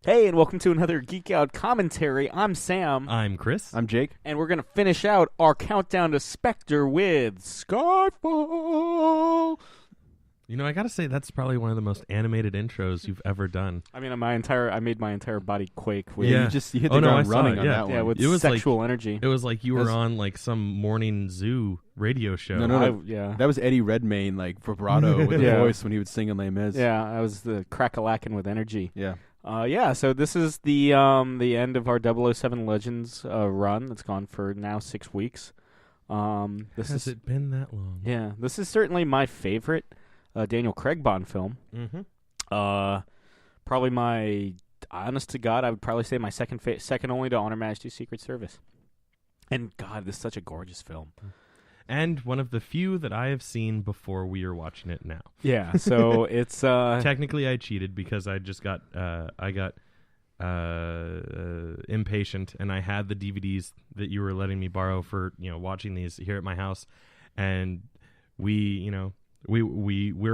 Hey, and welcome to another Geek Out commentary. I'm Sam. I'm Chris. I'm Jake. And we're going to finish out our countdown to SPECTRE with Skyfall. You know, I gotta say, that's probably one of the most animated intros you've ever done. I mean, I made my entire body quake with, You hit the ground running on that one. yeah, with It was sexual energy. It was like you were on like some morning zoo radio show. No. Yeah. That was Eddie Redmayne, like vibrato with the voice when he would sing in Les Mis. Yeah, I was the crack-a-lackin' with energy. Yeah. So this is the end of our 007 Legends run. It's gone for now 6 weeks. Has it been that long? Yeah, this is certainly my favorite Daniel Craig Bond film. Mm-hmm. Probably my, honest to God, I would probably say my second only to Honor Majesty's Secret Service. And God, this is such a gorgeous film. And one of the few that I have seen before we are watching it now. Yeah, so it's technically I cheated because I just got impatient, and I had the DVDs that you were letting me borrow for watching these here at my house, and we're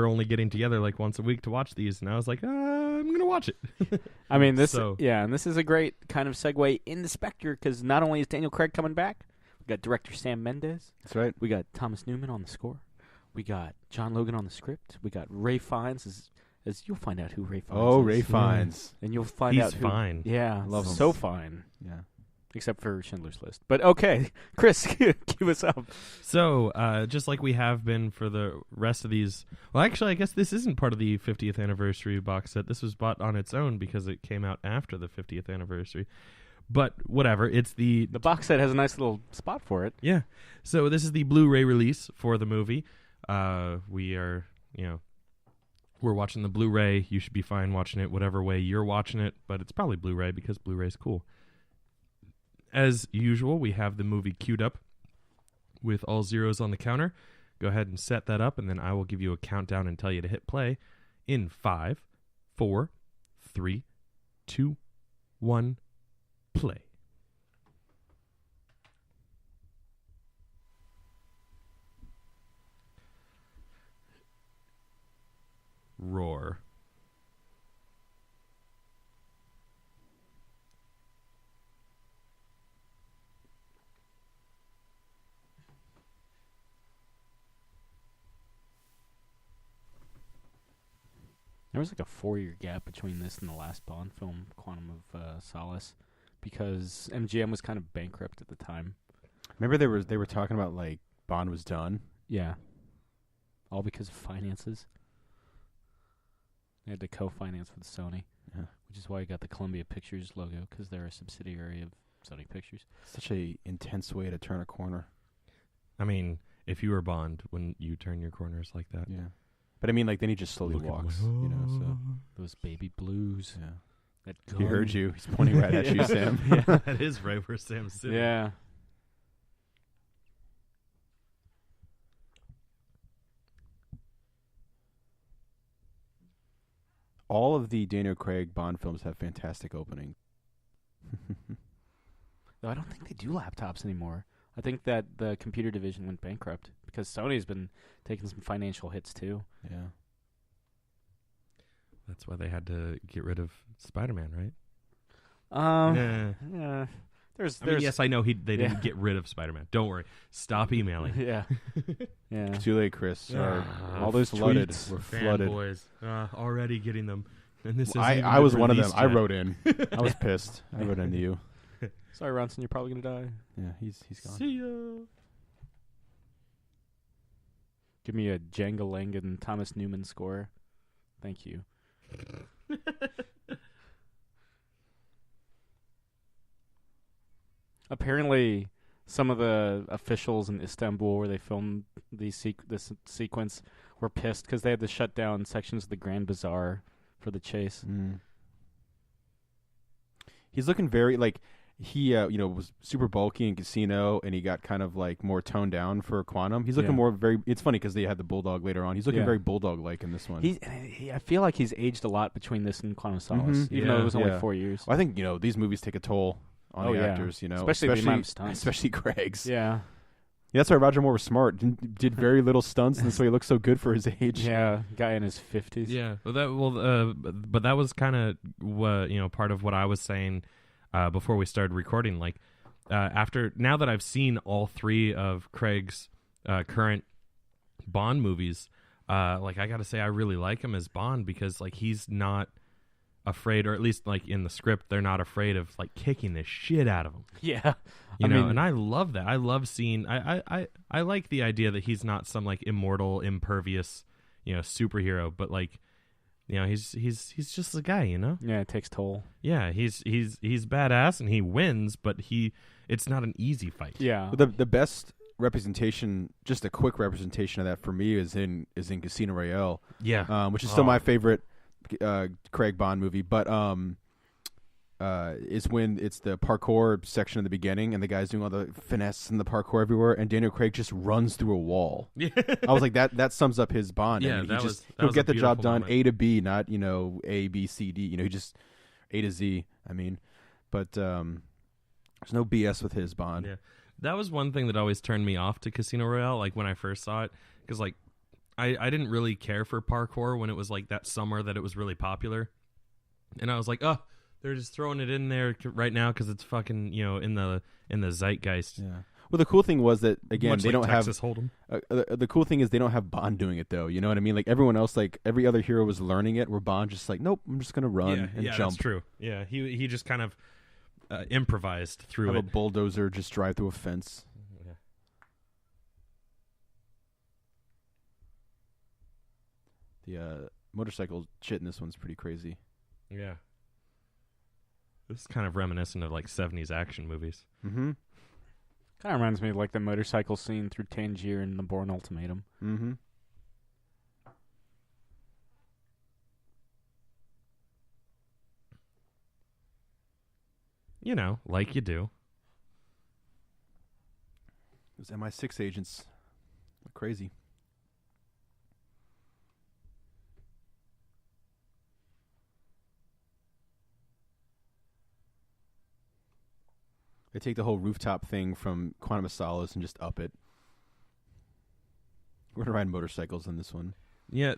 only getting together like once a week to watch these, and I was like, I'm gonna watch it. I mean, and this is a great kind of segue into SPECTRE, because not only is Daniel Craig coming back, we got director Sam Mendes. That's right. We got Thomas Newman on the score. We got John Logan on the script. We got Ray Fiennes, as you'll find out who Ray Fiennes is. Oh, Ray Fiennes. And you'll find out he's fine. Yeah, love him. so fine. Yeah. Except for Schindler's List. But okay, Chris, give us up. So, just like we have been for the rest of these... Well, actually, I guess this isn't part of the 50th anniversary box set. This was bought on its own because it came out after the 50th anniversary. But whatever, it's the... The box set has a nice little spot for it. Yeah. So this is the Blu-ray release for the movie. We are, we're watching the Blu-ray. You should be fine watching it whatever way you're watching it, but it's probably Blu-ray because Blu-ray's cool. As usual, we have the movie queued up with all zeros on the counter. Go ahead and set that up, and then I will give you a countdown and tell you to hit play in 5, 4, 3, 2, 1, play. Roar. There was like a 4-year gap between this and the last Bond film, Quantum of Solace, because MGM was kind of bankrupt at the time. Remember they were talking about like Bond was done? Yeah. All because of finances. They had to co-finance with Sony, which is why you got the Columbia Pictures logo, because they're a subsidiary of Sony Pictures. Such a intense way to turn a corner. I mean, if you were Bond, wouldn't you turn your corners like that? Yeah. But I mean, like, then he just slowly walks, so. Those baby blues. Yeah. That He heard you. He's pointing right at you, Sam. Yeah, that is right where Sam's sitting. Yeah. All of the Daniel Craig Bond films have fantastic opening. Though I don't think they do laptops anymore. I think that the computer division went bankrupt because Sony's been taking some financial hits too. Yeah. That's why they had to get rid of Spider-Man, right? Yeah. There's yes, I know they didn't get rid of Spider-Man. Don't worry. Stop emailing. Yeah. Yeah. Too late, Chris. All those flooded. tweets. We're flooded. Fanboys. Already getting them. And this I was one of them. I wrote in. I was pissed. I wrote into you. Sorry, Ronson, you're probably gonna die. Yeah, he's gone. See ya. Give me a Jenga Langan Thomas Newman score. Thank you. Apparently, some of the officials in Istanbul where they filmed this sequence were pissed because they had to shut down sections of the Grand Bazaar for the chase. Mm. He's looking very like he was super bulky in Casino, and he got kind of like more toned down for Quantum. He's looking more very. It's funny because they had the bulldog later on. He's looking very bulldog like in this one. I feel like he's aged a lot between this and Quantum of Solace, even though it was only 4 years. Well, I think these movies take a toll on the actors. Especially the amount of stunts. Especially Craig's. Yeah. Yeah, that's why Roger Moore was smart. Did very little stunts, and that's why he looks so good for his age. Yeah, guy in his 50s. Yeah, but that was kind of part of what I was saying before we started recording. Like now that I've seen all three of Craig's current Bond movies, like I gotta say I really like him as Bond because like he's not afraid, or at least like in the script they're not afraid of like kicking the shit out of him. Yeah, I mean, and I love that. I love seeing. I like the idea that he's not some like immortal, impervious, superhero, but like, he's just a guy, Yeah, it takes toll. Yeah, he's badass and he wins, but it's not an easy fight. Yeah, the best representation, just a quick representation of that for me is in Casino Royale. Yeah, which is still my favorite Craig Bond movie, but is when it's the parkour section in the beginning and the guy's doing all the finesse and the parkour everywhere, and Daniel Craig just runs through a wall. Yeah. I was like, that sums up his Bond. Yeah, he'll get the job done moment. A to B, not A B C D. He just A to Z. I mean, but there's no BS with his Bond. Yeah, that was one thing that always turned me off to Casino Royale. Like when I first saw it, because like I didn't really care for parkour when it was like that summer that it was really popular, and I was like, oh, they're just throwing it in there right now because it's fucking in the zeitgeist. Yeah. Well, the cool thing was that again Much they like don't Texas have Hold'em. The cool thing is they don't have Bond doing it though. You know what I mean? Like everyone else, like every other hero was learning it. Where Bond just like, nope, I'm just gonna run and jump. That's true. Yeah, he just kind of improvised through have it. A bulldozer just drive through a fence. Yeah. The motorcycle shit in this one's pretty crazy. Yeah. This is kind of reminiscent of like 70s action movies. Mm-hmm. Kind of reminds me of like the motorcycle scene through Tangier and The Bourne Ultimatum. Mm-hmm. Like you do. Those MI6 agents are crazy. They take the whole rooftop thing from Quantum of Solace and just up it. We're gonna ride motorcycles in this one. Yeah,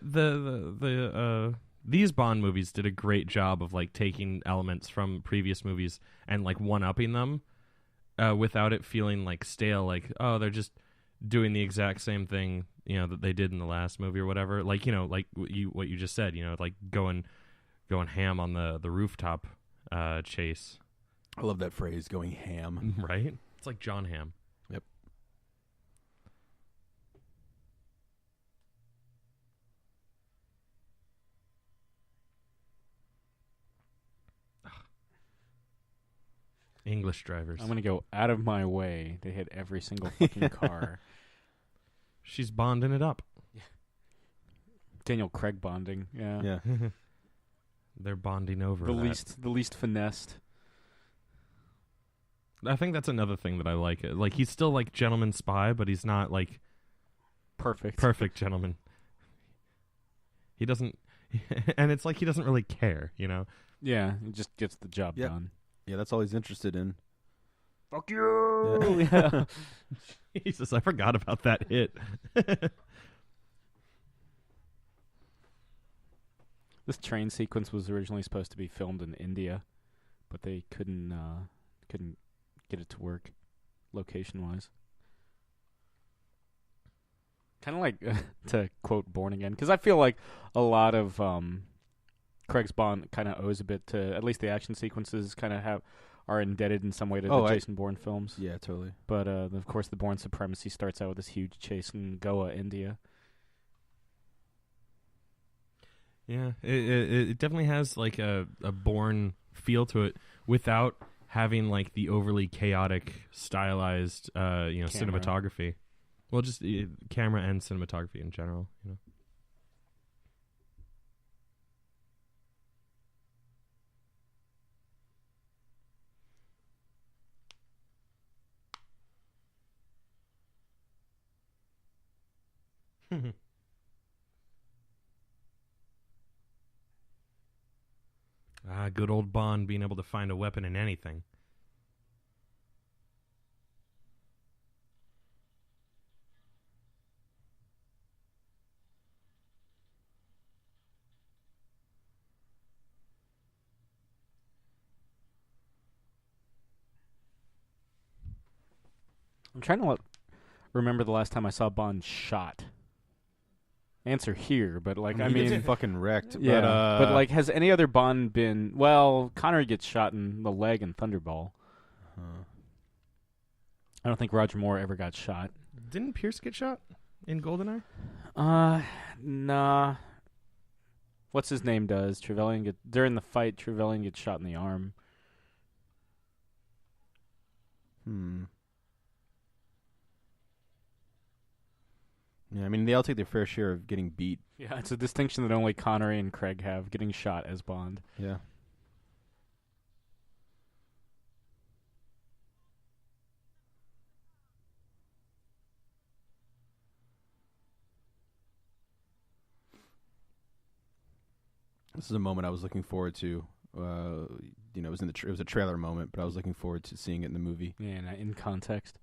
these Bond movies did a great job of like taking elements from previous movies and like one-upping them without it feeling like stale. Like, oh, they're just doing the exact same thing, that they did in the last movie or whatever. Like, like what you just said, like going ham on the rooftop chase. I love that phrase, going ham. Right? It's like John Hamm. Yep. English drivers. I'm going to go out of my way to hit every single fucking car. She's bonding it up. Daniel Craig bonding. Yeah. Yeah. They're bonding over the that. least finessed. I think that's another thing that I like. Like he's still like gentleman spy, but he's not like perfect gentleman. He doesn't, and it's like he doesn't really care, Yeah, he just gets the job done. Yeah, that's all he's interested in. Fuck you! Yeah. Jesus, I forgot about that hit. This train sequence was originally supposed to be filmed in India, but they couldn't get it to work, location-wise. Kind of like, to quote Born Again, because I feel like a lot of Craig's Bond kind of owes a bit to, at least the action sequences kind of are indebted in some way to the Jason Bourne films. Yeah, totally. But, of course, the Bourne Supremacy starts out with this huge chase in Goa, India. Yeah, it definitely has like a Bourne feel to it without having like the overly chaotic, stylized, cinematography. Well, just camera and cinematography in general, Good old Bond being able to find a weapon in anything. I'm trying to remember the last time I saw Bond shot. Answer here, but like I mean, gets fucking wrecked. Yeah, but like, has any other Bond been? Well, Connery gets shot in the leg in Thunderball. I don't think Roger Moore ever got shot. Didn't Pierce get shot in GoldenEye? Nah. What's his name does? Trevelyan during the fight. Trevelyan gets shot in the arm. Yeah, I mean, they all take their fair share of getting beat. Yeah, it's a distinction that only Connery and Craig have, getting shot as Bond. Yeah. This is a moment I was looking forward to. It was it was a trailer moment, but I was looking forward to seeing it in the movie. Yeah, in context.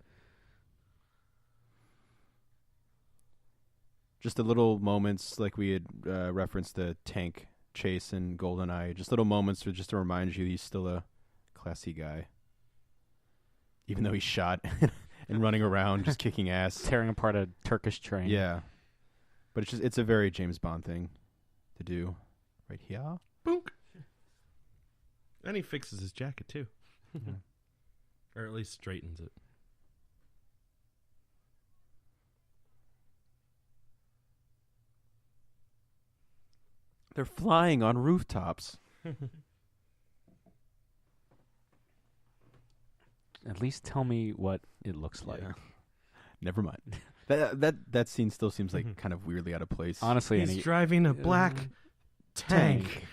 Just the little moments, like we had referenced the tank chase in GoldenEye. Just little moments just to remind you he's still a classy guy, even though he's shot and running around just kicking ass, tearing apart a Turkish train. Yeah, but it's a very James Bond thing to do, right here. Boonk. And he fixes his jacket too, or at least straightens it. They're flying on rooftops. At least tell me what it looks like. Yeah. Never mind. That scene still seems like kind of weirdly out of place. Honestly, he's driving a black tank.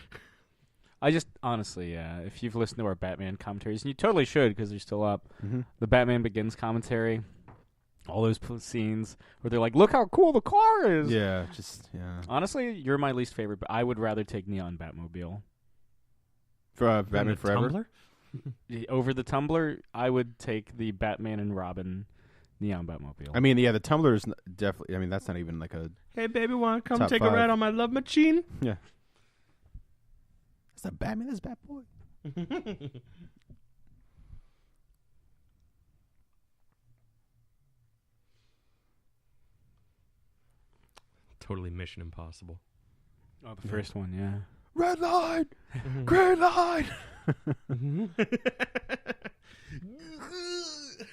I just honestly, if you've listened to our Batman commentaries, and you totally should because they're still up, the Batman Begins commentary, all those scenes where they're like, "Look how cool the car is." Yeah, Honestly, you're my least favorite, but I would rather take Neon Batmobile. For Batman Forever? Tumbler? Over the Tumbler, I would take the Batman and Robin Neon Batmobile. I mean, yeah, the Tumbler is definitely. I mean, that's not even like a. Hey, baby, want to come Top take 5. a ride on my love machine? Yeah. It's not Batman. This Batboy. Totally Mission Impossible. Oh, the first one, yeah. Red line, green line.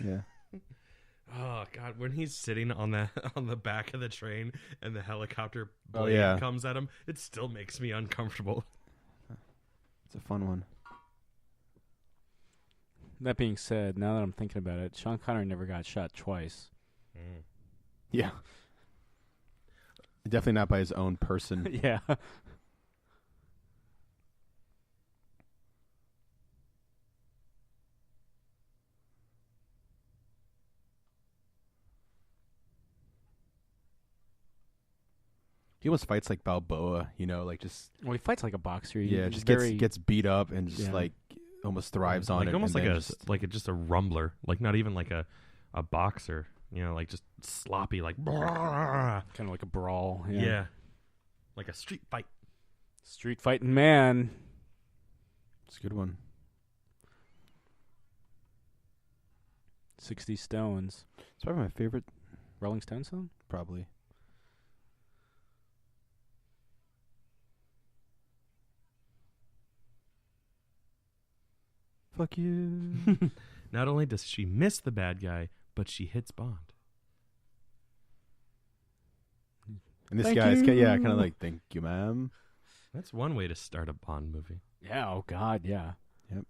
Yeah. Oh God! When he's sitting on the back of the train and the helicopter blade comes at him, it still makes me uncomfortable. It's a fun one. That being said, now that I'm thinking about it, Sean Connery never got shot twice. Yeah. Definitely not by his own person. Yeah. He almost fights like Balboa, like just. Well, he fights like a boxer. Yeah, just gets beat up and just like almost thrives on it. Almost just a rumbler, like not even like a boxer. Like just sloppy, like kind of like a brawl. Yeah, like a street fight. Street fighting man. It's a good one. 60 Stones. It's probably my favorite Rolling Stone song. Probably. Fuck you. Not only does she miss the bad guy, but she hits Bond. And this guy is kind of like, thank you, ma'am. That's one way to start a Bond movie. Yeah, oh God, yeah. Yep.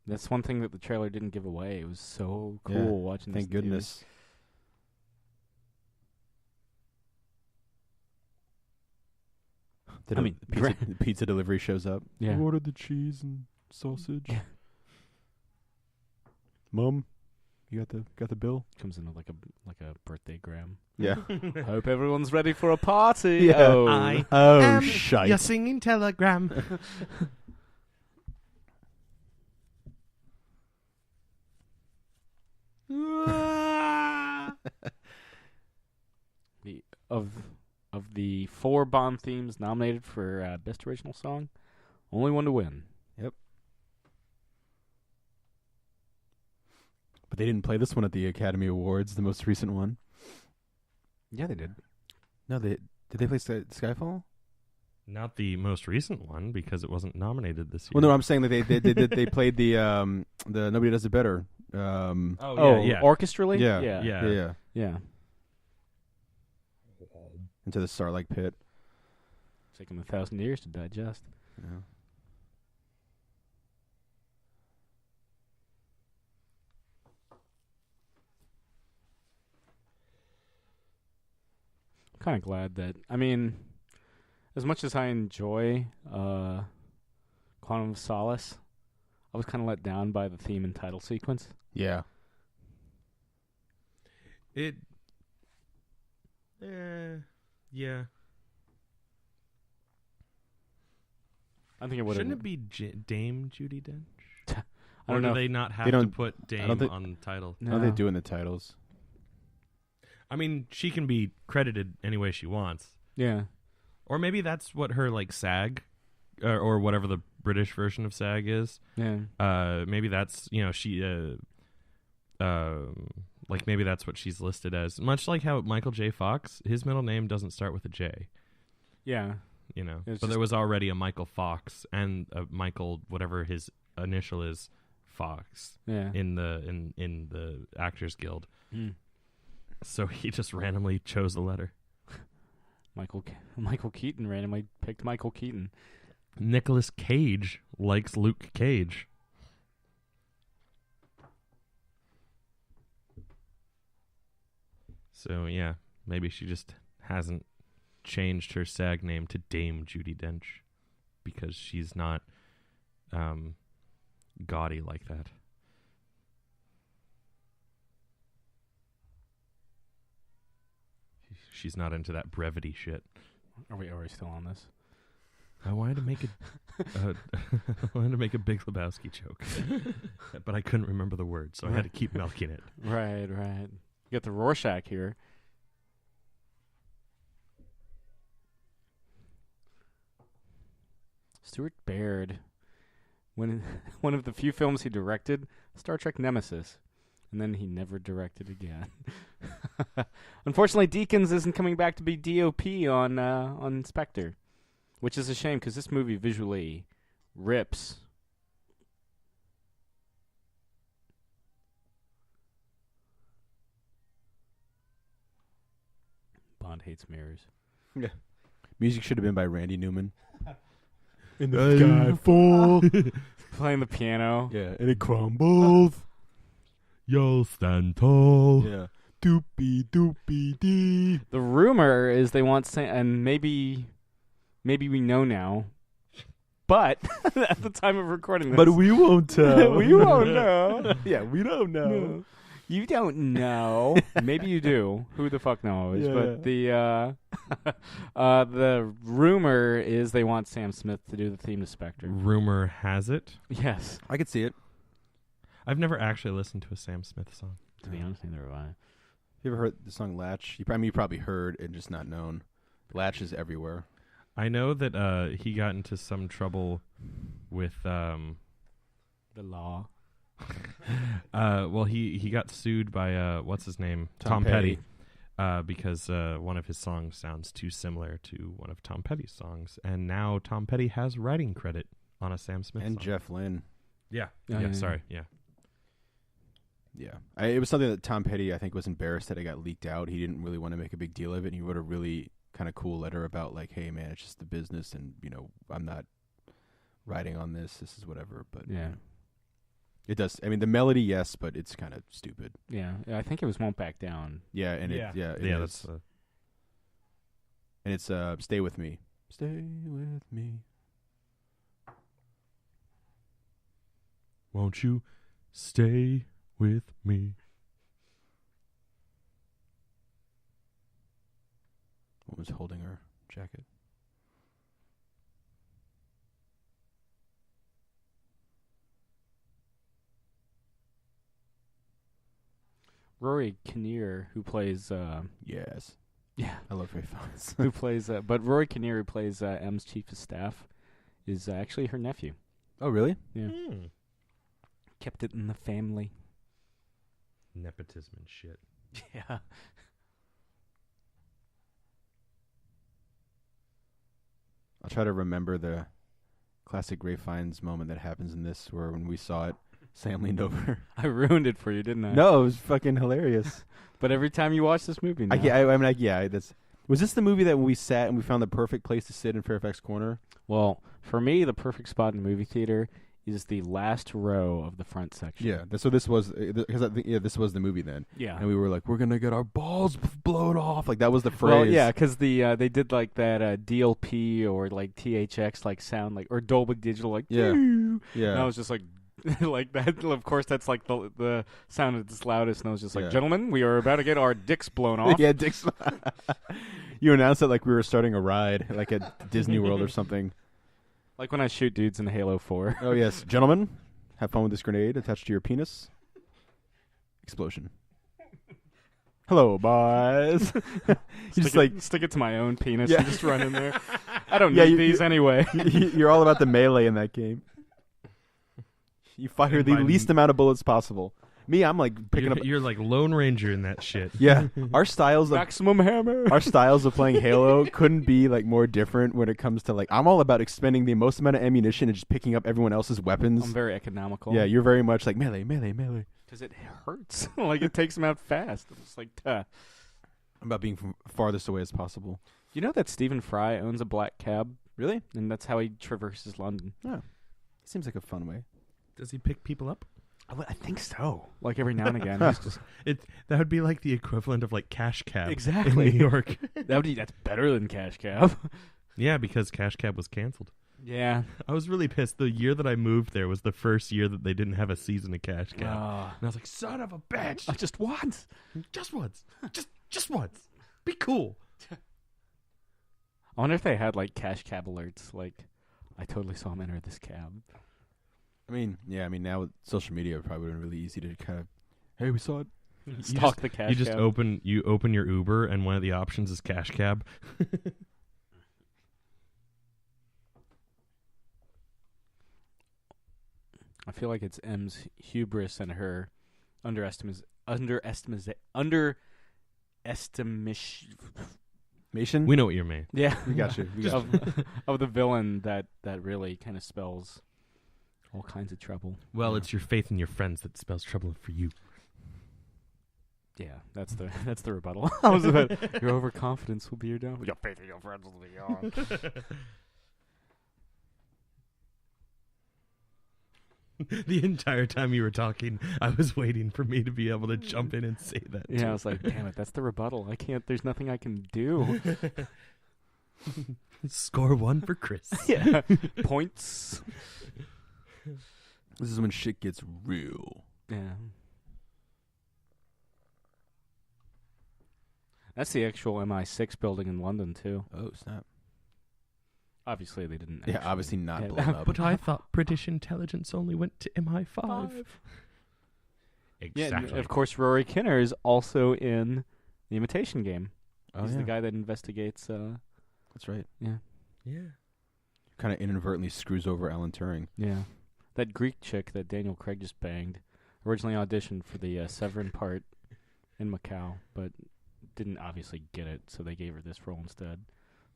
That's one thing that the trailer didn't give away. It was so cool watching this. Thank goodness. The pizza delivery shows up. Yeah. I ordered the cheese and sausage. Mom, you got the bill? Comes in like a birthday gram. Yeah. Hope everyone's ready for a party. Yeah. Oh, shite. You're singing telegram. Of the 4 Bond themes nominated for Best Original Song, only one to win. Yep. But they didn't play this one at the Academy Awards, the most recent one. Yeah, they did. No, did they play Skyfall? Not the most recent one because it wasn't nominated this year. Well, no, I'm saying that they played the Nobody Does It Better. Yeah. Orchestrally? Yeah. Into the Starlight Pit. Take them 1,000 years to digest. Yeah. I'm kind of glad that, I mean, as much as I enjoy Quantum of Solace, I was kind of let down by the theme and title sequence. Yeah. Yeah. I think it would. Shouldn't it be Dame Judi Dench? I don't know. Or do they not have to put Dame on the title? No, they do in the titles. I mean, she can be credited any way she wants. Yeah. Or maybe that's what her, like, SAG, or whatever the British version of SAG is. Yeah. Maybe that's, she, like, maybe that's what she's listed as. Much like how Michael J. Fox, his middle name doesn't start with a J. Yeah. But there was already a Michael Fox and a Michael, whatever his initial is, Fox. Yeah. In the Actors Guild. Mm. So he just randomly chose the letter. Michael Keaton randomly picked Michael Keaton. Nicolas Cage likes Luke Cage. So yeah, maybe she just hasn't changed her SAG name to Dame Judi Dench because she's not gaudy like that. She's not into that brevity shit. Are we still on this? I wanted to make a Big Lebowski joke, but I couldn't remember the word, so I had to keep milking it. Right. You got the Rorschach here. Stuart Baird, one of the few films he directed, Star Trek Nemesis, and then he never directed again. Unfortunately, Deakins isn't coming back to be DOP on SPECTRE, which is a shame because this movie visually rips. Bond hates mirrors. Yeah. Music should have been by Randy Newman. In the Skyfall. Playing the piano. Yeah, and it crumbles. Yo, stand tall. Yeah. Doopy doopy dee. The rumor is they want and maybe we know now, but at the time of recording this, but we won't tell. We won't know. Yeah, we don't know. No. You don't know. Maybe you do. Who the fuck knows? Yeah. But the rumor is they want Sam Smith to do the theme to SPECTRE. Rumor has it. Yes. I could see it. I've never actually listened to a Sam Smith song. To be honest, neither have I. You ever heard the song Latch? You probably heard and just not known. Latch is everywhere. I know that he got into some trouble with the law. Well, he got sued by what's his name, Tom Petty, because one of his songs sounds too similar to one of Tom Petty's songs, and now Tom Petty has writing credit on a Sam Smith and song. Jeff Lynne. Yeah. Yeah. It was something that Tom Petty, I think, was embarrassed that it got leaked out. He didn't really want to make a big deal of it, and he wrote a really kind of cool letter about, like, hey, man, it's just the business, and, I'm not writing on this. This is whatever. But yeah. It does. I mean, the melody, yes, but it's kind of stupid. Yeah. I think it was Won't Back Down. Yeah, and that's... and it's Stay With Me. Stay with me. Won't you stay with me? What was holding her jacket? Rory Kinnear, who plays... Yes. Yeah. I love Ray Fiennes. Who plays... but Rory Kinnear, who plays M's chief of staff, is actually her nephew. Oh, really? Yeah. Kept it in the family. Nepotism and shit. Yeah. I'll try to remember the classic Ray Fiennes moment that happens in this, where when we saw it, Sam leaned over. I ruined it for you, didn't I? No, it was fucking hilarious. But every time you watch this movie now. Was this the movie that when we sat and we found the perfect place to sit in Fairfax Corner? Well, for me, the perfect spot in the movie theater is the last row of the front section. Yeah, so this was because I think this was the movie then. Yeah, and we were like, we're gonna get our balls blown off. Like that was the phrase. Well, yeah, because they did like that DLP or like THX like sound like or Dolby Digital like yeah. And I was just like like that. Of course, that's like the sound that's loudest. And I was just like, gentlemen, we are about to get our dicks blown off. Yeah, dicks. You announced it like we were starting a ride, like at Disney World or something. Like when I shoot dudes in Halo 4. Oh, yes. Gentlemen, have fun with this grenade attached to your penis. Explosion. Hello, boys. Stick it to my own penis and just run in there. I don't need these anyway. You're all about the melee in that game. You fire the least amount of bullets possible. Me, I'm like picking up. You're like Lone Ranger in that shit. Yeah, our styles of maximum hammer. Our styles of playing Halo couldn't be like more different when it comes to like I'm all about expending the most amount of ammunition and just picking up everyone else's weapons. I'm very economical. Yeah, you're very much like melee, melee, melee. Because it hurts. Like it takes them out fast. I'm just like, I'm about being from farthest away as possible. You know that Stephen Fry owns a black cab? Really? And that's how he traverses London. Oh, seems like a fun way. Does he pick people up? I think so. Like every now and again. He's just that would be like the equivalent of like Cash Cab exactly. in New York. That's better than Cash Cab. Yeah, because Cash Cab was canceled. Yeah. I was really pissed. The year that I moved there was the first year that they didn't have a season of Cash Cab. And I was like, son of a bitch. Just once. Just once. Just once. Be cool. I wonder if they had like Cash Cab alerts. Like, I totally saw him enter this cab. I mean, now with social media, it probably would have been really easy to kind of, hey, we saw it. Stalk the Cash Cab. You just open your Uber, and one of the options is Cash Cab. I feel like it's M's hubris and her underestimation. We know what you mean. Yeah, we got you. Of the villain that really kind of spells all kinds of trouble. Well, it's your faith in your friends that spells trouble for you. Yeah, that's the rebuttal. I was about your overconfidence will be your downfall. Your faith in your friends will be yours. The entire time you were talking, I was waiting for me to be able to jump in and say that. Yeah, I was like, damn it, that's the rebuttal. I can't. There's nothing I can do. Score 1 for Chris. Yeah, points. This is when shit gets real. Yeah. That's the actual MI6 building in London, too. Oh, snap. Obviously, they didn't. Yeah, obviously not blown up. But I thought British intelligence only went to MI5. Exactly. Yeah, of course, Rory Kinnear is also in The Imitation Game. He's the guy that investigates. That's right. Yeah. Yeah. Kind of inadvertently screws over Alan Turing. Yeah. That Greek chick that Daniel Craig just banged originally auditioned for the Severin part in Macau, but didn't obviously get it, so they gave her this role instead.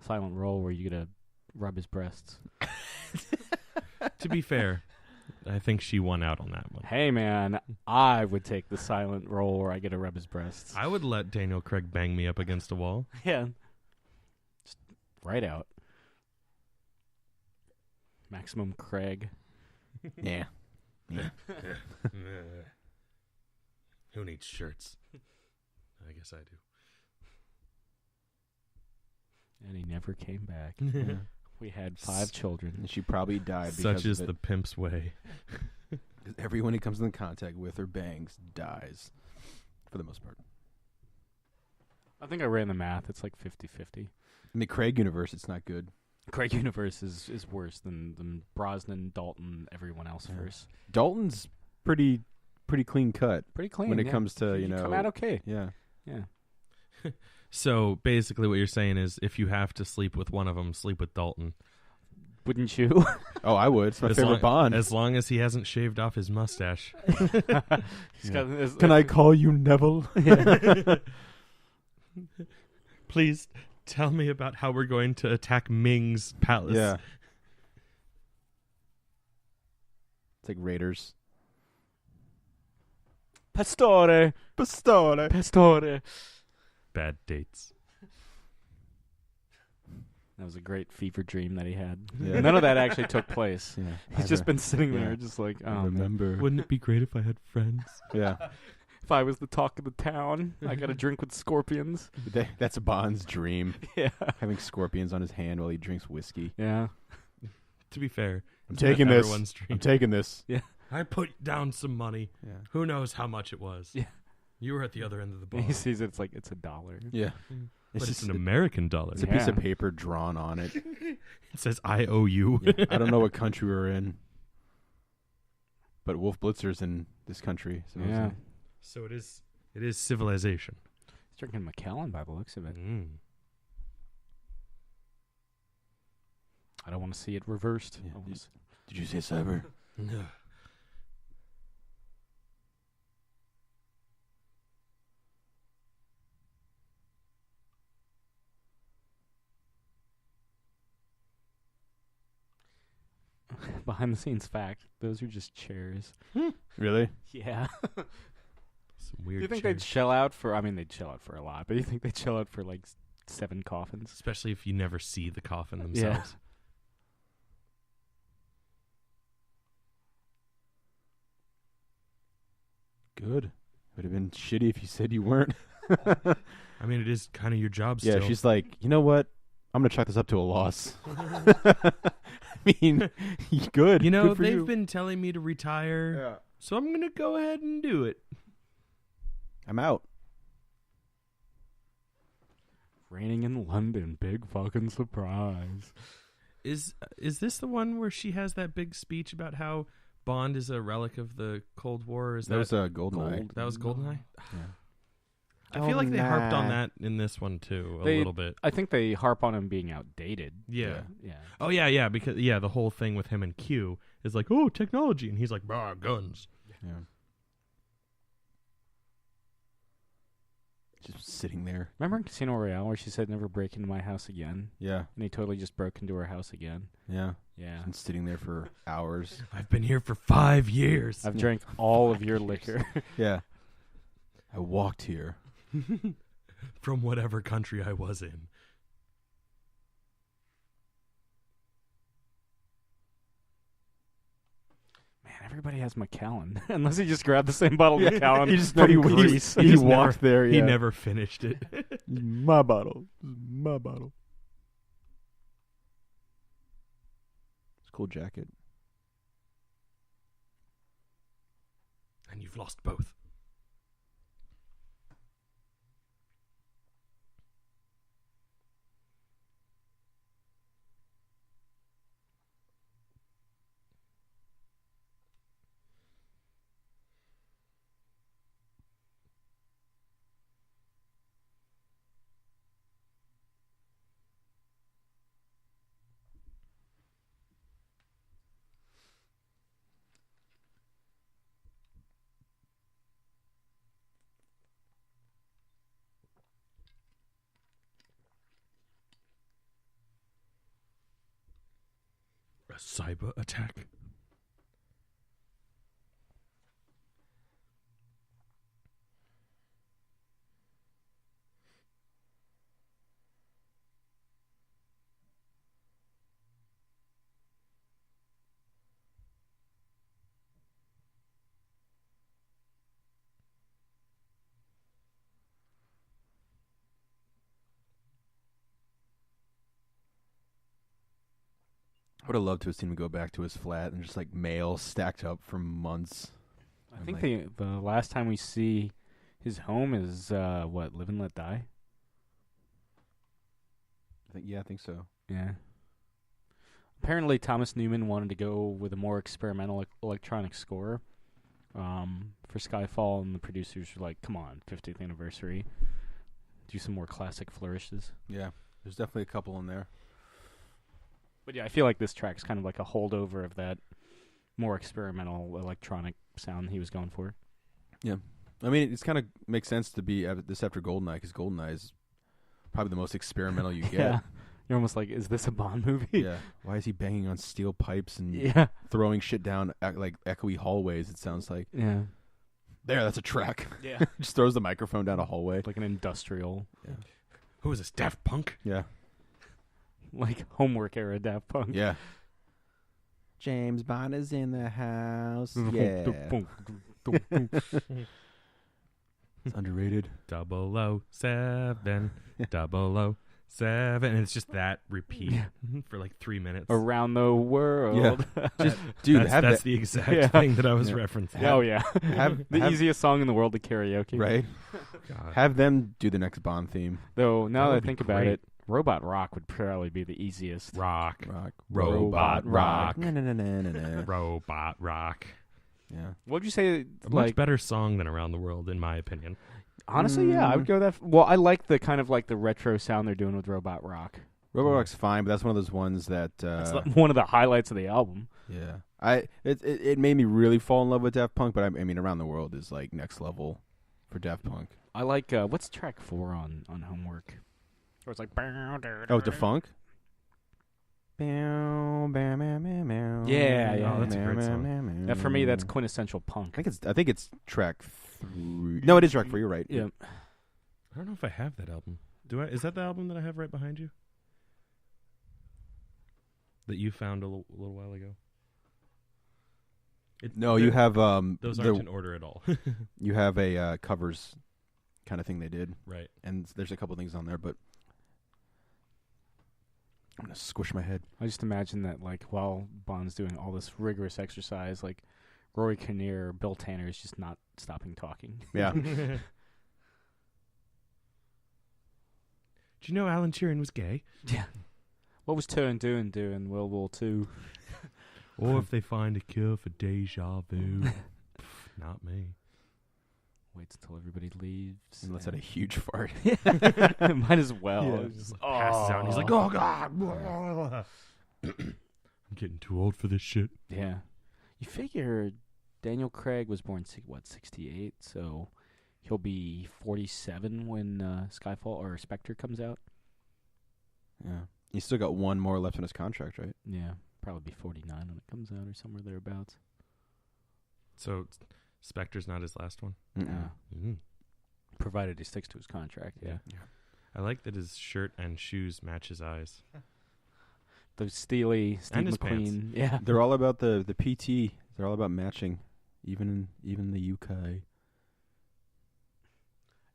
Silent role where you get to rub his breasts. To be fair, I think she won out on that one. Hey, man, I would take the silent role where I get to rub his breasts. I would let Daniel Craig bang me up against a wall. Yeah. Just right out. Maximum Craig. Yeah. Who needs shirts? I guess I do. And he never came back. Yeah. We had 5 children. And she probably died because Such is the pimp's way. Everyone he comes in contact with or bangs dies, for the most part. I think I ran the math. It's like 50-50. In the Craig universe, it's not good. Craig universe is worse than Brosnan, Dalton, everyone else verse. Dalton's pretty clean cut. Pretty clean when it comes to come out okay. Yeah. So basically, what you're saying is, if you have to sleep with one of them, sleep with Dalton. Wouldn't you? Oh, I would. It's my favorite Bond. As long as he hasn't shaved off his mustache. He's got his, Can I call you Neville? Please tell me about how we're going to attack Ming's palace. Yeah. It's like Raiders. Pastore. Bad dates. That was a great fever dream that he had. Yeah. None of that actually took place. Yeah. He's just been sitting there, Yeah. just like, I oh, remember. Wouldn't it be great if I had friends? Yeah. if I was the talk of the town, I got to drink with scorpions. That's Bond's dream. Yeah. Having scorpions on his hand while he drinks whiskey. Yeah. To be fair, I'm it's taking not this. everyone's dream. I'm taking this. I put down some money. Yeah. Who knows how much it was? Yeah. You were at the other end of the bar. He sees it's like it's $1. Yeah. But it's just an American dollar. It's a piece of paper drawn on it. It says I owe you. Yeah. I don't know what country we're in, but Wolf Blitzer's in this country. So Yeah. So it is civilization. He's drinking Macallan by the looks of it. I don't want to see it reversed. Yeah. Did you say cyber? No. Behind the scenes fact, those are just chairs. Really? Yeah. Some Do weird you think chairs. they'd shell out for, I mean, they'd shell out for a lot, but you think they'd shell out for like 7 coffins? Especially if you never see the coffin themselves. Good. Would have been shitty if you said you weren't. I mean, it is kind of your job Yeah, still. she's like, you know what? I'm going to chalk this up to a loss. I mean, good. You know, Good for they've you. been telling me to retire, so I'm going to go ahead and do it. I'm out. Raining in London, big fucking surprise. Is this the one where she has that big speech about how Bond is a relic of the Cold War? Is That was a GoldenEye. That was GoldenEye? Yeah. I feel like they harped on GoldenEye. that in this one too, a They- little bit. I think they harp on him being outdated. Yeah. Yeah. Oh yeah, because the whole thing with him and Q is like, oh, technology, and he's like, bah, guns. Yeah. Just sitting there. Remember in Casino Royale where she said, never break into my house again? Yeah. And he totally just broke into her house again. Yeah. Yeah. And sitting there for hours. I've been here for 5 years. I've drank all of your liquor. Yeah. I walked here. From whatever country I was in. Man, everybody has Macallan. Unless he just grabbed the same bottle of Macallan He just from he Greece. he just walked there. Yeah. He never finished it. My bottle. My bottle. It's a cool jacket. And you've lost both. A cyber attack. I would have loved to have seen him go back to his flat and just like mail stacked up for months. I think the last time we see his home is, what, Live and Let Die? I think so. Yeah. Apparently, Thomas Newman wanted to go with a more experimental electronic score for Skyfall, and the producers were like, come on, 50th anniversary. Do some more classic flourishes. Yeah, there's definitely a couple in there. But yeah, I feel like this track's kind of like a holdover of that more experimental electronic sound he was going for. Yeah. I mean, it's kind of makes sense to be this after GoldenEye, because GoldenEye is probably the most experimental you get. Yeah. You're almost like, is this a Bond movie? Yeah. Why is he banging on steel pipes and throwing shit down like echoey hallways, it sounds like. Yeah. There, that's a track. Yeah. Just throws the microphone down a hallway. Like an industrial. Yeah. Who is this, Daft Punk? Yeah. Like homework era Daft Punk. Yeah. James Bond is in the house. Yeah. It's underrated. 007, 007, and it's just that repeat for like 3 minutes. Around the world. Yeah. Just, dude, that's the exact thing that I was referencing. Oh, yeah. Have easiest song in the world to karaoke. Right? God. Have them do the next Bond theme. Though, now that I think about great. it, Robot Rock would probably be the easiest. Rock. Robot Rock. Na-na-na-na-na-na. Robot Rock. Yeah. What'd you say? A much better song than Around the World, in my opinion. Honestly, yeah, I would go that. Well, I like the kind of like the retro sound they're doing with Robot Rock. Robot Rock's fine, but that's one of those ones that. It's like one of the highlights of the album. Yeah. It made me really fall in love with Daft Punk, but I mean, Around the World is like next level for Daft Punk. I like what's track 4 on Homework? Or it's like Oh, Defunk? Yeah. Oh, that's a great song. That for me, that's quintessential punk. I think it's track 3. No, it is track 4. You're right. Yeah. I don't know if I have that album. Do I? Is that the album that I have right behind you? That you found a little while ago? No, you have those aren't in order at all. You have a covers kind of thing they did, right? And there's a couple things on there, but I'm gonna squish my head. I just imagine that, like, while Bond's doing all this rigorous exercise, like Rory Kinnear, Bill Tanner is just not stopping talking. Yeah. Did you know Alan Turing was gay? Yeah. What was Turing doing during World War II? Or if they find a cure for deja vu. Not me. Waits until everybody leaves. Unless had a huge fart. Might as well. Yeah. Just, passes out and he's like, oh, God. I'm getting too old for this shit. Yeah. You figure Daniel Craig was born, 68? So he'll be 47 when Skyfall or Spectre comes out. Yeah. He's still got one more left in his contract, right? Yeah. Probably be 49 when it comes out or somewhere thereabouts. So Spectre's not his last one? Provided he sticks to his contract, yeah. I like that his shirt and shoes match his eyes. Those steely Steve And his McQueen. pants. Yeah. They're all about the PT. They're all about matching, even the UK.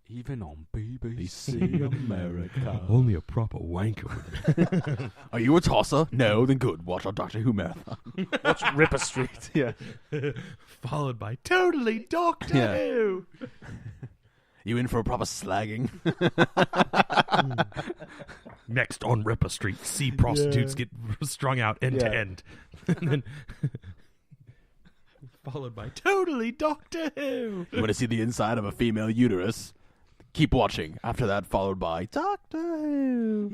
Even on BBC America. Only a proper wanker would. Are you a tosser? No, then good. Watch our Doctor Who marathon. Watch Ripper Street. Yeah. Followed by Totally Doctor Who. You in for a proper slagging? Next on Ripper Street, see prostitutes get strung out end to end. And then followed by Totally Doctor Who. You want to see the inside of a female uterus? Keep watching. After that, followed by Doctor Who.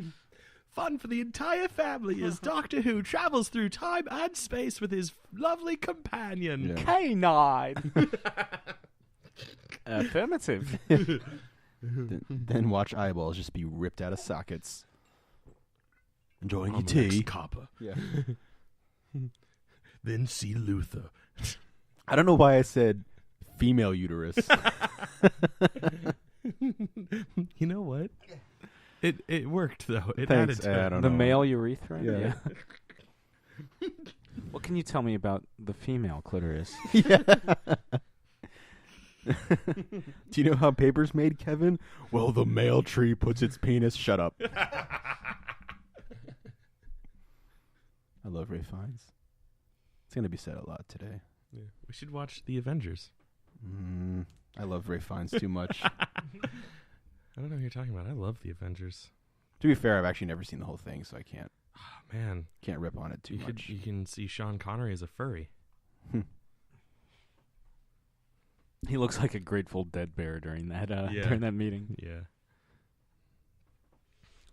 Fun for the entire family as Doctor Who travels through time and space with his lovely companion. Yeah. K9. Affirmative. Then watch eyeballs just be ripped out of sockets. Enjoying your On the next tea. copper. Yeah. Then see Luther. I don't know why I said female uterus. You know what? It worked though. It Thanks. added to I don't The know. male urethra? Yeah. What can you tell me about the female clitoris? Yeah. Do you know how paper's made, Kevin? Well, the male tree puts its penis. Shut up. I love Ray Fiennes. It's going to be said a lot today. Yeah. We should watch The Avengers. I love Ray Fiennes too much. I don't know what you're talking about. I love The Avengers. To be fair, I've actually never seen the whole thing, so I can't Man, rip on it too much. You can see Sean Connery as a furry. He looks like a Grateful Dead bear during that Yeah. during that meeting. Yeah.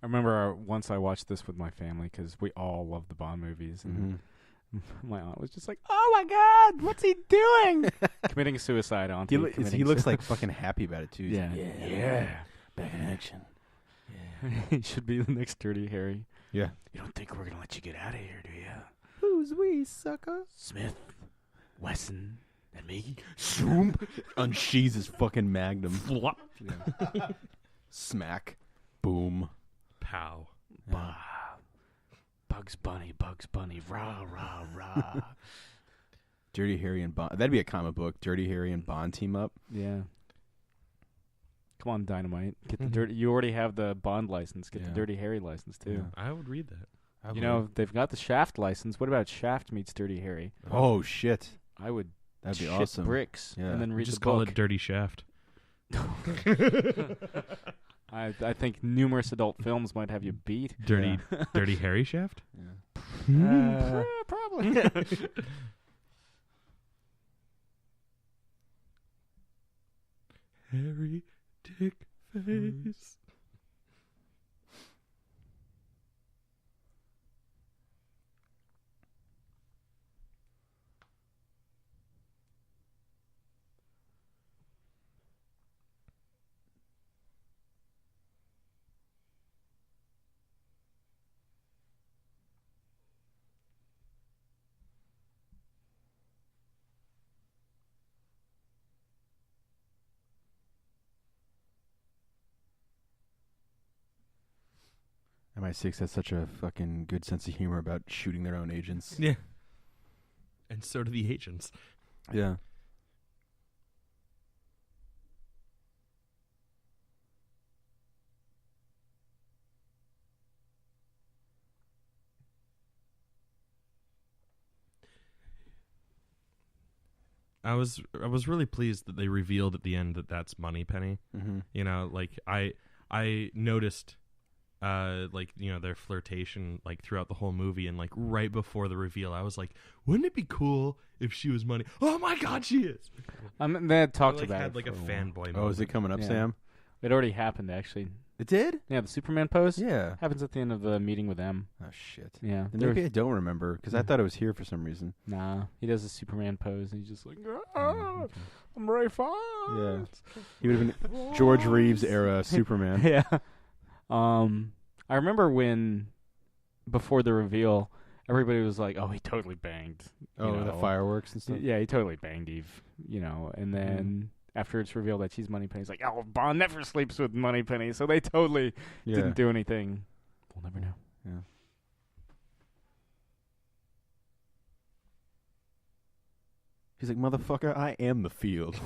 remember once I watched this with my family because we all love the Bond movies, and my aunt was just like, "Oh my God, what's he doing? Committing suicide, auntie." He looks like fucking happy about it too. Yeah. Yeah. Back in action. Yeah. He should be the next Dirty Harry. Yeah. You don't think we're gonna let you get out of here, do you? Who's we, sucker? Smith, Wesson, and me. Zoom. Unsheathes his fucking magnum. Flop. Yeah. Smack. Boom. Pow. Yeah. Bugs Bunny, rah, rah, rah. Dirty Harry and Bond. That'd be a comic book. Dirty Harry and Bond team up. Yeah. Come on, Dynamite. Get the dirty. You already have the Bond license. Get the Dirty Harry license too. Yeah. I would read that. You know, they've got the Shaft license. What about Shaft meets Dirty Harry? Oh shit. I would. That'd be shit awesome. bricks Yeah. and then read Just the call book. it Dirty Shaft. I think numerous adult films might have you beat. Dirty Harry Shaft? Yeah. Probably. Harry Dick Face. MI6 has such a fucking good sense of humor about shooting their own agents. Yeah. And so do the agents. Yeah. I was really pleased that they revealed at the end that that's Moneypenny. Mm-hmm. You know, like I noticed like, you know, their flirtation like throughout the whole movie, and like right before the reveal I was like, wouldn't it be cool if she was Money? Oh my God, she is. They had talked I, like, about had it like a for fanboy while. moment. Oh, is it coming up, Yeah. Sam? It already happened, actually. It did? Yeah, the Superman pose Yeah. happens at the end of the meeting with M. Oh, shit. Yeah. And maybe I don't remember, because I thought it was here for some reason. Nah, he does the Superman pose, and he's just like, Okay. I'm very fine. Yeah. He would have been George Reeves era Superman. Yeah. I remember when, before the reveal, everybody was like, "Oh, he totally banged." Oh, the fireworks and stuff? Yeah, he totally banged Eve. You know, and then after it's revealed that she's Moneypenny, he's like, "Oh, Bond never sleeps with Moneypenny," so they totally didn't do anything. We'll never know. Yeah. He's like, motherfucker, I am the field.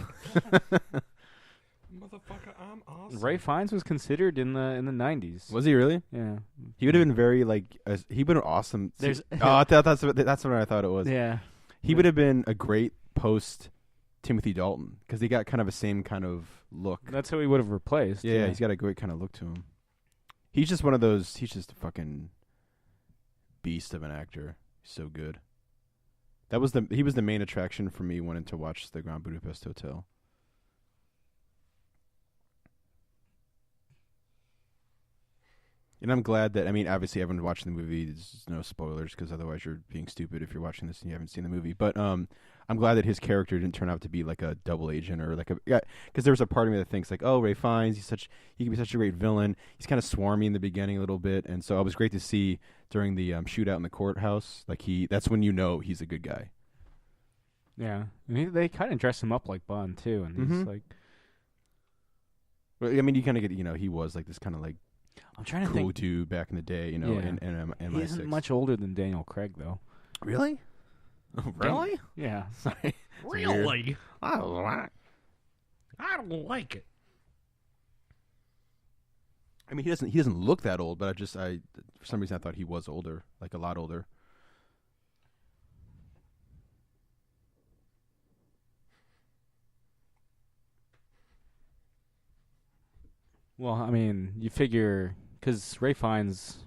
Motherfucker, I'm awesome. Ray Fiennes was considered in the 90s. Was he really? Yeah. He would have been very, like, he would have been awesome. There's that's what I thought it was. Yeah. He would have been a great post Timothy Dalton, because they got kind of the same kind of look. That's who he would have replaced. Yeah, he's got a great kind of look to him. He's just one of those, he's just a fucking beast of an actor. He's so good. He was the main attraction for me wanting to watch the Grand Budapest Hotel. And I'm glad that, I mean, obviously everyone watching the movie, there's no spoilers, because otherwise you're being stupid if you're watching this and you haven't seen the movie. But I'm glad that his character didn't turn out to be like a double agent, or like because there was a part of me that thinks like, oh, Ray Fiennes, he can be such a great villain. He's kind of swarmy in the beginning a little bit, and so it was great to see during the shootout in the courthouse, like that's when you know he's a good guy. Yeah. And they kind of dress him up like Bond too, and he's like, well, I mean, you kind of get, he was like this kind of like I'm trying to cool think. dude back in the day, in MI6. He isn't much older than Daniel Craig, though. Really? Oh, really? Yeah. Sorry. Really? I don't like it. I mean, he doesn't look that old, but for some reason I thought he was older, like a lot older. Well, I mean, you figure, because Ray Fiennes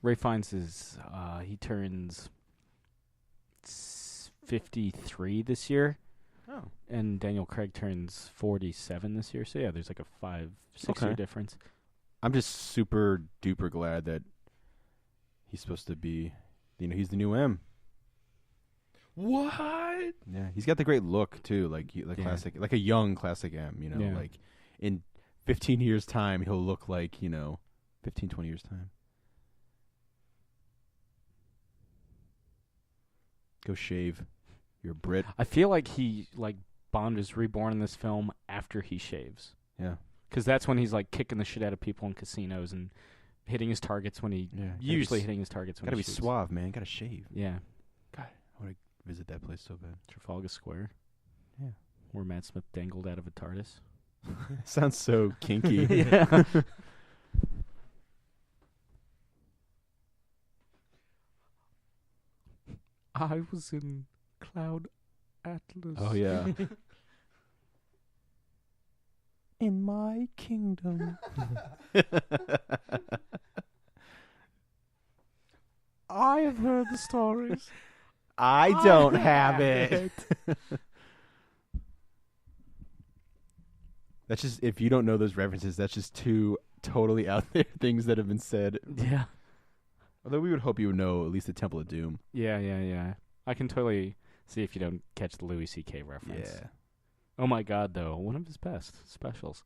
is, he turns 53 this year. Oh. And Daniel Craig turns 47 this year. So, yeah, there's like a 5-6 year difference. I'm just super duper glad that he's supposed to be, he's the new M. What? Yeah, he's got the great look too, classic, like a young classic M. Yeah. Like in 15 years' time, he'll look like 15, 20 years' time. Go shave. You're a Brit. I feel like Bond is reborn in this film after he shaves. Yeah. Because that's when he's like kicking the shit out of people in casinos and hitting his targets when he usually hitting his targets when he shoots. Gotta be suave, man. Gotta shave. Yeah. God, I want to visit that place so bad. Trafalgar Square. Yeah. Where Matt Smith dangled out of a TARDIS. Sounds so kinky. Yeah. I was in Cloud Atlas. Oh yeah. In my kingdom. I have heard the stories. I don't have it. That's just, if you don't know those references, that's just two totally out there things that have been said. Yeah. Although we would hope you would know at least the Temple of Doom. Yeah. I can totally see if you don't catch the Louis C.K. reference. Yeah. Oh my God, though, one of his best specials.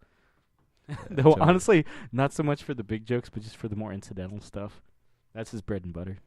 Though totally. honestly, not so much for the big jokes, but just for the more incidental stuff. That's his bread and butter.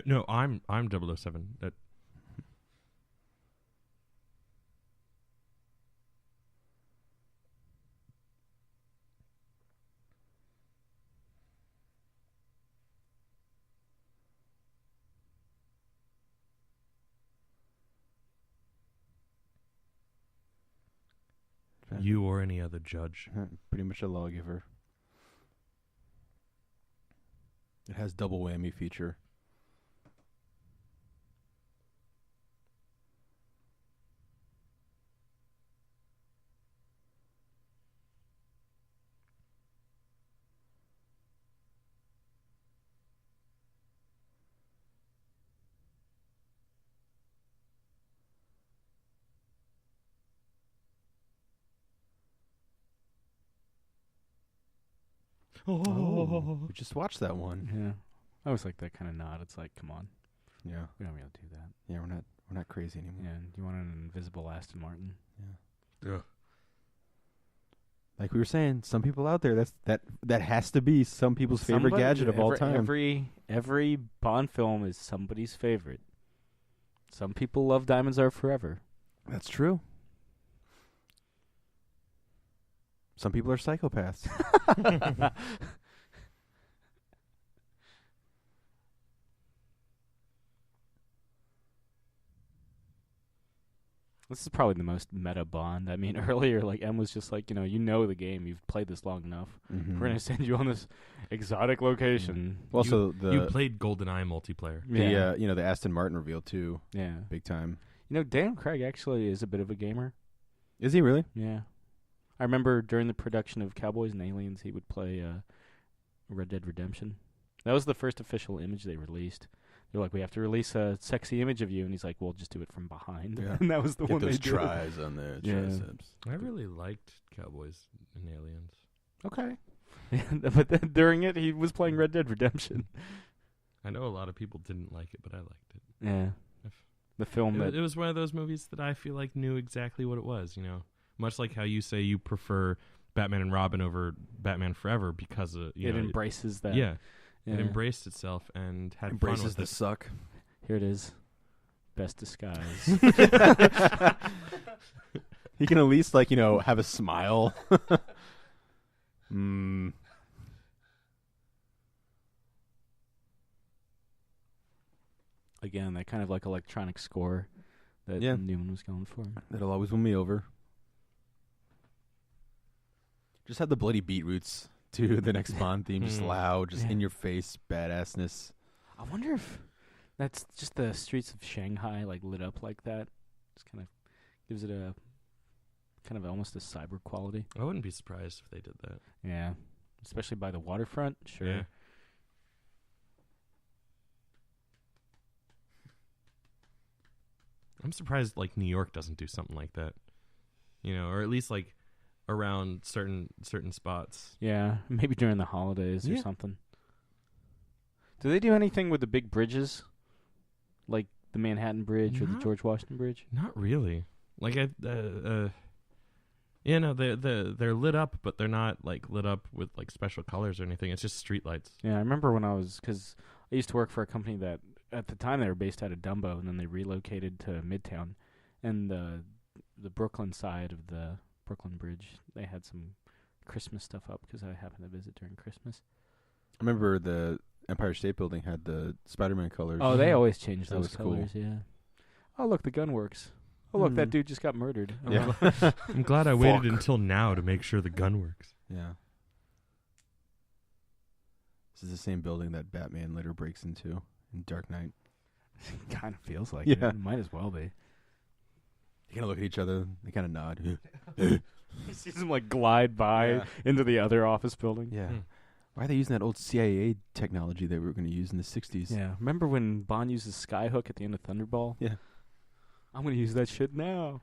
No, I'm 007. That you or any other judge. Pretty much a lawgiver. It has double whammy feature. Oh. We just watched that one. Yeah. I always like that kind of nod. It's like, come on. Yeah. We don't be able to do that. Yeah, we're not crazy anymore. Yeah. You want an invisible Aston Martin? Yeah. Ugh. Like we were saying, some people out there, that has to be some people's favorite gadget of all time. Every Bond film is somebody's favorite. Some people love Diamonds Are Forever. That's true. Some people are psychopaths. This is probably the most meta Bond. I mean, earlier, like, M was just like, you know the game. You've played this long enough. Mm-hmm. We're going to send you on this exotic location. Also, you played GoldenEye multiplayer. The Aston Martin reveal too. Yeah. Big time. Dan Craig actually is a bit of a gamer. Is he really? Yeah. I remember during the production of Cowboys and Aliens, he would play Red Dead Redemption. That was the first official image they released. They're like, we have to release a sexy image of you. And he's like, well, just do it from behind. Yeah. And that was the Get one those they did. tries on the triceps. I really liked Cowboys and Aliens. Okay. But then during it, he was playing Red Dead Redemption. I know a lot of people didn't like it, but I liked it. Yeah. The film It was one of those movies that I feel like knew exactly what it was, Much like how you say you prefer Batman and Robin over Batman Forever because it embraces that. Yeah. It embraced itself and had Embraces fun with the it. suck. Here it is. Best disguise. He can at least have a smile. Again, that kind of like electronic score that Newman was going for. That'll always win me over. Just have the bloody beetroots to the next Bond theme, just loud, just in your face, badassness. I wonder if that's just the streets of Shanghai, like lit up like that. Just kind of gives it a kind of almost a cyber quality. I wouldn't be surprised if they did that. Yeah, especially by the waterfront. Sure. Yeah. I'm surprised like New York doesn't do something like that. Or at least like around certain spots. Yeah, maybe during the holidays or something. Do they do anything with the big bridges? Like the Manhattan Bridge or the George Washington Bridge? Not really. Like they're lit up, but they're not like lit up with like special colors or anything. It's just street lights. Yeah, I remember because I used to work for a company that at the time they were based out of Dumbo, and then they relocated to Midtown, and the Brooklyn side of the Brooklyn Bridge, they had some Christmas stuff up because I happened to visit during Christmas. I remember the Empire State Building had the Spider-Man colors. Oh, they always change That those was cool. colors, yeah. Oh, look, the gun works. Oh, look, that dude just got murdered. Yeah. I'm glad I waited until now to make sure the gun works. Yeah. This is the same building that Batman later breaks into in Dark Knight. Kind of feels like it. Yeah. It might as well be. They kind of look at each other. They kind of nod. He sees him like glide by into the other office building. Yeah. Why are they using that old CIA technology they were going to use in the 60s? Yeah. Remember when Bond uses Skyhook at the end of Thunderball? Yeah. I'm going to use that shit now.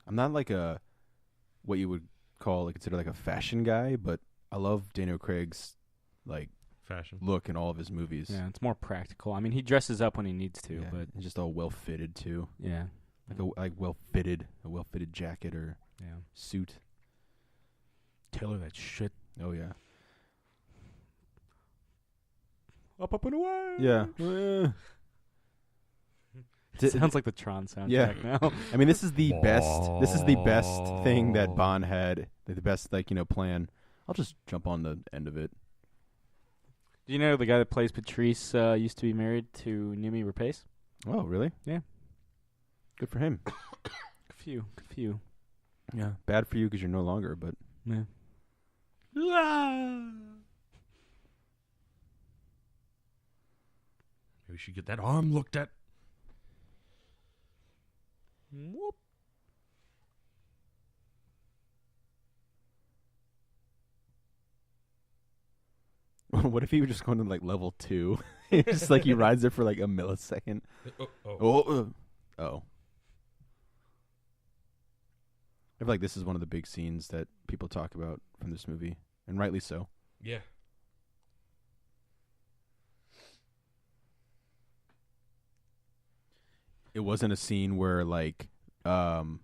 I'm not like what you would consider like a fashion guy, but I love Daniel Craig's like fashion look in all of his movies. Yeah, it's more practical. I mean, he dresses up when he needs to, but it's just all well fitted too. Yeah. Like a well fitted jacket or suit. Tailor that shit. Oh yeah. Up and away. Yeah. It sounds like the Tron soundtrack now. I mean, this is the best. This is the best thing that Bond had. The best plan. I'll just jump on the end of it. Do you know the guy that plays Patrice used to be married to Noomi Rapace? Oh, really? Yeah. Good for him. Good few. Yeah. Bad for you because you're no longer, but yeah. We should get that arm looked at. Whoop. What if he was just going to like level 2? Just like he rides there for like a millisecond. Oh. I feel like this is one of the big scenes that people talk about from this movie, and rightly so. Yeah. It wasn't a scene where like audibly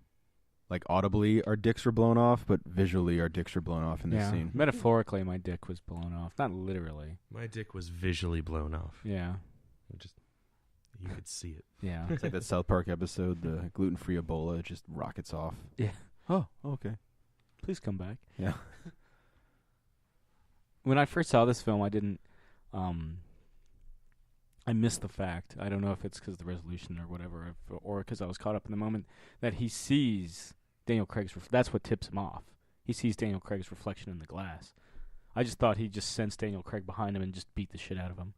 our dicks were blown off, but visually our dicks were blown off in this scene. Metaphorically, my dick was blown off, not literally. My dick was visually blown off. Yeah. You could see it. Yeah. It's like that South Park episode, the gluten-free Ebola, just rockets off. Yeah. Oh, okay. Please come back. Yeah. When I first saw this film, I didn't. I missed the fact. I don't know if it's because of the resolution or whatever, or because I was caught up in the moment that he sees Daniel Craig's. That's what tips him off. He sees Daniel Craig's reflection in the glass. I just thought he just sensed Daniel Craig behind him and just beat the shit out of him.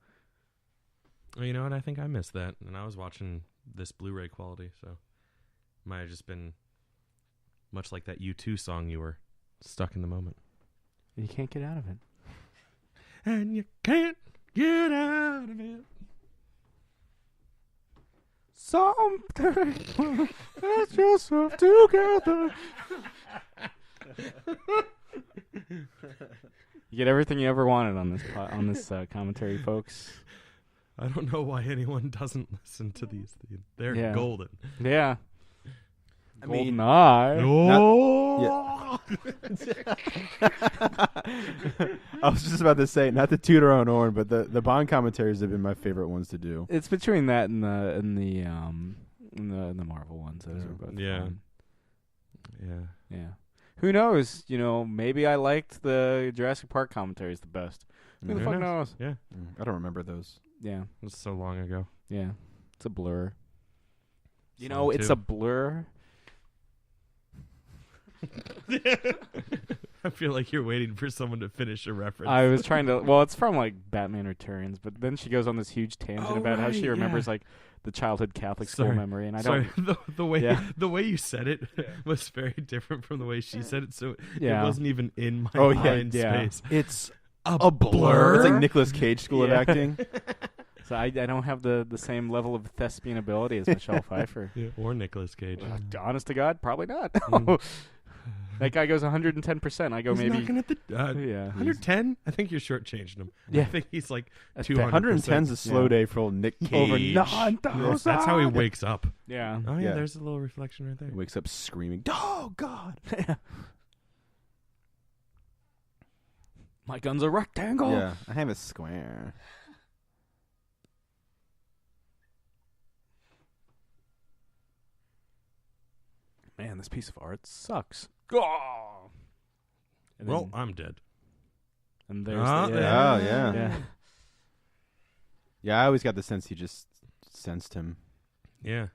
Well, you know what? I think I missed that, and I was watching this Blu-ray quality, so might have just been much like that U2 song. You were stuck in the moment, and you can't get out of it. And you can't get out of it. Something get yourself together. You get everything you ever wanted on this commentary, folks. I don't know why anyone doesn't listen to these. They're golden. Yeah. I mean, golden eye. I was just about to say, not to toot our own horn, but the Bond commentaries have been my favorite ones to do. It's between that and the Marvel ones. Those are both fun. Yeah. who knows? Maybe I liked the Jurassic Park commentaries the best. Who the fuck knows? Yeah. I don't remember those. Yeah. It was so long ago. Yeah. It's a blur. Song It's two. a blur. I feel like you're waiting for someone to finish a reference. I was trying to. Well, it's from like Batman Returns, but then she goes on this huge tangent about how she remembers like the childhood Catholic school memory, and I don't. the way you said it was very different from the way she said it, so it wasn't even in my mind space. It's a blur. It's like Nicolas Cage School of Acting. So I don't have the same level of thespian ability as Michelle Pfeiffer. Or Nicolas Cage. Honest to God, probably not. Mm. That guy goes 110%. I go He's maybe. knocking at the 110. I think you're shortchanging him. Yeah. I think he's like 200%. 200%. 110's a slow day for old Nick Cage. Over 9,000. Yes, that's how he wakes up. Yeah. Oh yeah, Yeah. there's a little reflection right there. He wakes up screaming, "Oh God!" My gun's a rectangle. Yeah, I have a square. Man, this piece of art sucks. Oh. And Well, then- I'm dead. and there's Ah, the, yeah. Oh, yeah. yeah. Yeah, I always got the sense he just sensed him. Yeah.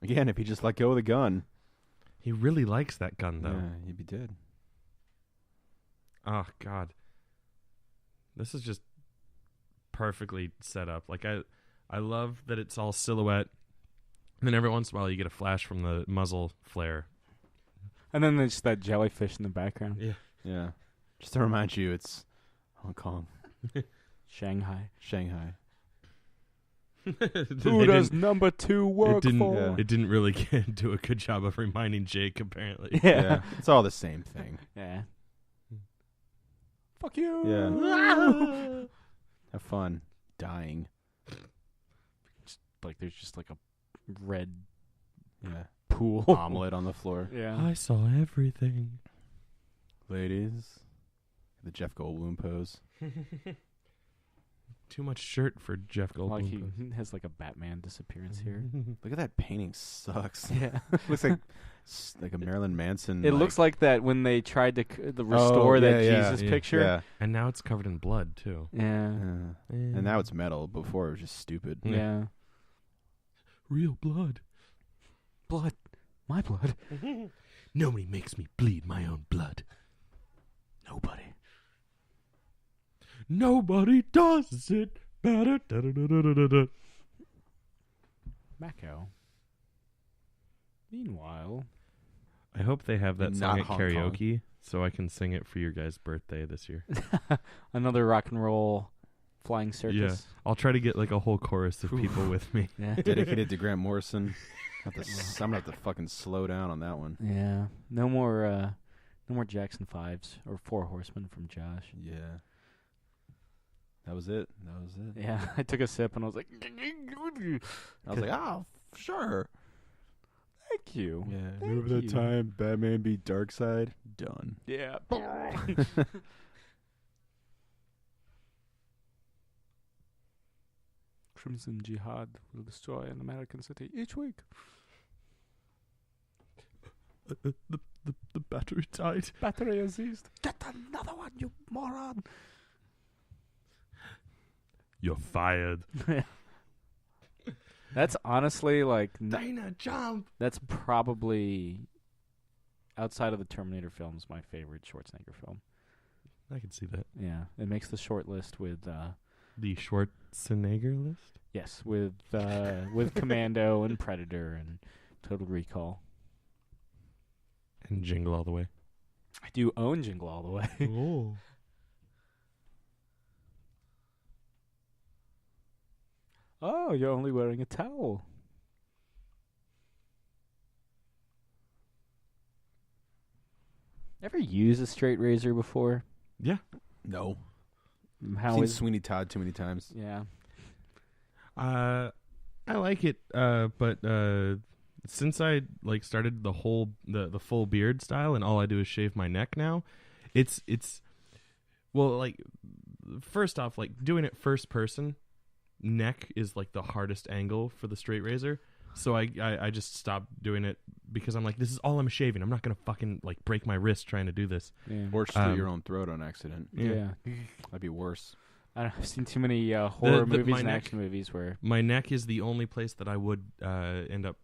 Again, if he just let go of the gun, He really likes that gun, though. yeah, he'd be dead. Oh God, this is just perfectly set up. Like I love that it's all silhouette, and then every once in a while you get a flash from the muzzle flare. And then there's that jellyfish in the background. Yeah. Yeah, just to remind you, it's Hong Kong, Shanghai. Shanghai. Who does number 2 work it didn't, for? Yeah. It didn't really do a good job of reminding Jake, apparently. Yeah, it's all the same thing. Yeah. Fuck you. Yeah. Have fun dying. Like there's just like a red Yeah, pool. omelet on the floor. Yeah. I saw everything. Ladies, the Jeff Goldblum pose. Too much shirt for Jeff Goldblum. Like he has like a Batman disappearance here. Look at that painting. Sucks. Yeah. Looks like a Marilyn Manson. It looks like that when they tried to restore that Jesus yeah. picture. Yeah. And now it's covered in blood too. Yeah. And now it's metal. Before it was just stupid. Yeah. Real blood. Blood. My blood. Nobody makes me bleed my own blood. Nobody. Nobody does it better. Da-da-da-da-da-da. Macau. Meanwhile. I hope they have that Not song at Hong karaoke so I can sing it for your guys' birthday this year. Another rock and roll flying circus. I'll try to get like a whole chorus of people with me. Yeah. Dedicated to Grant Morrison. I'm gonna have to fucking slow down on that one. Yeah. No more Jackson 5s or 4 Horsemen from Josh. Yeah. That was it. Yeah. I took a sip and I was like, I was like, oh, sure. thank you. Yeah. Thank Remember that you. time Batman beat Darkseid? Done. Yeah. Crimson Jihad will destroy an American city each week. The battery died. Battery is used. Get another one, you moron. You're fired. That's honestly like Dana, jump. that's probably outside of the Terminator films my favorite Schwarzenegger film. I can see that. Yeah, it makes the short list with The Schwarzenegger list? yes, with Commando and Predator and Total Recall. And Jingle All the Way. I do own Jingle All the Way. Oh. Oh, you're only wearing a towel. Ever used a straight razor before? Yeah. No. How Seen is Sweeney Todd too many times. yeah? I like it, but since I like started the whole the full beard style and all I do is shave my neck now, it's well, like first off, like doing it first person, neck is like the hardest angle for the straight razor. So I just stopped doing it because I'm like, this is all I'm shaving. I'm not gonna fucking like break my wrist trying to do this. Yeah. Or slit your own throat on accident. Yeah. That'd be worse. I've seen too many horror movies and neck, action movies where my neck is the only place that I would end up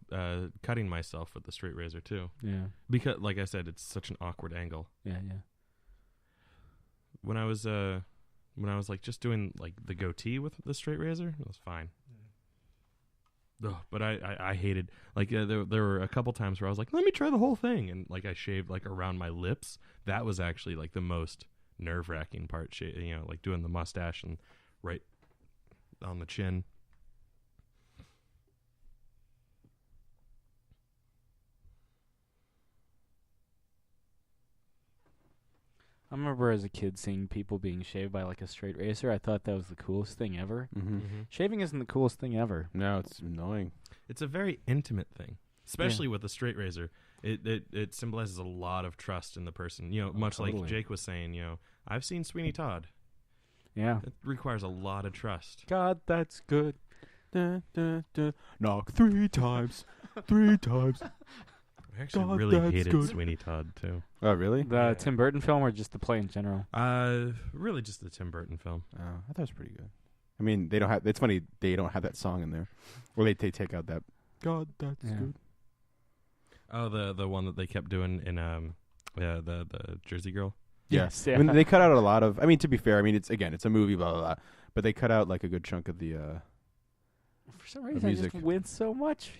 cutting myself with the straight razor too. Yeah. Because, like I said, it's such an awkward angle. Yeah. When I was like just doing like the goatee with the straight razor, it was fine. Ugh, but I hated like there were a couple times where I was like, let me try the whole thing, and like I shaved like around my lips. That was actually like the most nerve-wracking part, like doing the mustache and right on the chin. I remember as a kid seeing people being shaved by like a straight razor. I thought that was the coolest thing ever. Shaving isn't the coolest thing ever. No, it's annoying. It's a very intimate thing, especially with a straight razor. It symbolizes a lot of trust in the person. Much totally. like Jake was saying, I've seen Sweeney Todd. Yeah. It requires a lot of trust. God, that's good. Da, da, da. Knock 3 times. 3 times. I actually God, really that's hated good. Sweeney Todd too. Oh, really? The Tim Burton film or just the play in general? Really just the Tim Burton film. I thought it was pretty good. I mean, they don't have. It's funny they don't have that song in there, or they take out that. God, that's good. Oh, the one that they kept doing in the Jersey Girl. Yes, I mean, they cut out a lot of. I mean, to be fair, I mean it's a movie, blah blah blah. But they cut out like a good chunk of the. For some reason, I music. just wince so much.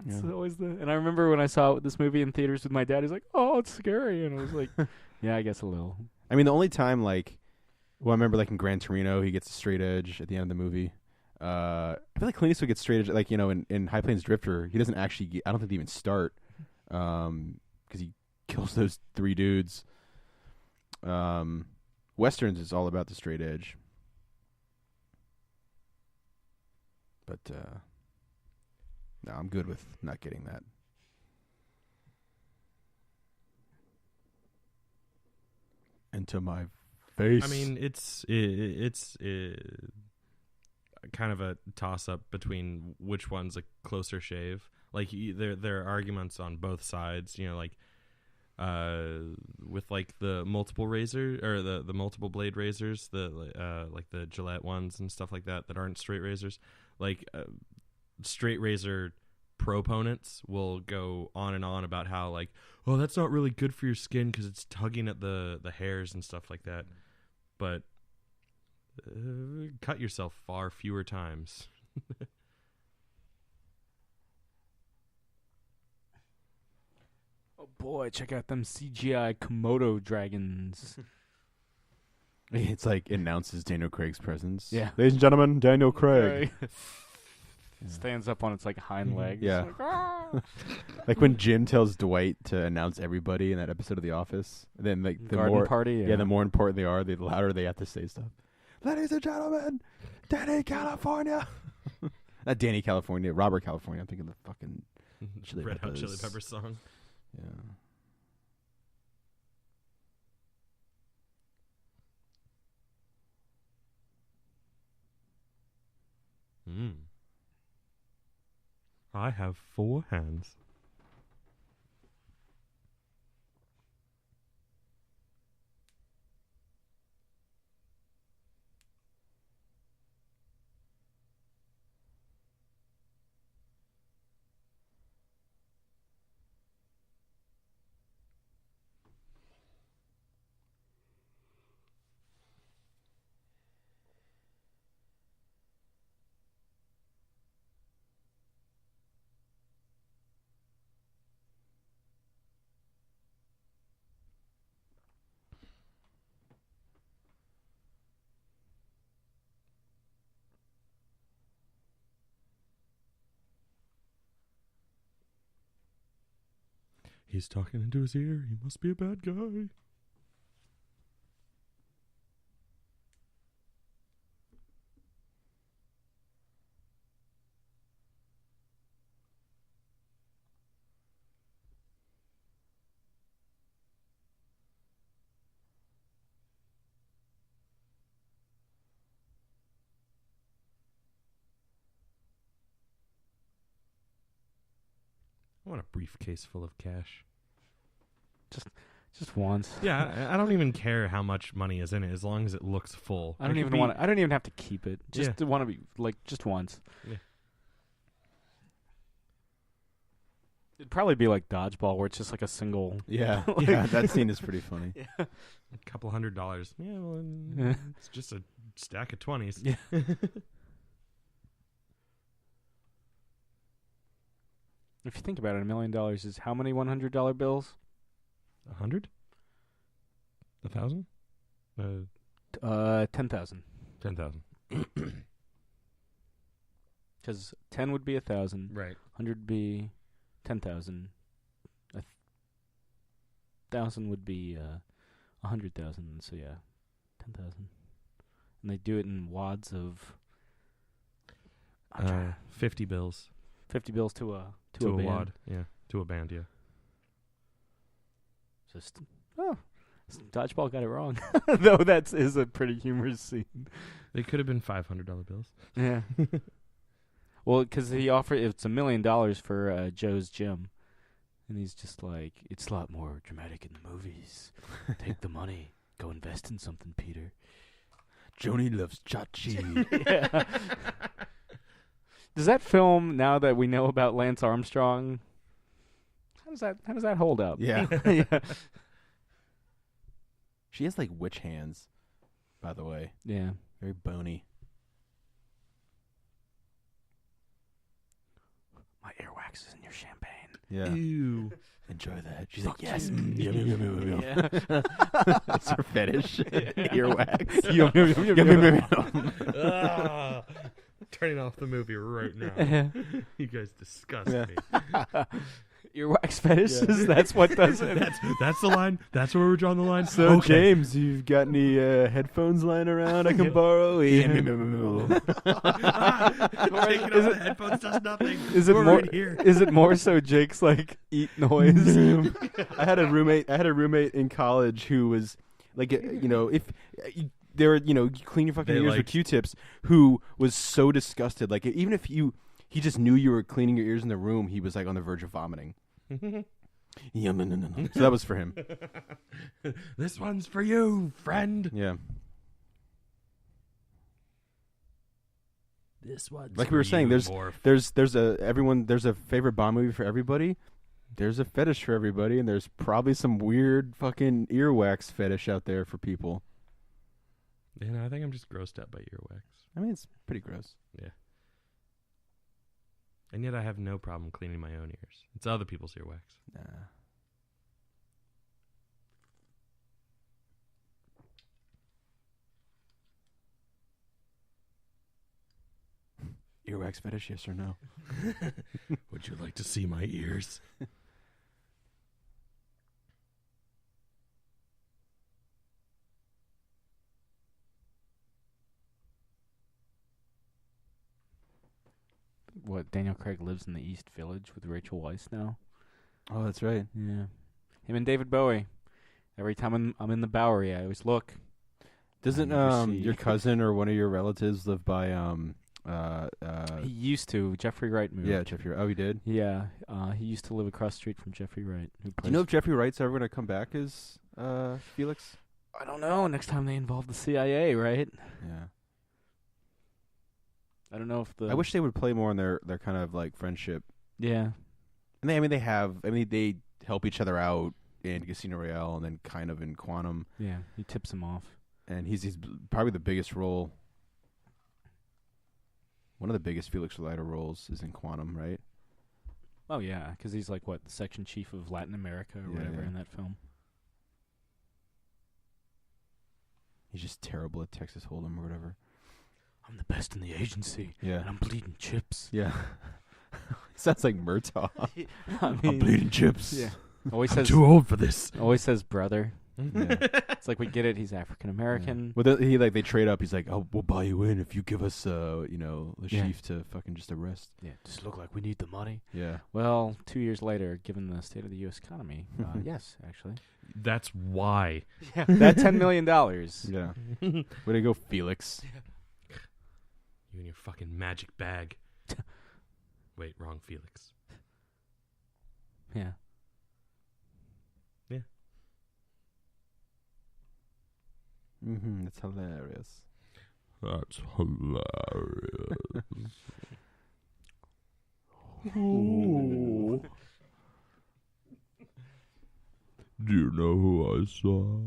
It's always and I remember when I saw this movie in theaters with my dad. He's like, "Oh, it's scary," and I was like, "Yeah, I guess a little." I mean, the only time I remember like in Gran Torino, he gets a straight edge at the end of the movie. I feel like Clint Eastwood gets straight edge, like in High Plains Drifter, he doesn't actually. I don't think they even start, because he kills those 3 dudes. Westerns is all about the straight edge, but no, I'm good with not getting that. Into my face. I mean, it's kind of a toss-up between which one's a closer shave. Like there are arguments on both sides. Like with like the multiple razor or the multiple blade razors, like the Gillette ones and stuff like that aren't straight razors. Like straight razor proponents will go on and on about how like, oh, that's not really good for your skin because it's tugging at the hairs and stuff like that. But cut yourself far fewer times. Oh boy, check out them CGI Komodo dragons. It's like it announces Daniel Craig's presence. Yeah. Ladies and gentlemen, Daniel Craig. Stands up on its like hind legs. Yeah. Like, "Ah!" Like when Jim tells Dwight to announce everybody in that episode of The Office. And then like the Garden more party. yeah, the more important they are, the louder they have to say stuff. Ladies and gentlemen, Danny California. Not Danny California, Robert California. I'm thinking the fucking Red Hot Chili Peppers song. Yeah. I have 4 hands. He's talking into his ear. He must be a bad guy. I want a briefcase full of cash. Just once. Yeah, I don't even care how much money is in it as long as it looks full. I don't even have to keep it. Just want to be like just once. Yeah. It'd probably be like Dodgeball, where it's just like a single. Yeah, yeah, that scene is pretty funny. Yeah. A couple $100. Yeah, well, it's just a stack of 20s. Yeah. If you think about it, $1 million is how many $100 bills? 100? 1,000? 10,000. 10,000. Because 10 would be 1,000. Right. 100 would be 10,000. 1,000 would be 100,000. So yeah, 10,000. And they do it in wads of 50 bills. 50 bills to a band. wad. Yeah, to a band. Yeah. Just Dodgeball got it wrong. Though that is a pretty humorous scene. They could have been $500 bills. Yeah. Well, because he offered it's $1 million for Joe's gym, and he's just like, it's a lot more dramatic in the movies. Take the money, go invest in something, Peter. Joni loves chachi. Yeah. Does that film, now that we know about Lance Armstrong, how does that hold up? Yeah. Yeah. She has like witch hands, by the way. Yeah. Very bony. My earwax is in your champagne. Yeah. Ew. Enjoy that. She's like, Fuck yes. you. Yum, yum, yum, yum, yum. Yeah. It's her fetish. Earwax. Yum, yum, yum, yum, Yum, yum. yum, yum. Turning off the movie right now. You guys disgust me. Earwax fetishes, Yeah. that's what does it. That's the line. That's where we're drawing the line. So, okay. James, you've got any headphones lying around I can borrow? Taking off the headphones does nothing. Is it We're more? right here. Is it more so Jake's like eat noise? I had a roommate in college who was like, if they were, you clean your fucking ears with Q-tips, who was so disgusted. Like, even if he just knew you were cleaning your ears in the room, he was like on the verge of vomiting. Yeah, no. So that was for him. This one's for you, friend. Yeah. This one's Like we were saying, there's a favorite Bond movie for everybody. There's a fetish for everybody, and there's probably some weird fucking earwax fetish out there for people. I think I'm just grossed out by earwax. I mean, it's pretty gross. Yeah. And yet I have no problem cleaning my own ears. It's other people's earwax. Nah. Earwax fetish, yes or no? Would you like to see my ears? What, Daniel Craig lives in the East Village with Rachel Weisz now? Oh, that's right. Yeah. Him and David Bowie. Every time I'm in the Bowery, I always look. Doesn't your cousin or one of your relatives live by He used to. Jeffrey Wright moved. Yeah, Jeffrey. Oh, he did. Yeah. He used to live across the street from Jeffrey Wright. Do you know if Jeffrey Wright's ever going to come back as Felix? I don't know. Next time they involve the CIA, right? Yeah. I don't know if the. I wish they would play more on their kind of like friendship. Yeah. And they they help each other out in Casino Royale and then kind of in Quantum. Yeah. He tips him off. And he's probably the biggest role. One of the biggest Felix Leiter roles is in Quantum, right? Oh yeah, because he's like the section chief of Latin America or whatever in that film. He's just terrible at Texas Hold'em or whatever. I'm the best in the agency. Yeah. And I'm bleeding chips. Yeah. Sounds like Murtaugh. I'm bleeding chips. Yeah. Always I'm too old for this. Always says brother. Yeah. It's like we get it. He's African American. Yeah. Well, they trade up. He's like, "Oh, we'll buy you in if you give us, the chief to fucking just arrest." Yeah. Does it look like we need the money? Yeah. Well, 2 years later, given the state of the U.S. economy, yes, actually. That's why. Yeah. That $10 million. Yeah. Way to go, Felix. You and your fucking magic bag. Wait, wrong Felix. Yeah. Yeah. It's hilarious. That's hilarious. Ooh. Do you know who I saw?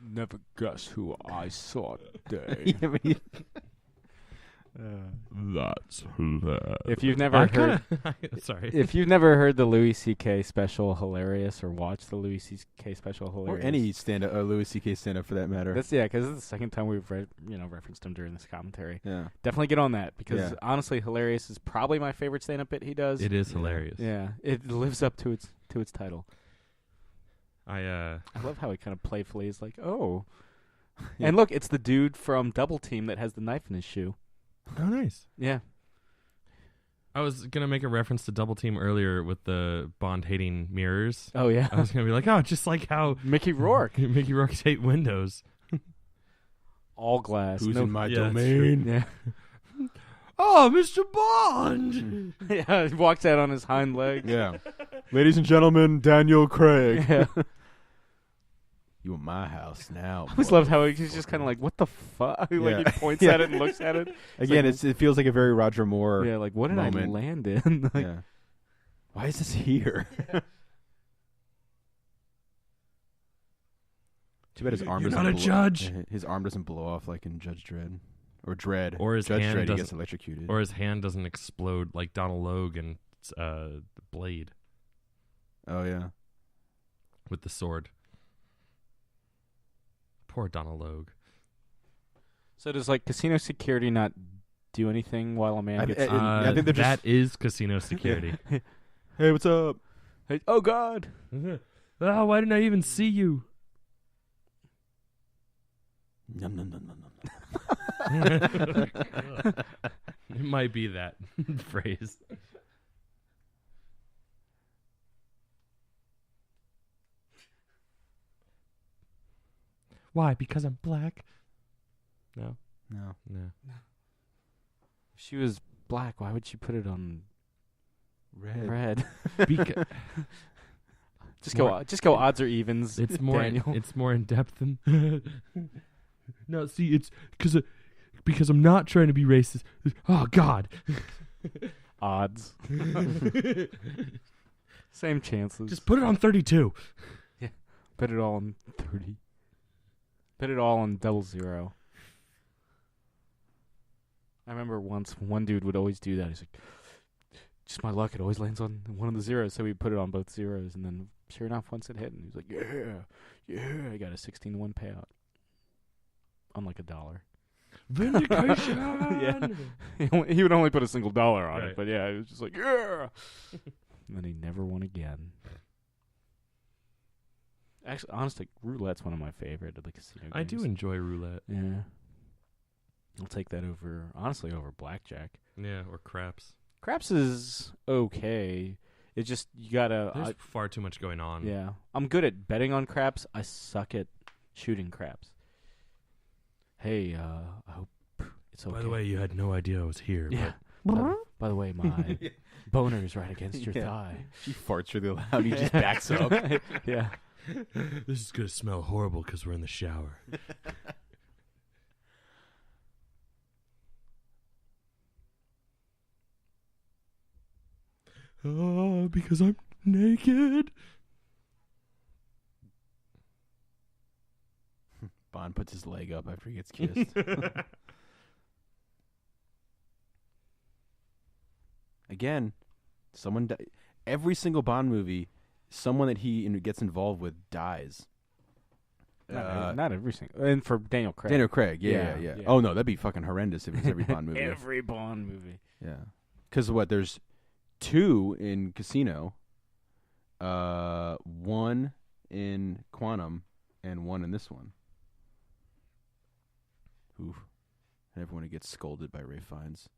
Never guess who I saw today. That's hilarious. If you've never heard, sorry. if you've never heard the Louis C.K. special Hilarious, or watched the Louis C.K. special Hilarious, Or any stand-up, Louis C.K. stand-up for that matter. that's because it's the second time we've referenced him during this commentary. Yeah. Definitely get on that because honestly, Hilarious is probably my favorite stand-up bit he does. It is hilarious. Yeah, it lives up to its title. I love how he kind of playfully is like, oh, and look, it's the dude from Double Team that has the knife in his shoe. Oh, nice. Yeah. I was going to make a reference to Double Team earlier with the Bond hating mirrors. Oh, yeah. I was going to be like, oh, just like how Mickey Rourke. Mickey Rourke hate windows. All glass. Who's no, in my Yeah, that's domain? Yeah. Oh, Mr. Bond! Yeah, he walks out on his hind legs. Yeah. Ladies and gentlemen, Daniel Craig. Yeah. You in my house now. I always loved how he's just kind of like, what the fuck? Like he points at it and looks at it. Again, like, it feels like a very Roger Moore. Yeah, like what did moment. I land in? Like, Yeah. Why is this here? Too bad his arm You're doesn't not a judge. His arm doesn't blow off like in Judge Dredd. Or Dredd. Or his Judge hand Dredd, he doesn't- gets electrocuted. Or his hand doesn't explode like Donald Logue and the blade Oh, yeah. with the sword. Poor Donald Logue. So does like casino security not do anything while a man gets? I think they're that just- is casino security. Hey, what's up? Hey, oh God! Oh, why didn't I even see you? Num, num, num, num, num. It might be that phrase. Why? Because I'm black? No. No. If she was black, why would she put it on red? Beca- Just go odds or evens. it's more. Daniel. It's more in depth than. No, see, it's because I'm not trying to be racist. Oh God. Odds. Same chances. Just put it on 32. bet it all on 30. Bet it all on 00. I remember once one dude would always do that. He's like, just my luck. It always lands on one of the zeros. So we put it on both zeros. And then sure enough, once it hit, and he was like, yeah, I got a 16-1 payout. On like $1. Vindication. Yeah. He would only put a single dollar on Right. it. But yeah, it was just like, yeah. And then he never won again. Actually, honestly, roulette's one of my favorite of the casino games. I do enjoy roulette. Yeah. I'll take that over blackjack. Yeah, or craps. Craps is okay. It's just, you gotta... There's far too much going on. yeah. I'm good at betting on craps. I suck at shooting craps. Hey, I hope it's okay. By the way, you had no idea I was here. Yeah. By the way, my boner's right against your thigh. She farts really loud. He just backs up. Yeah. But this is going to smell horrible because we're in the shower. Oh, because I'm naked. Bond puts his leg up after he gets kissed. Again, every single Bond movie, someone that he gets involved with dies. Not every single... And for Daniel Craig. Daniel Craig, yeah. Yeah. Oh, no, that'd be fucking horrendous if it was every Bond movie. Every Bond movie. Yeah. Because there's 2 in Casino, 1 in Quantum, and 1 in this one. Oof. And everyone who gets scolded by Ray Fiennes.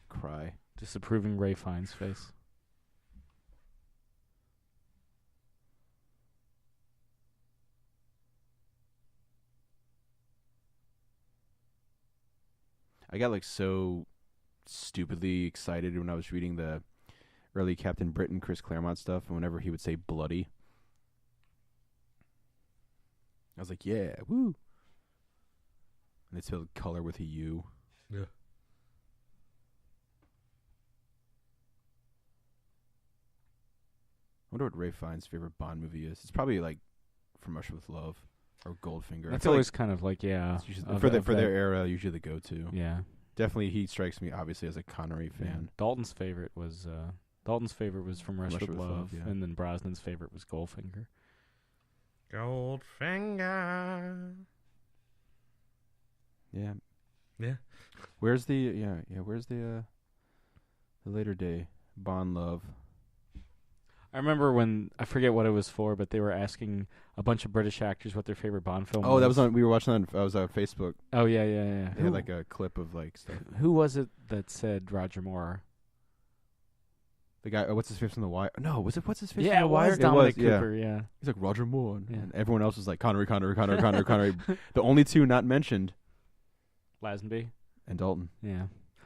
Cry. Disapproving Ray Fiennes' face. I got so stupidly excited when I was reading the early Captain Britain, Chris Claremont stuff, and whenever he would say bloody, I was like, yeah, woo. And they spelled color with a U. Yeah. I wonder what Ray Fiennes' favorite Bond movie is. It's probably like From Russia with Love or Goldfinger. That's always kind of like, yeah. For their era, usually the go-to. Yeah. Definitely he strikes me, obviously, as a Connery fan. Yeah. Dalton's favorite was From Russia with Love, yeah. and then Brosnan's favorite was Goldfinger. Goldfinger. Yeah. Yeah. Where's the later day Bond love? I remember when, I forget what it was for, but they were asking a bunch of British actors what their favorite Bond film was. Oh, that was on. We were watching that. I was on Facebook. Oh yeah. They had like a clip of like stuff. Who was it that said Roger Moore? The guy, what's his face from The Wire? No, was it what's his face? Yeah, from The Wire? it was Dominic Cooper. Yeah. He's like Roger Moore, Yeah. and everyone else was like Connery. The only two not mentioned, Lazenby. and Dalton. Yeah.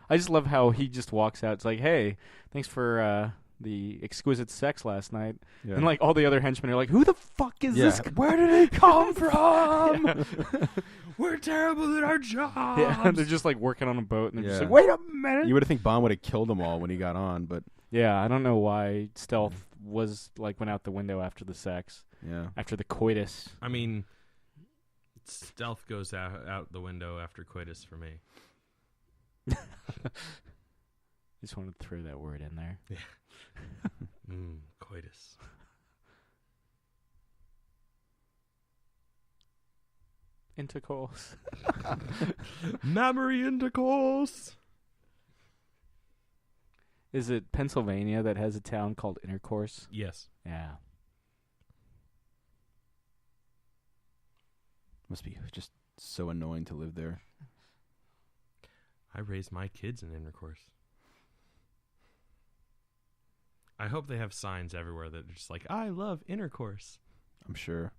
I just love how he just walks out. It's like, hey, thanks for the exquisite sex last night. Yeah. And like all the other henchmen are like, who the fuck is Yeah. this? Where did he come from? We're terrible at our job. Yeah, they're just like working on a boat, and they're just Yeah. like, wait a minute. You would think Bond would have killed them all when he got on, but Yeah, I don't know why stealth was like went out the window after the sex, yeah. after the coitus. I mean, stealth goes out the window after coitus for me. Just wanted to throw that word in there. Coitus. Intercourse. Mammary intercourse. Is it Pennsylvania that has a town called Intercourse? Yes. Yeah. Must be just so annoying to live there. I raised my kids in intercourse. I hope they have signs everywhere that are just like, I love intercourse. I'm sure.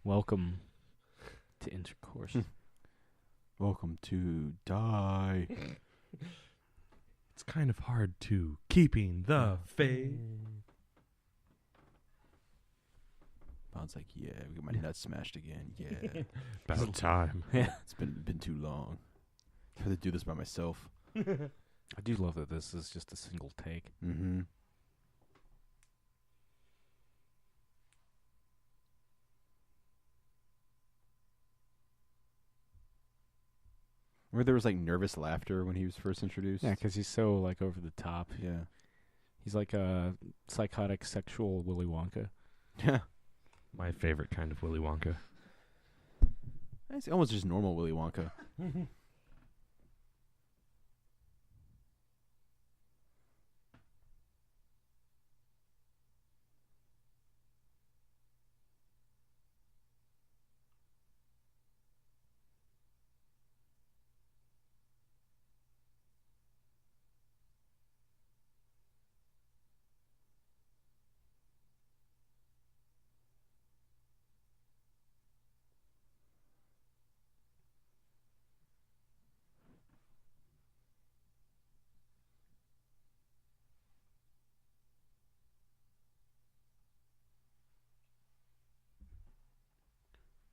Welcome to Intercourse. Welcome to die. It's kind of hard to keeping the faith. Bond's like, yeah, we got my nuts smashed again. Yeah. About time. Yeah. It's been too long. I'd rather do this by myself. I do love that this is just a single take. Mm-hmm. Remember there was like nervous laughter when he was first introduced? Yeah, because he's so like over the top. Yeah. He's like a psychotic sexual Willy Wonka. Yeah. My favorite kind of Willy Wonka. It's almost just normal Willy Wonka.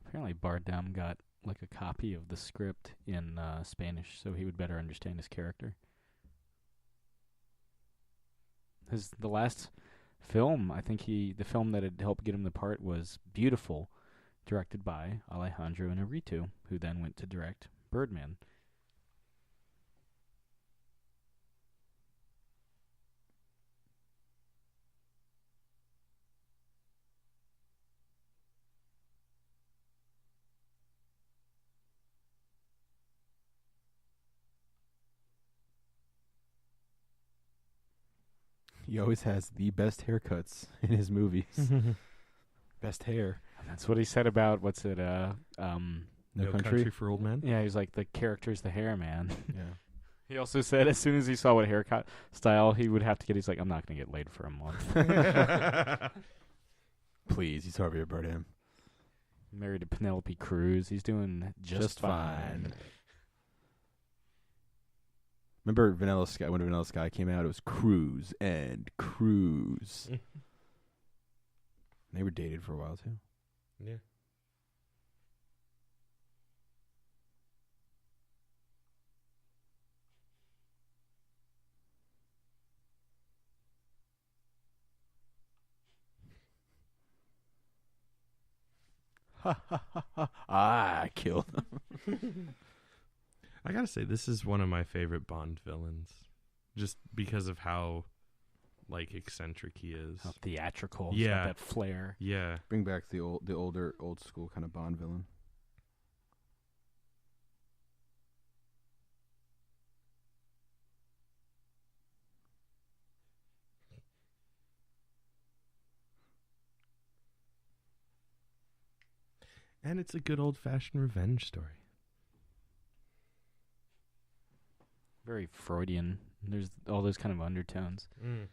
Apparently Bardem got like a copy of the script in Spanish so he would better understand his character. The last film, I think the film that had helped get him the part was Beautiful, directed by Alejandro Inarritu, who then went to direct Birdman. He always has the best haircuts in his movies. Best hair. And that's what he said about, what's it, No Country for Old Men? Yeah, he's like, the character's the hair man. Yeah. He also said as soon as he saw what haircut style he would have to get, he's like, I'm not going to get laid for a month. Please, he's Javier Bardem. Married to Penelope Cruz. He's doing just fine. Remember Vanilla Sky? When Vanilla Sky came out, it was Cruise and Cruise. They were dated for a while, too. Yeah. I killed him. I gotta say, this is one of my favorite Bond villains, just because of how, like, eccentric he is. How theatrical. He's Yeah. got that flair. Yeah. Bring back the older, old school kind of Bond villain. And it's a good old-fashioned revenge story. Very Freudian. There's all those kind of undertones. Mm.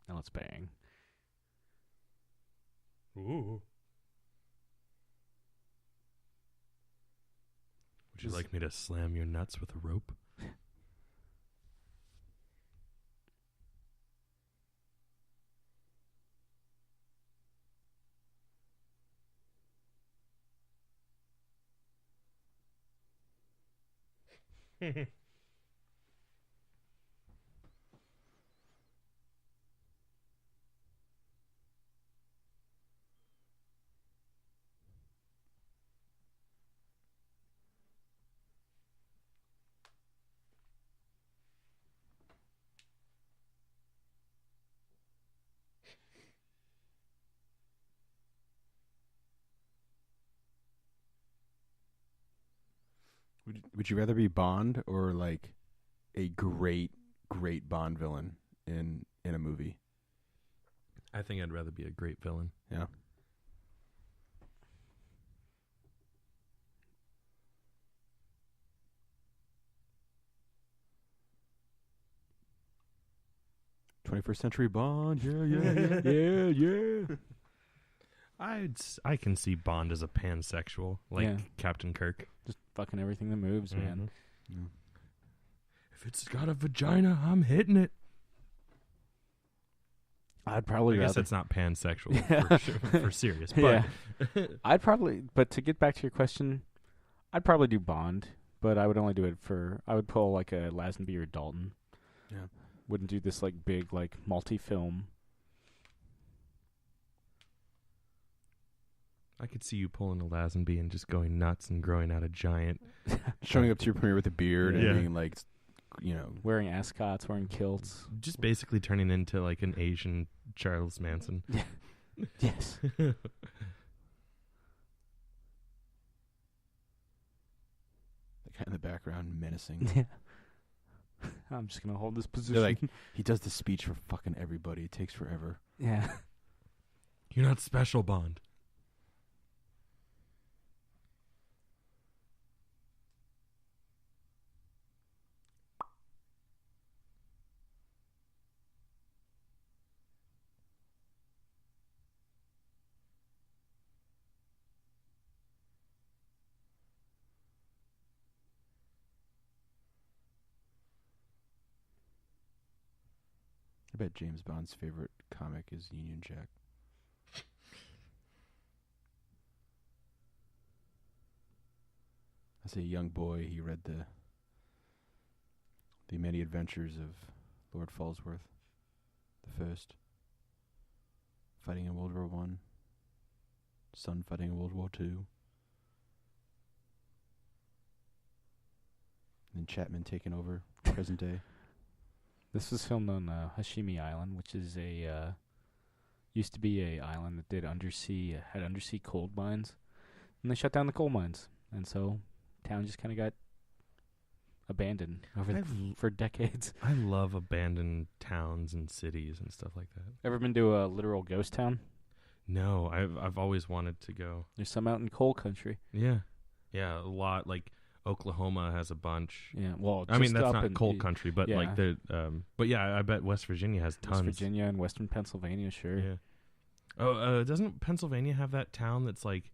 Now let's bang. Ooh. Would you like me to slam your nuts with a rope? Would you rather be Bond or like a great Bond villain in a movie? I think I'd rather be a great villain. Yeah. '21st Century Bond, yeah. I can see Bond as a pansexual, like Yeah. Captain Kirk. Just fucking everything that moves, man. Yeah. If it's got a vagina, I'm hitting it. I'd probably I guess rather. that's not pansexual Yeah. for, for serious, but I'd probably, but to get back to your question, I'd probably do Bond, but I would only do it I would pull like a Lazenby or Dalton. Yeah. Wouldn't do this like big like multi-film. I could see you pulling a Lazenby and just going nuts and growing out a giant. Showing up to your premiere with a beard Yeah. and being like, Wearing ascots, wearing kilts. Just basically turning into like an Asian Charles Manson. Yes. the guy in the background menacing. Yeah. I'm just gonna hold this position. They're like, he does the speech for fucking everybody. It takes forever. yeah. You're not special, Bond. I bet James Bond's favorite comic is Union Jack. As a young boy, he read the many adventures of Lord Falsworth, the first, fighting in World War One, son fighting in World War Two, and Chapman taking over present day. This was filmed on Hashimi Island, which is used to be a island that did had undersea coal mines, and they shut down the coal mines, and so town just kind of got abandoned for decades. I love abandoned towns and cities and stuff like that. Ever been to a literal ghost town? No, I've always wanted to go. There's some out in coal country. Yeah, a lot. Like Oklahoma has a bunch. Yeah, well, I mean, just that's up not in coal country, but yeah. like the but yeah, I bet West Virginia has tons. West Virginia and Western Pennsylvania, sure. Yeah. Oh, doesn't Pennsylvania have that town that's like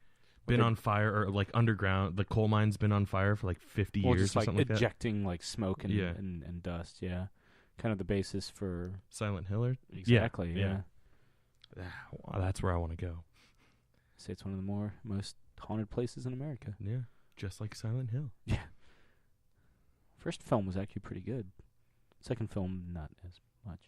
been on fire, or like underground? The coal mine's been on fire for like 50 years just or like something like that. Ejecting like smoke and dust. Yeah, kind of the basis for Silent Hill. Exactly. Yeah. Wow, that's where I want to go. Say it's one of the most haunted places in America. Yeah, just like Silent Hill. Yeah. First film was actually pretty good. Second film, not as much.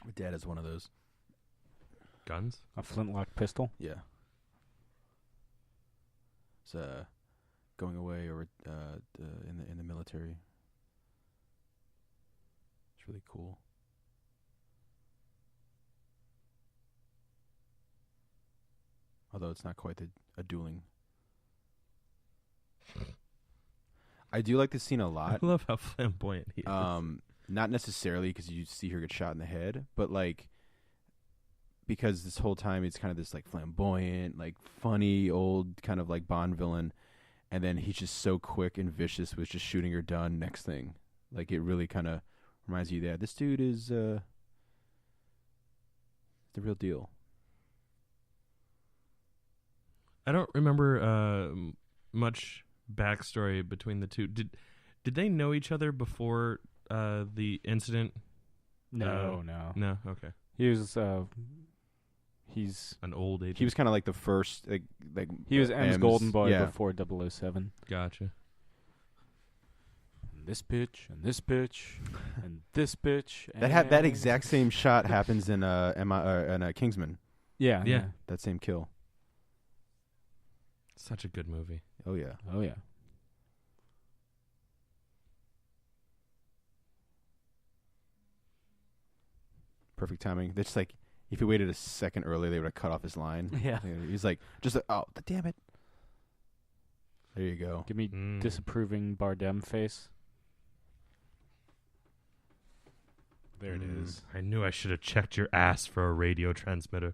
My dad has one of those. Guns? A flintlock pistol? Yeah. It's going away or in the military. It's really cool. Although it's not quite a dueling. I do like this scene a lot. I love how flamboyant he is. Not necessarily because you see her get shot in the head, but like because this whole time it's kind of this like flamboyant, like funny old kind of like Bond villain, and then he's just so quick and vicious with just shooting her done. Next thing, like it really kind of reminds you that this dude is the real deal. I don't remember much backstory between the two. Did they know each other before the incident? No. Okay. He was he's an old agent. He was kind of like the first like he was M's golden boy yeah. before 007. Gotcha. And this bitch and this bitch and this bitch. That exact same shot happens in Kingsman. Yeah. That same kill. Such a good movie. Oh yeah. Perfect timing. It's like if he waited a second earlier, they would have cut off his line. Yeah. He's like, oh, damn it. There you go. Give me disapproving Bardem face. There it is. I knew I should have checked your ass for a radio transmitter.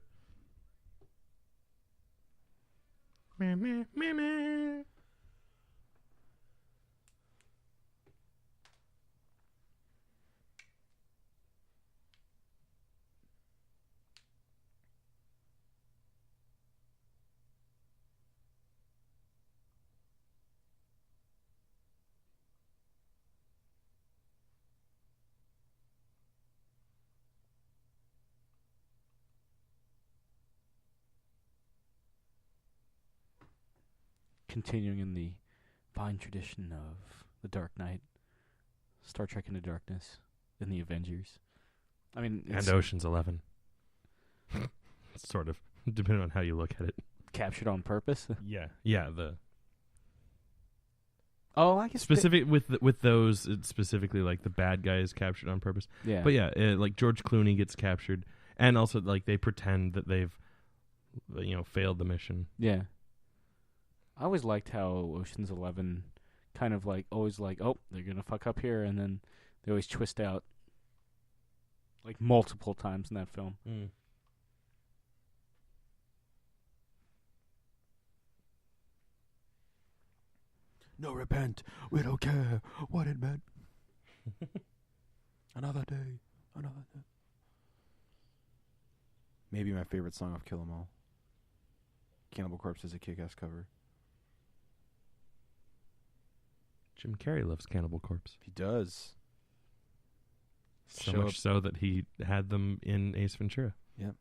Meh, meh, meh, meh. Continuing in the fine tradition of The Dark Knight, Star Trek Into Darkness, and the Avengers. I mean, and Ocean's 11. Sort of, depending on how you look at it. Captured on purpose. Yeah. I guess specific with those, it's specifically like the bad guy is captured on purpose. Yeah. But yeah, like George Clooney gets captured, and also like they pretend that they've, failed the mission. Yeah. I always liked how Ocean's 11 kind of like always like, oh, they're gonna fuck up here, and then they always twist out like multiple times in that film. No, repent. We don't care what it meant. Another day. Maybe my favorite song of Kill 'Em All. Cannibal Corpse is a kick-ass cover. Jim Carrey loves Cannibal Corpse. He does. So much so that he had them in Ace Ventura. Yep.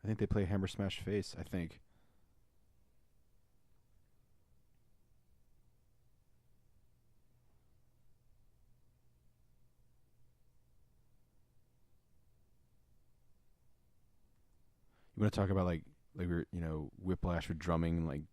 I think they play Hammer Smash Face, I think. You want to talk about like we're whiplash with drumming, like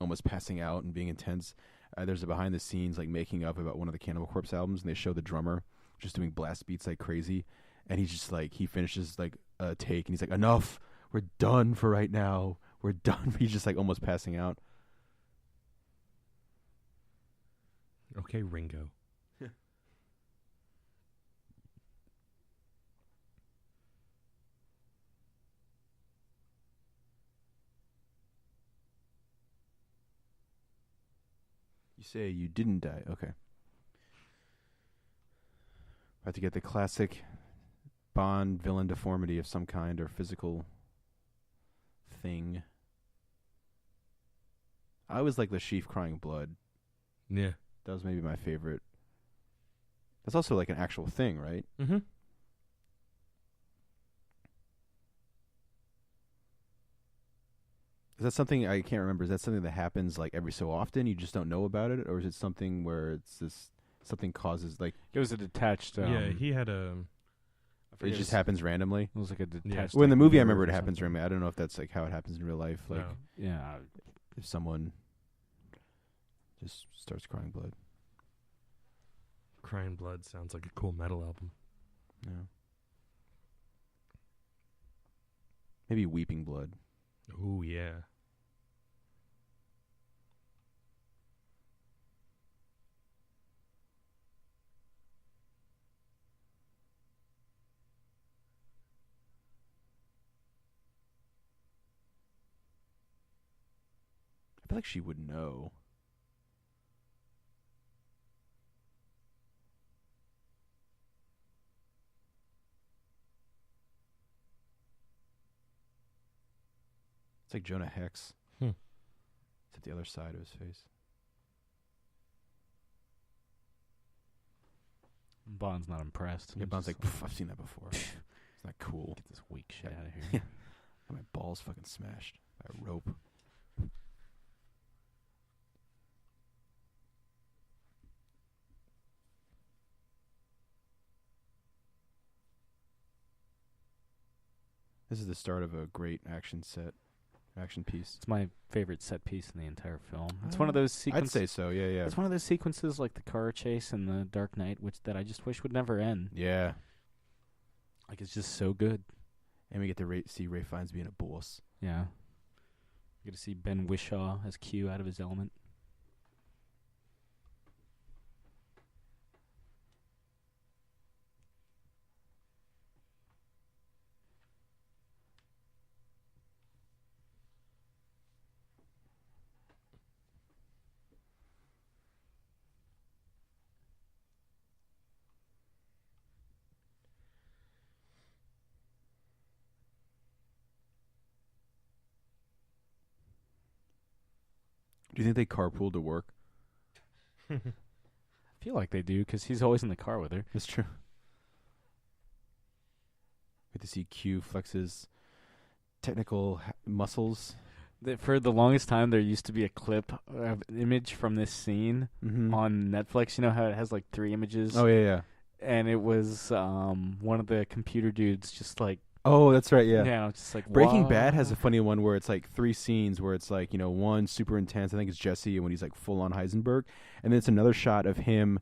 almost passing out and being intense. There's a behind the scenes like making of about one of the Cannibal Corpse albums, and they show the drummer just doing blast beats like crazy, and he's just like he finishes like a take and he's like, enough, we're done for right now, we're done. He's just like almost passing out. Okay, Ringo. You say you didn't die. Okay. About to get the classic Bond villain deformity of some kind or physical thing. I always like the sheaf crying blood. Yeah. That was maybe my favorite. That's also like an actual thing, right? Mm-hmm. Is that something I can't remember? Is that something that happens like every so often? You just don't know about it, or is it something where it's just something causes like It was a detached. Yeah, he had a. it just happens randomly? It was like a detached. Well, in the like, movie, I nerve remember or it happens something. randomly. I don't know if that's like how it happens in real life. Like No. Yeah. if someone just starts crying blood. Crying Blood sounds like a cool metal album. Yeah. Maybe Weeping Blood. Oh yeah. I feel like she would know. It's like Jonah Hex. Hmm. It's at the other side of his face. Bond's not impressed. Yeah, He's Bond's like, just I've seen that before. It's not cool. get this weak shit out of Yeah. here. Got my balls fucking smashed by a rope. This is the start of a great action piece. It's my favorite set piece in the entire film. It's one of those I'd sequences. say so. Yeah, yeah. It's one of those sequences like the car chase in The Dark Knight, that I just wish would never end. Yeah. Like it's just so good. And we get to see Ray Fiennes being a boss. Yeah. You get to see Ben Whishaw as Q out of his element. Do you think they carpool to work? I feel like they do because he's always in the car with her. That's true. Get to see Q flex his technical muscles. For the longest time, there used to be a clip of an image from this scene on Netflix. You know how it has like 3 images? Oh, yeah, yeah. And it was one of the computer dudes just like... Oh, that's right, yeah. Yeah, just like... Breaking "What?" Bad has a funny one where it's like 3 scenes where it's like, one super intense. I think it's Jesse and when he's like full on Heisenberg. And then it's another shot of him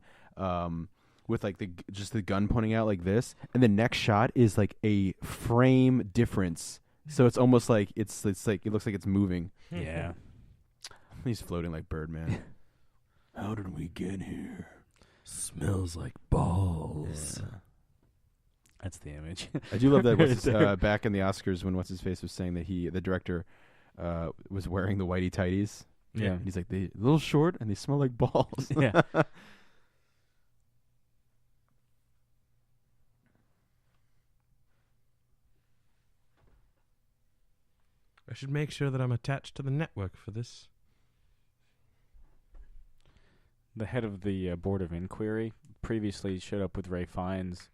with like just the gun pointing out like this. And the next shot is like a frame difference. So it's almost like it's like it looks like it's moving. Yeah. He's floating like Birdman. How did we get here? Smells like balls. Yeah. That's the image. I do love that back in the Oscars when What's-His-Face was saying that the director was wearing the whitey tighties. Yeah. And he's like, they're a little short and they smell like balls. Yeah. I should make sure that I'm attached to the network for this. The head of the Board of Inquiry previously showed up with Ray Fiennes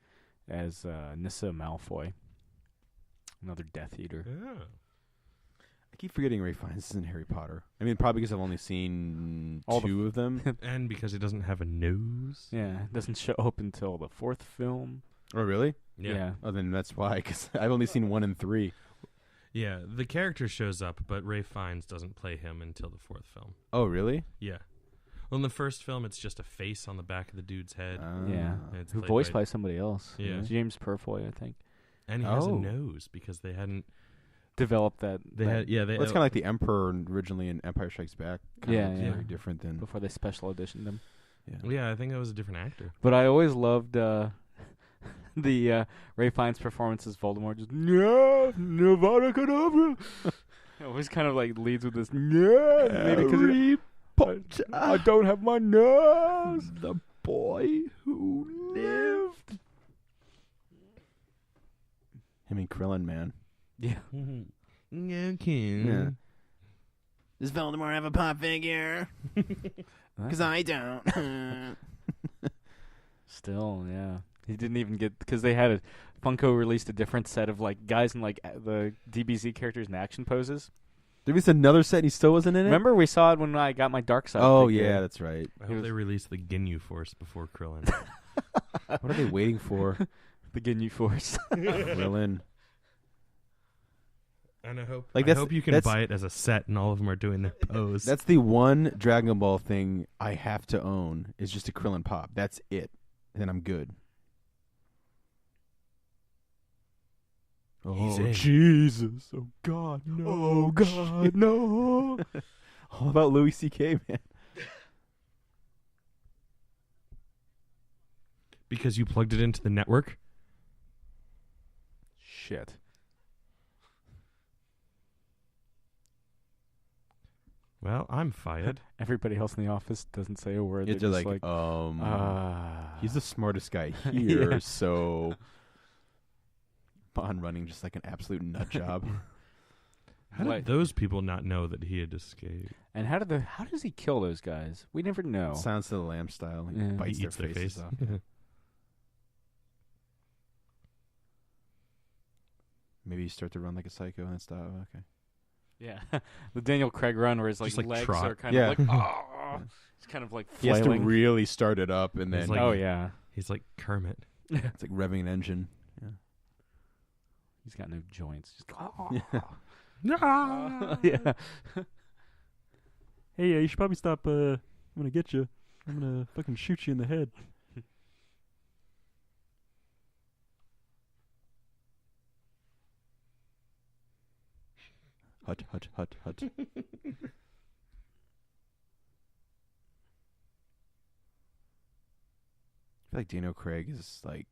as Nissa Malfoy, another Death Eater. Yeah. I keep forgetting Ray Fiennes is in Harry Potter. I mean, probably because I've only seen All 2 of them. And because he doesn't have a nose. Yeah, it doesn't show up until the 4th film. Oh, really? Yeah. Oh, then that's why, because I've only seen 1 and 3. Yeah, the character shows up, but Ralph Fiennes doesn't play him until the fourth film. Oh, really? Yeah. Well, in the first film, it's just a face on the back of the dude's head. Yeah. It's Who played voiced by somebody else. Yeah. James Purfoy, I think. And he has a nose because they hadn't developed that. Well, it's kind of like the Emperor originally in Empire Strikes Back. Very different than before they special editioned him. Yeah, I think that was a different actor. But I always loved the Ralph Fiennes' performance as Voldemort. Just Nevada Kedavra. It always kind of like leads with this. Maybe because I don't have my nose. The boy who lived. Him and Krillin, man. Yeah. Okay. Yeah. Does Voldemort have a pop figure? Because I don't. Still, yeah. He didn't even get... Because they had Funko released a different set of like guys in like the DBZ characters in action poses. There was another set and he still wasn't in it? Remember we saw it when I got my Dark Side Oh, figure. yeah, that's right. I hope they release the Ginyu Force before Krillin. What are they waiting for? The Ginyu Force. Krillin. And I hope Like, I hope you can buy it as a set and all of them are doing their pose. That's the one Dragon Ball thing I have to own is just a Krillin pop. That's it. And then I'm good. He's Oh, in. Jesus. Oh, God, no. Oh, God, no. All about Louis C.K., man. Because you plugged it into the network? Shit. Well, I'm fired. Everybody else in the office doesn't say a word. They're They're just just he's the smartest guy here, Yeah. so Bond running just like an absolute nut job. How did those people not know that he had escaped? And how does he kill those guys? We never know. Silence of the Lamb style. He Yeah. bites He their eats their faces face. off. Maybe you start to run like a psycho and stop. Okay. Yeah. The Daniel Craig run where his like, Just, like, legs trot. are kind Yeah. of like, oh. It's kind of like He has to flailing. really start it up and He's then like- Oh, yeah. He's like Kermit. it's like revving an engine. Yeah. He's got no joints. Just, yeah. Hey, you should probably stop. I'm gonna get you. I'm gonna fucking shoot you in the head. Hut, hut, hut, hut. I feel like Daniel Craig is like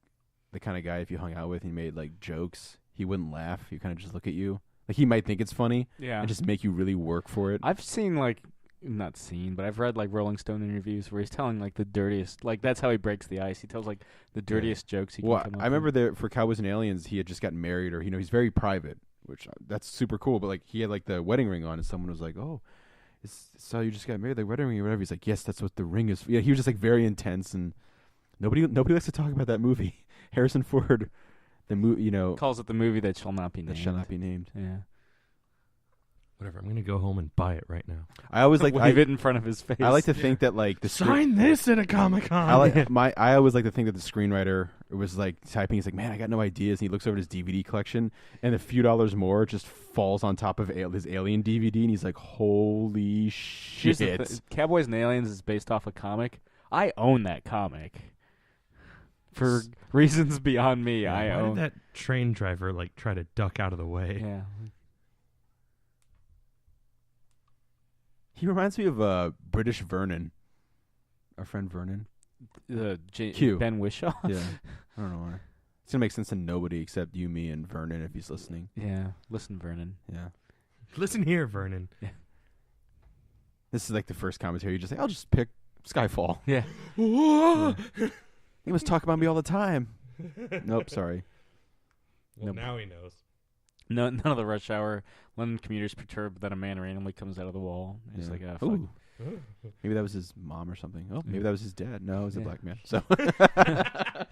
the kind of guy if you hung out with and he made like jokes, he wouldn't laugh. He kind of just look at you. Like he might think it's funny Yeah. and just make you really work for it. I've seen like, not seen, but I've read like Rolling Stone interviews where he's telling like the dirtiest, like that's how he breaks the ice. He tells like the dirtiest jokes he can Well, come up I remember with. that for Cowboys and Aliens, he had just gotten married, or he's very private, which that's super cool. But like he had like the wedding ring on, and someone was like, "Oh, so you just got married, the wedding ring or whatever." He's like, "Yes, that's what the ring is." Yeah, he was just like very intense, and nobody likes to talk about that movie. Harrison Ford, the movie, Calls it the movie that shall not be that named. shall not be named. Yeah. Whatever. I'm gonna go home and buy it right now. I always like Wave it in front of his face. I like to think that like the Sign this at a Comic-Con. I always like to think that the screenwriter was like typing. He's like, "Man, I got no ideas." And he looks over at his DVD collection, and a few dollars more just falls on top of his Alien DVD, and he's like, "Holy Here's shit!" the Cowboys and Aliens is based off a comic. I own that comic. For reasons beyond me, I Why own. did that train driver like try to duck out of the way? Yeah. He reminds me of British Vernon, our friend Vernon. Q. Ben Whishaw. Yeah, I don't know why. It's gonna make sense to nobody except you, me, and Vernon if he's listening. Yeah. Listen, Vernon. Yeah, Listen here, Vernon. this is like the first commentary. You just say, "I'll just pick Skyfall." Yeah. He must talk about me all the time. Nope, sorry. Well, Nope. now he knows. No, none of the rush hour London commuters perturbed that a man randomly comes out of the wall. He's Yeah. like, ah, fuck. Ooh. Maybe that was his mom or something. Oh, maybe Yeah. that was his dad. No, it was a Yeah. black man. So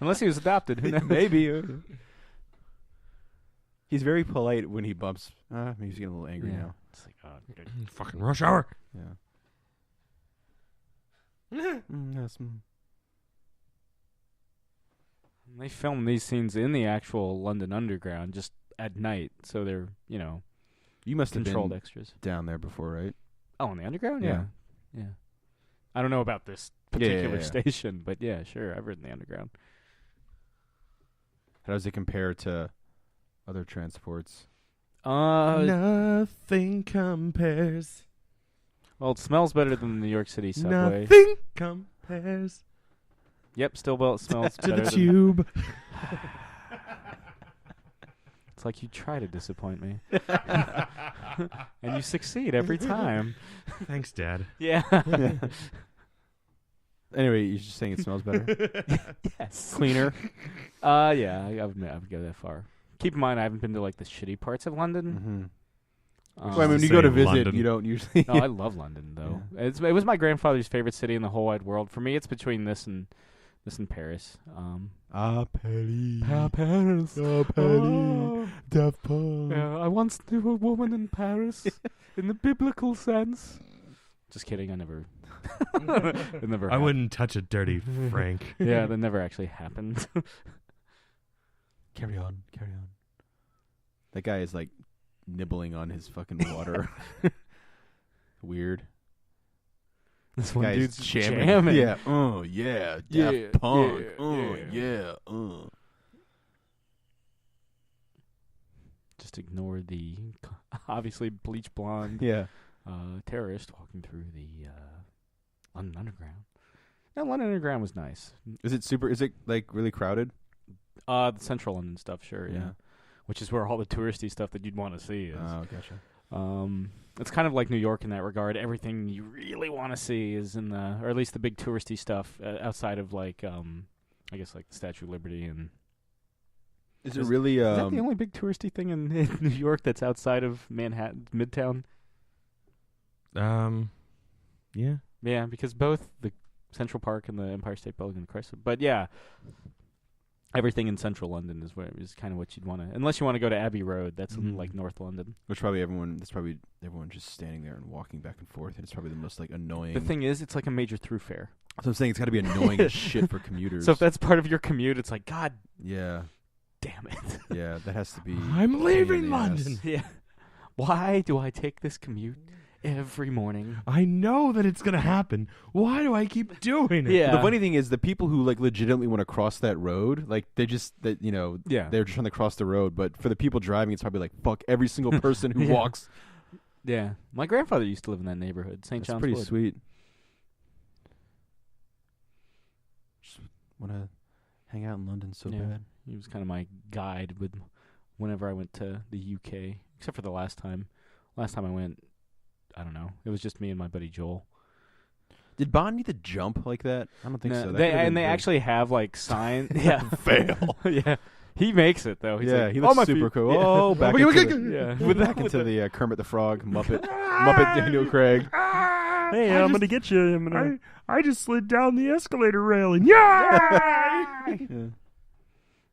Unless he was adopted. Who knows? maybe. He's very polite when he bumps. Maybe he's getting a little angry Yeah. now. It's like, oh, good. Fucking rush hour. Yeah. Yes. They filmed these scenes in the actual London Underground just at night. So they're, You must have controlled been extras. down there before, right? Oh, in the underground? Yeah. Yeah. I don't know about this particular yeah. station, but yeah, sure. I've ridden the underground. How does it compare to other transports? Nothing compares. Well, it smells better than the New York City subway. Nothing compares Yep, still smells to better the than... tube. It's like you try to disappoint me. And you succeed every time. Thanks, Dad. Yeah. Anyway, you're just saying it smells better? Yes. Cleaner? Yeah, I would go that far. Keep in mind, I haven't been to, like, the shitty parts of London. Well, I mean, when you go to visit, London. you don't usually... No, I love London, though. Yeah. It was my grandfather's favorite city in the whole wide world. For me, it's between this and Paris. Paris. Paris. Paris. Daft Punk. Yeah, I once knew a woman in Paris, in the biblical sense. Just kidding, I never... it never I happened. wouldn't touch a dirty Frank. Yeah, that never actually happened. Carry on. That guy is, like, nibbling on his fucking water. Weird. This one Guy's dude's jamming. Yeah. Yeah. Yeah, Daft Punk. yeah. Yeah. Just ignore the obviously bleach blonde Yeah. terrorist walking through the London Underground. Yeah, London Underground was nice. Is it like really crowded? The Central London stuff, sure, yeah. Which is where all the touristy stuff that you'd want to see is. Oh, gotcha. It's kind of like New York in that regard. Everything you really want to see is in or at least the big touristy stuff outside of like, I guess like the Statue of Liberty and. Is it really? Is that the only big touristy thing in New York that's outside of Manhattan, Midtown? Yeah. Yeah, because both the Central Park and the Empire State Building and the Chrysler. But yeah, everything in Central London is kind of what you'd want to, unless you want to go to Abbey Road. That's in like North London. Which probably everyone just standing there and walking back and forth. And it's probably the most like annoying. The thing is, it's like a major thoroughfare. So I'm saying it's got to be annoying as shit for commuters. So if that's part of your commute, it's like, God yeah, damn it. yeah, that has to be. I'm leaving pain in the London. ass. Yeah. Why do I take this commute every morning? I know that it's gonna happen. Why do I keep doing it? Yeah. The funny thing is, the people who like legitimately want to cross that road, like they're just they're just trying to cross the road. But for the people driving, it's probably like fuck every single person who Yeah. walks. Yeah. My grandfather used to live in that neighborhood, St. That's John's pretty Wood. sweet. Just want to hang out in London so Yeah. bad. He was kind of my guide whenever I went to the UK, except for the last time. Last time I went, I don't know. It was just me and my buddy Joel. Did Bond need to jump like that? I don't think No, so. That they could've been they good. actually have like signs. Yeah, Fail. Yeah, he makes it though. He's Yeah, like, he "Oh, looks my super feet." cool. Yeah. Oh, back Okay, into okay, the, Yeah, with back into the Kermit the Frog Muppet Daniel Craig. Hey, I'm gonna get you. I'm gonna. I just slid down the escalator railing. Yeah. Yeah.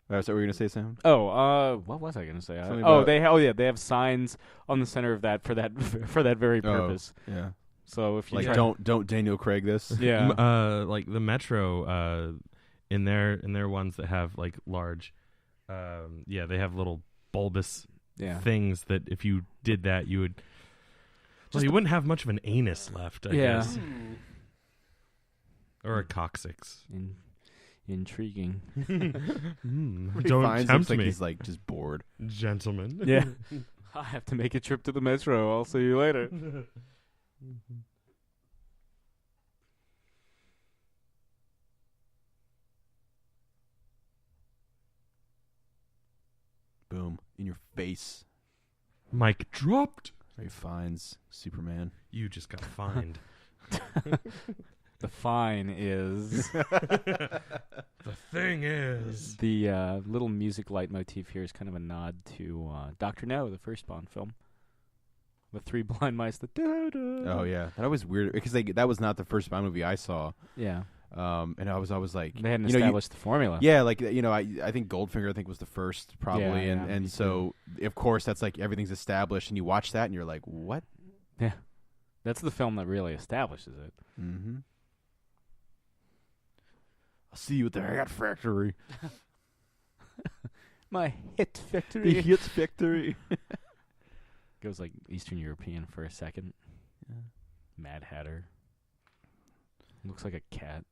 All right, so we're gonna say Sam? Oh, what was I gonna say? Something Oh, about- they have signs on the center of that for that very purpose. Yeah. So if you Like try- don't Daniel Craig this. yeah, Like the Metro, in their ones that have like large, they have little bulbous yeah. things that if you did that, you would. Well, you wouldn't have much of an anus left, I Yeah. guess, or a coccyx. Intriguing. He Don't finds tempt like me, he's like just bored. gentlemen. Yeah. I have to make a trip to the metro. I'll see you later. Boom. In your face. Mic dropped. He finds Superman. You just got fined. The fine is The thing is, the little music leitmotif here is kind of a nod to Dr. No, the first Bond film. The three blind mice. Oh yeah, that was weird because that was not the first Bond movie I saw. Yeah. And I was always like, They hadn't you know, established the formula. yeah, like I think Goldfinger was the first probably, Yeah, and yeah, me so of course that's like everything's established, and you watch that and you're like, what? Yeah. That's the film that really establishes it. Mm-hmm. I'll see you at the Hat Factory. My hit factory. Hit Factory. Goes like Eastern European for a second. Yeah. Mad Hatter. Looks like a cat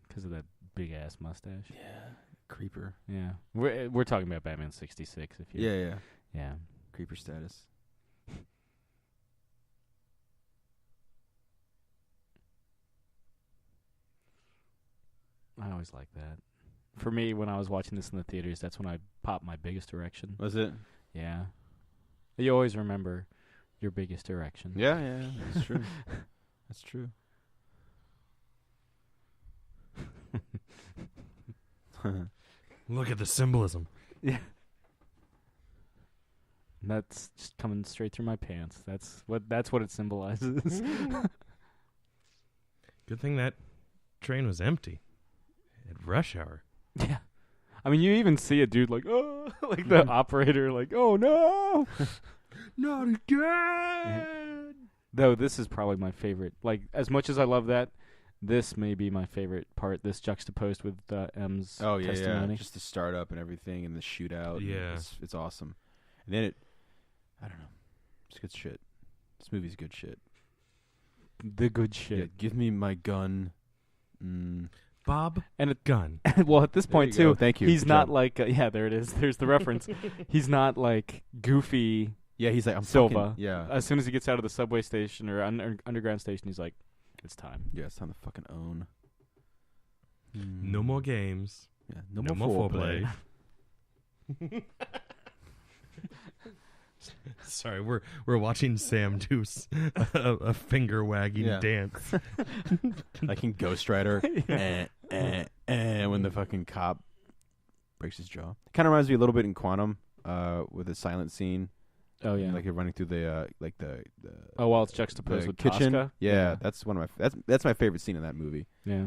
because of that big ass mustache. Yeah. Creeper. Yeah. We're talking about Batman 66. If you. Yeah. Yeah. Creeper status. I always like that. For me, when I was watching this in the theaters, that's when I popped my biggest erection. Was it? Yeah. You always remember your biggest erection. Yeah. That's true. That's true. Look at the symbolism. Yeah. That's just coming straight through my pants. That's what it symbolizes. Good thing that train was empty at rush hour. Yeah. I mean, you even see a dude like, oh, like the operator, like, oh no, not again. Though this is probably my favorite. Like, as much as I love that, this may be my favorite part. This juxtaposed with M's testimony. Just the startup and everything and the shootout. Yeah, it's awesome. And then I don't know, it's good shit. This movie's good shit. The good shit. Yeah, give me my gun. Bob and a gun. Well, at this point too, thank you. He's Good not job. like there it is. There's the reference. He's not like goofy. Yeah, he's like I'm Silva. Yeah. As soon as he gets out of the subway station or underground station, he's like, "It's time." Yeah, it's time to fucking own. No more games. Yeah, No more foreplay. Sorry, we're watching Sam do a finger wagging dance. Like in Ghost Rider. When the fucking cop breaks his jaw. It kind of reminds me a little bit in Quantum, with the silent scene. Oh yeah, like you're running through the while it's juxtaposed with kitchen. Tosca. Yeah, that's one of my that's my favorite scene in that movie. Yeah,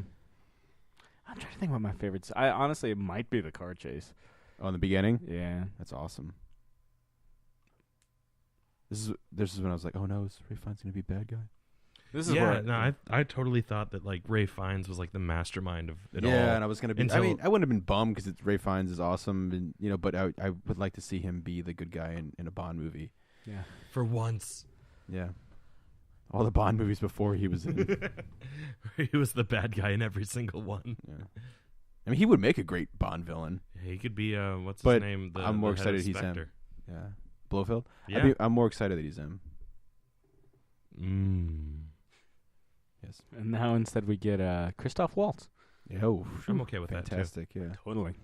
I'm trying to think what my favorites. I honestly, it might be the car chase. Oh, in the beginning. Yeah, that's awesome. This is when I was like, oh no, is Ray Fiennes gonna be a bad guy? This is where I totally thought that like Ray Fiennes was like the mastermind of it all. Yeah, and I was gonna be. I mean, I wouldn't have been bummed because Ray Fiennes is awesome, and but I would like to see him be the good guy in a Bond movie. Yeah, for once. Yeah, all the Bond movies before he was in. He was the bad guy in every single one. Yeah, I mean, he would make a great Bond villain. Yeah, he could be what's his name? I'm more excited he's SPECTRE. him. Yeah, Blofeld. Yeah, I'm more excited that he's him. Yes. And now instead we get Christoph Waltz. Oh, I'm okay with that too. Fantastic, yeah. Totally.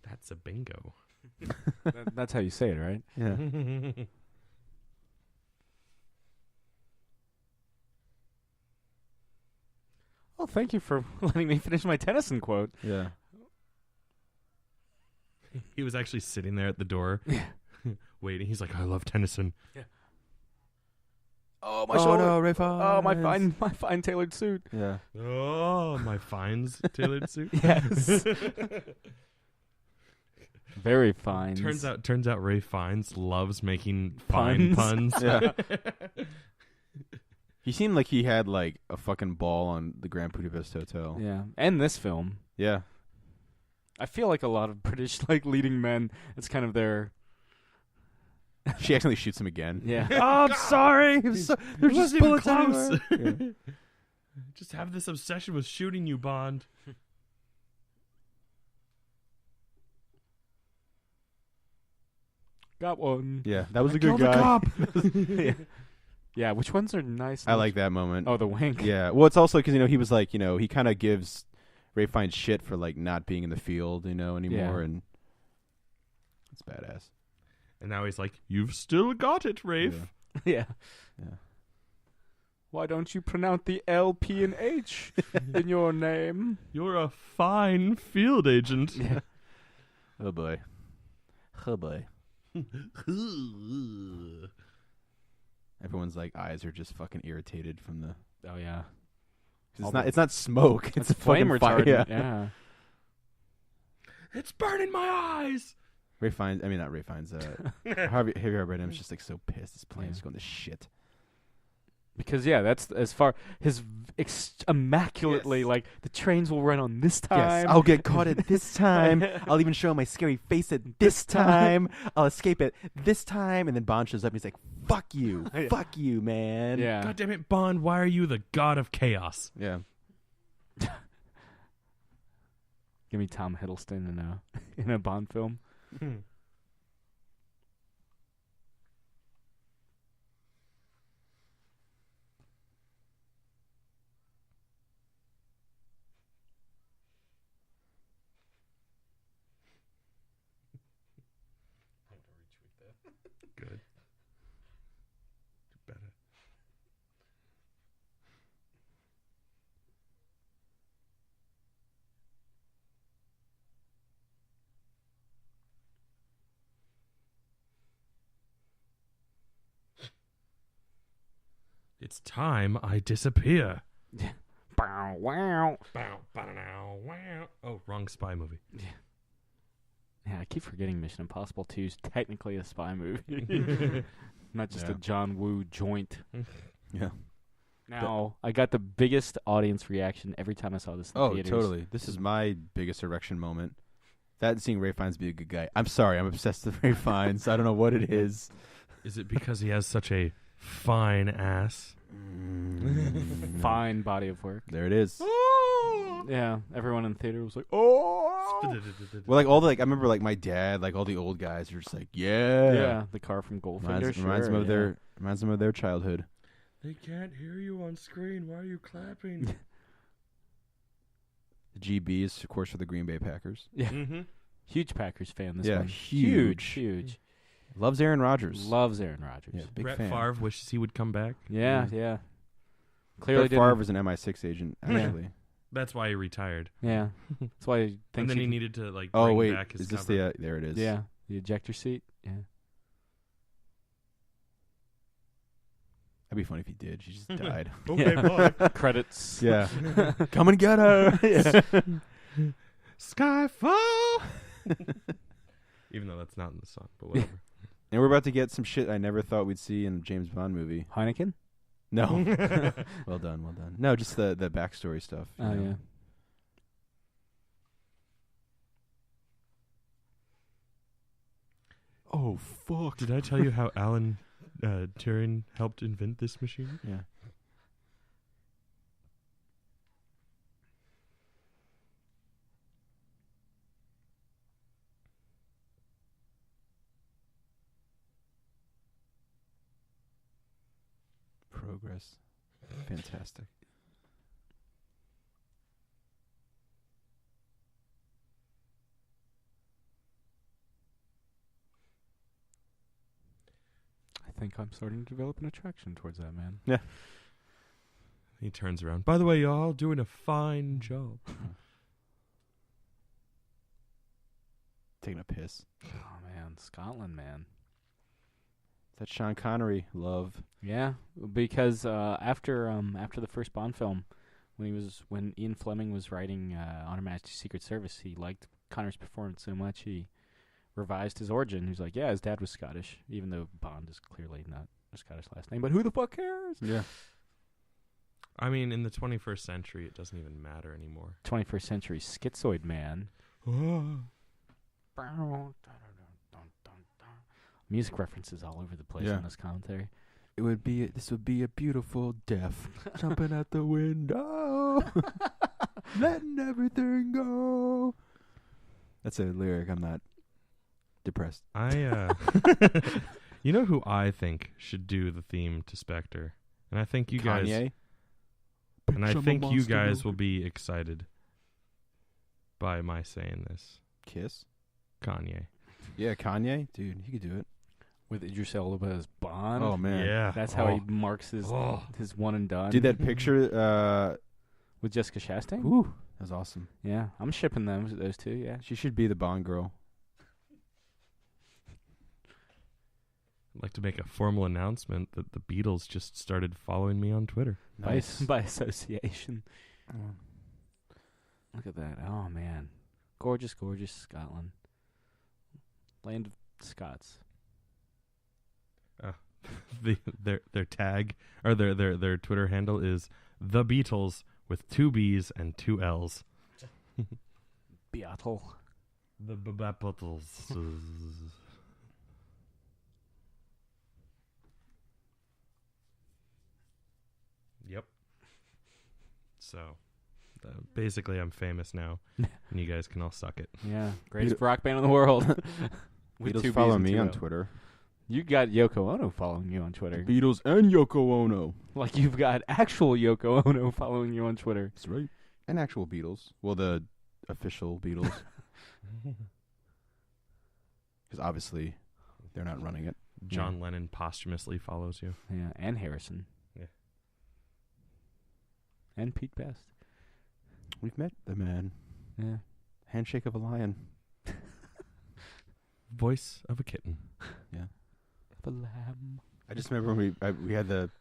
That's a bingo. That's how you say it, right? Yeah. Oh, thank you for letting me finish my Tennyson quote. Yeah. He was actually sitting there at the door, waiting. He's like, "I love Tennyson." Yeah. Oh my shoulder! No, Ray Fiennes. Oh my fine tailored suit. Yeah. Oh, my Fiennes tailored suit. Yes. Very fine. Turns out Ray Fiennes loves making fine puns. Yeah. He seemed like he had like a fucking ball on the Grand Budapest Hotel. Yeah, and this film. Yeah. I feel like a lot of British like leading men. It's kind of their. She accidentally shoots him again. Yeah. Oh, I'm sorry. There's just bullets close. everywhere. Yeah. Just have this obsession with shooting you, Bond. Got one. Yeah, that was a Kill good the guy. cop. Yeah, which ones are nice? I like that moment. Oh, the wink. Yeah. Well, it's also because he was like he kind of gives Ray Fiennes shit for like not being in the field anymore, Yeah. and it's badass. And now he's like, "You've still got it, Rafe." Yeah. Yeah. Why don't you pronounce the L, P, and H in your name? You're a fine field agent. Yeah. Oh boy. Oh boy. Everyone's like eyes are just fucking irritated from the. Oh yeah. It's not smoke. It's flame fucking fire. retardant. Yeah. Yeah. It's burning my eyes. Ray Fiennes. I mean, not Ray Fiennes. Javier Bardem's just like so pissed. This plane's Yeah. going to shit. Because that's as far his immaculately like the trains will run on this time. Yes, I'll get caught at this time. I'll even show my scary face at this time. I'll escape at this time. And then Bond shows up and he's like, "Fuck you, fuck you, man." Yeah. God damn it, Bond! Why are you the god of chaos? Yeah. Give me Tom Hiddleston in a Bond film. Good. Better. It's time I disappear. Bow, wow. Bow, ba-da-now, wow. Oh, wrong spy movie. Yeah, I keep forgetting Mission Impossible 2 is technically a spy movie. Not just a John Woo joint. Yeah. Now, I got the biggest audience reaction every time I saw this in the theaters. Totally. This is my biggest erection moment. That and seeing Ray Fiennes be a good guy. I'm sorry, I'm obsessed with Ray Fiennes. I don't know what it is. Is it because he has such a fine ass? Fine body of work. There it is. Yeah, everyone in the theater was like, "Oh!" Well, like all the I remember like my dad, like all the old guys are just like, Yeah, the car from Goldfinger. Reminds them of their childhood. They can't hear you on screen. Why are you clapping? The GB is of course for the Green Bay Packers. Yeah, huge Packers fan. This Yeah, one, huge. Loves Aaron Rodgers. Loves Aaron Rodgers. Yeah, big Brett fan. Favre wishes he would come back. Yeah. Clearly, Brett Favre is an MI6 agent. Actually. That's why he retired. Yeah, that's why I think. And then he needed to like. Oh bring wait, back his is this cover. there it is. Yeah, the ejector seat. Yeah. That'd be funny if he did. She just died. Okay, bye. Credits. Yeah. Come and get her. Yeah. Skyfall. Even though that's not in the song, but whatever. And we're about to get some shit I never thought we'd see in a James Bond movie. Heineken. No. Well done. No, just the backstory stuff. Oh yeah. Oh fuck. Did I tell you how Alan Turing helped invent this machine? Yeah. Progress. Fantastic. I think I'm starting to develop an attraction towards that man. Yeah. He turns around. By the way, y'all doing a fine job. Taking a piss. Oh man, Scotland, man. That's Sean Connery. Love. Yeah, because after the first Bond film, when Ian Fleming was writing On Her Majesty's Secret Service, he liked Connery's performance so much he revised his origin. He's like, yeah, his dad was Scottish, even though Bond is clearly not a Scottish last name. But who the fuck cares? Yeah. I mean, in the 21st century, it doesn't even matter anymore. 21st century schizoid man. Music references all over the place in this commentary. This would be a beautiful death. Jumping out the window. Letting everything go. That's a lyric. I'm not depressed. You know who I think should do the theme to Spectre? And I think you guys Kanye? And I think you guys will be excited by my saying this. Kiss? Kanye. Yeah, Kanye? Dude, he could do it. With Idris Elba as Bond. Oh, man. Yeah. That's how he marks his one and done. Dude, that picture... with Jessica Chastain? Ooh, that was awesome. Yeah, I'm shipping those two, yeah. She should be the Bond girl. I'd like to make a formal announcement that the Beatles just started following me on Twitter. Nice. By association. Look at that. Oh, man. Gorgeous, gorgeous Scotland. Land of Scots. their tag or their Twitter handle is the Beatles with 2 B's and 2 L's. Beatle. The Beatles. Yep. So, basically, I'm famous now, and you guys can all suck it. Yeah, greatest rock band in the world. With Beatles 2 B's follow and me 2 on L's. Twitter. You got Yoko Ono following you on Twitter. Beatles and Yoko Ono. Like you've got actual Yoko Ono following you on Twitter. That's right. And actual Beatles. Well, the official Beatles. Because obviously they're not running it. John Lennon posthumously follows you. Yeah, and Harrison. Yeah. And Pete Best. We've met the man. Yeah. Handshake of a lion. Voice of a kitten. Yeah. The lamb. I just remember when we had the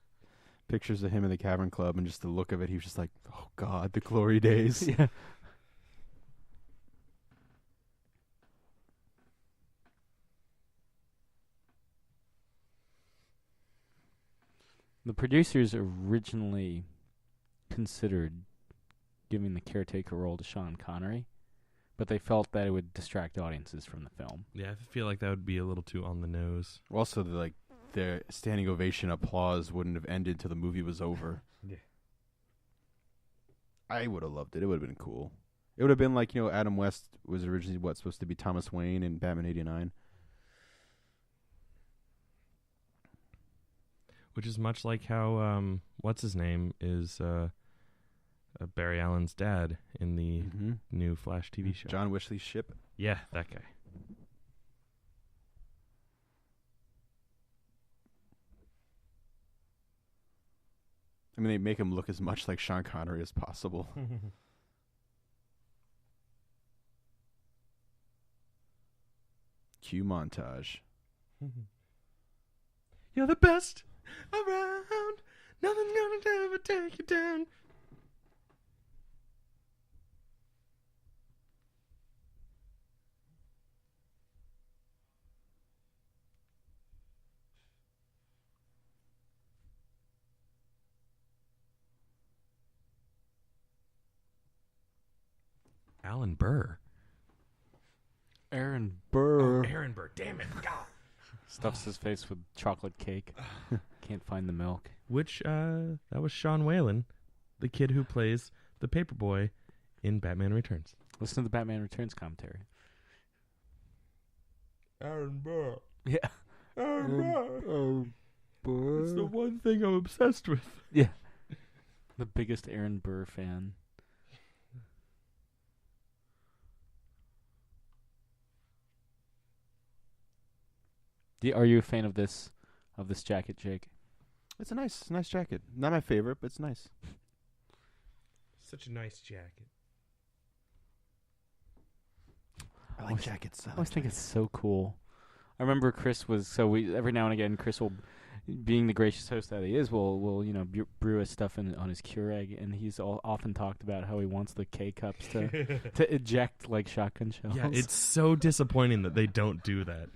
pictures of him in the Cavern Club, and just the look of it, he was just like, oh, God, the glory days. Yeah. The producers originally considered giving the caretaker role to Sean Connery, but they felt that it would distract audiences from the film. Yeah, I feel like that would be a little too on the nose. Also, the standing ovation applause wouldn't have ended till the movie was over. Yeah. I would have loved it. It would have been cool. It would have been like, Adam West was originally supposed to be Thomas Wayne in Batman 89. Which is much like how, what's his name, is Barry Allen's dad in the new Flash TV show. John Wishley's ship. Yeah, that guy. I mean, they make him look as much like Sean Connery as possible. Cue montage. You're the best around. Nothing's gonna ever take you down. Alan Burr. Aaron Burr. Oh, Aaron Burr. Damn it. God. Stuffs his face with chocolate cake. Can't find the milk. Which, that was Sean Whalen, the kid who plays the paperboy in Batman Returns. Listen to the Batman Returns commentary. Aaron Burr. Yeah. Aaron Burr. It's the one thing I'm obsessed with. Yeah. The biggest Aaron Burr fan. Are you a fan of this jacket, Jake? It's a nice jacket. Not my favorite, but it's nice. Such a nice jacket. I like jackets. I always think it's so cool. I remember Chris was every now and again Chris will, being the gracious host that he is, will brew his stuff on his Keurig, and he's often talked about how he wants the K cups to eject like shotgun shells. Yeah, it's so disappointing that they don't do that.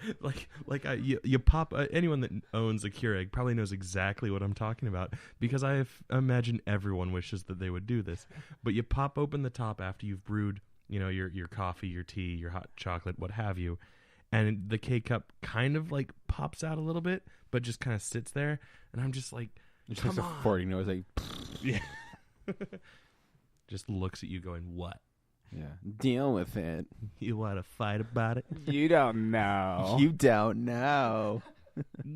You pop anyone that owns a Keurig probably knows exactly what I'm talking about, because I imagine everyone wishes that they would do this. But you pop open the top after you've brewed, your coffee, your tea, your hot chocolate, what have you, and the K cup kind of like pops out a little bit, but just kind of sits there, and I'm just like, It come makes a on. farting noise. Like, Yeah. Just looks at you going, what? yeah, deal with it. You want to fight about it? You don't know. You don't know.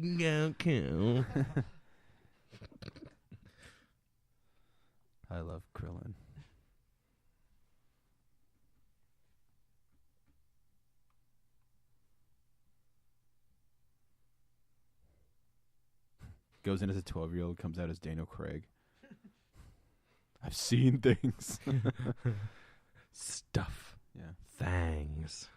Okay. I love Krillin. Goes in as a 12-year-old, comes out as Daniel Craig. I've seen things. Stuff. Yeah. Things.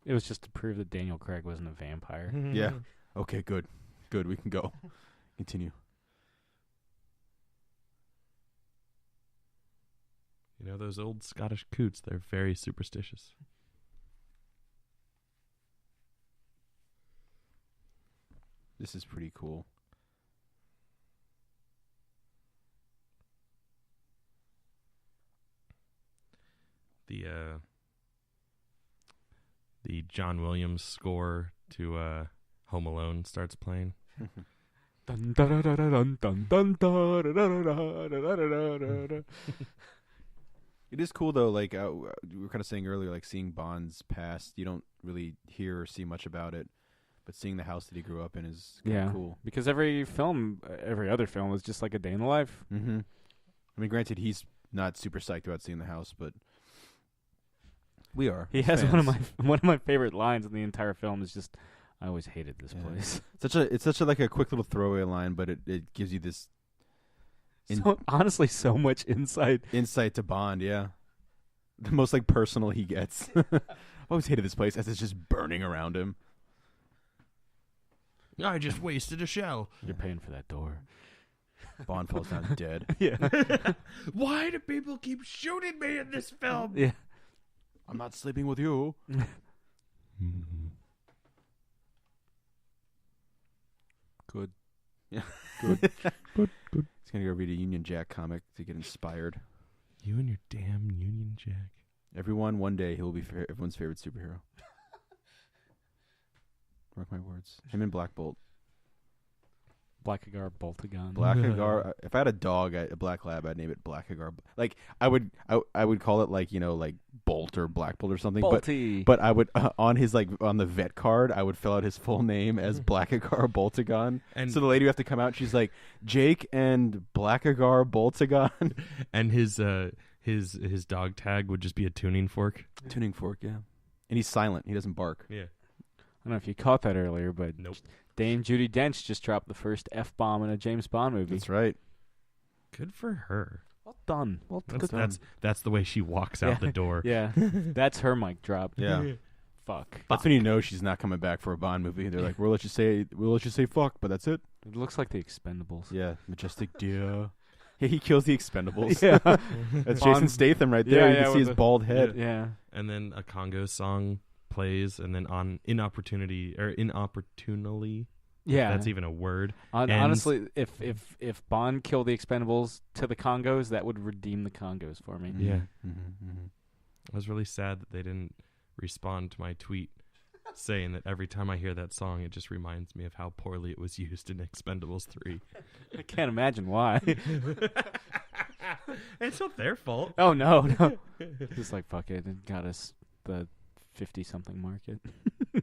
It was just to prove that Daniel Craig wasn't a vampire. Yeah. Okay, good. Good, we can go. Continue. Those old Scottish coots, they're very superstitious. This is pretty cool. The John Williams score to Home Alone starts playing. Dun, da, da, da, da, dun, dun, dun, da, da, da, da, da, da, da, da. It is cool though. Like we were kind of saying earlier, like seeing Bond's past, you don't really hear or see much about it, but seeing the house that he grew up in is kind of cool. Because every other film is just like a day in the life. Mm-hmm. I mean, granted, he's not super psyched about seeing the house, but we are. He has fans. one of my favorite lines in the entire film is just, "I always hated this place." It's such a like a quick little throwaway line, but it gives you this honestly so much insight to Bond. Yeah, the most like personal he gets. I always hated this place as it's just burning around him. I just wasted a shell. You're paying for that door. Bond falls down dead. Yeah. Why do people keep shooting me in this film? Yeah. I'm not sleeping with you. Good. Yeah. Good. He's gonna go read a Union Jack comic to get inspired. You and your damn Union Jack. Everyone, one day, he'll be everyone's favorite superhero. Mark my words. Him and Black Bolt. Blackagar Boltagon. Blackagar. If I had a dog, a black lab, I'd name it Blackagar. Like I would call it like like Bolt or Black Bolt or something. Bolty. But I would on his on the vet card, I would fill out his full name as Blackagar Boltagon. And so the lady would have to come out. She's like Jake and Blackagar Boltagon. And his dog tag would just be a tuning fork. Tuning fork, yeah. And he's silent. He doesn't bark. Yeah. I don't know if you caught that earlier, but nope. Dame Judi Dench just dropped the first F-bomb in a James Bond movie. That's right. Good for her. Well done. Well done. That's the way she walks out the door. Yeah. That's her mic drop. Yeah. Fuck. That's when you know she's not coming back for a Bond movie. They're like, we'll let you say fuck, but that's it. It looks like the Expendables. Yeah. Majestic deer. Yeah, he kills the Expendables. Yeah. That's Jason Statham right there. You can see his bald head. Yeah. And then a Congo song plays, and then on inopportunely, yeah, that's even a word. Honestly, if Bond killed the Expendables to the Congos, that would redeem the Congos for me. Yeah. Mm-hmm. I was really sad that they didn't respond to my tweet saying that every time I hear that song, it just reminds me of how poorly it was used in Expendables 3. I can't imagine why. It's not their fault. Oh, no. Just like, fuck it. It got us the 50-something market.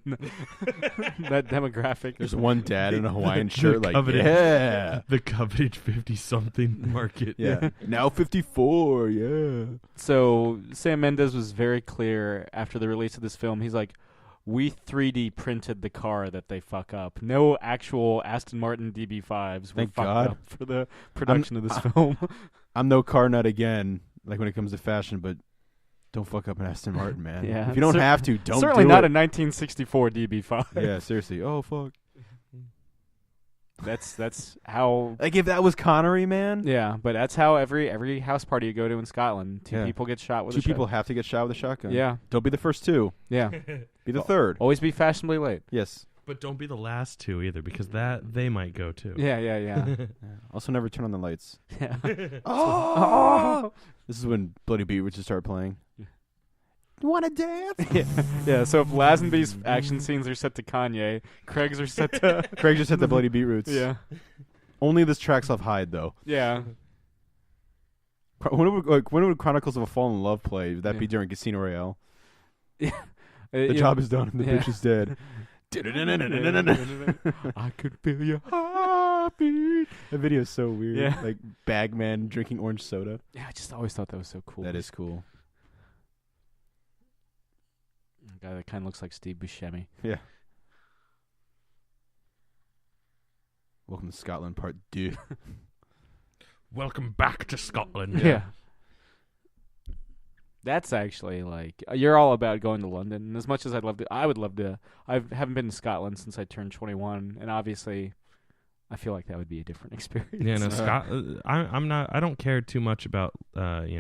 That demographic. There's one dad in a Hawaiian shirt like, the coveted 50-something market. Yeah. Now 54, yeah. So Sam Mendes was very clear after the release of this film. He's like, we 3D printed the car that they fuck up. No actual Aston Martin DB5s were fucked up for the production of this film. I'm no car nut again, like when it comes to fashion, but don't fuck up an Aston Martin, man. Yeah. If you don't have to, don't certainly do not it. a 1964 DB5. Yeah, seriously. Oh, fuck. That's how. Like if that was Connery, man. Yeah, but that's how every house party you go to in Scotland, two people get shot with. Two people have to get shot with a shotgun. Yeah. Don't be the first two. Yeah. Be the third. Always be fashionably late. Yes. But don't be the last two either, because they might go too. Yeah. Also, never turn on the lights. Yeah. Oh! This is when Bloody Beetroots just start playing. You want to dance? Yeah. So if Lazenby's action scenes are set to Kanye, Craig's are set to Craig just hit the Bloody Beetroots. Yeah. Only this track's off Hyde though. Yeah. When would Chronicles of a Fallen Love play? Would that be during Casino Royale? Yeah. The job is done and the bitch is dead. I could feel your heartbeat. That video is so weird. Yeah. Like Bagman drinking orange soda. Yeah, I just always thought that was so cool. That is cool. A guy that kind of looks like Steve Buscemi. Yeah. Welcome to Scotland Part 2. Welcome back to Scotland. Yeah. That's actually like you're all about going to London, and as much as I would love to. I haven't been to Scotland since I turned 21, and obviously, I feel like that would be a different experience. Yeah, no, I'm not. I don't care too much about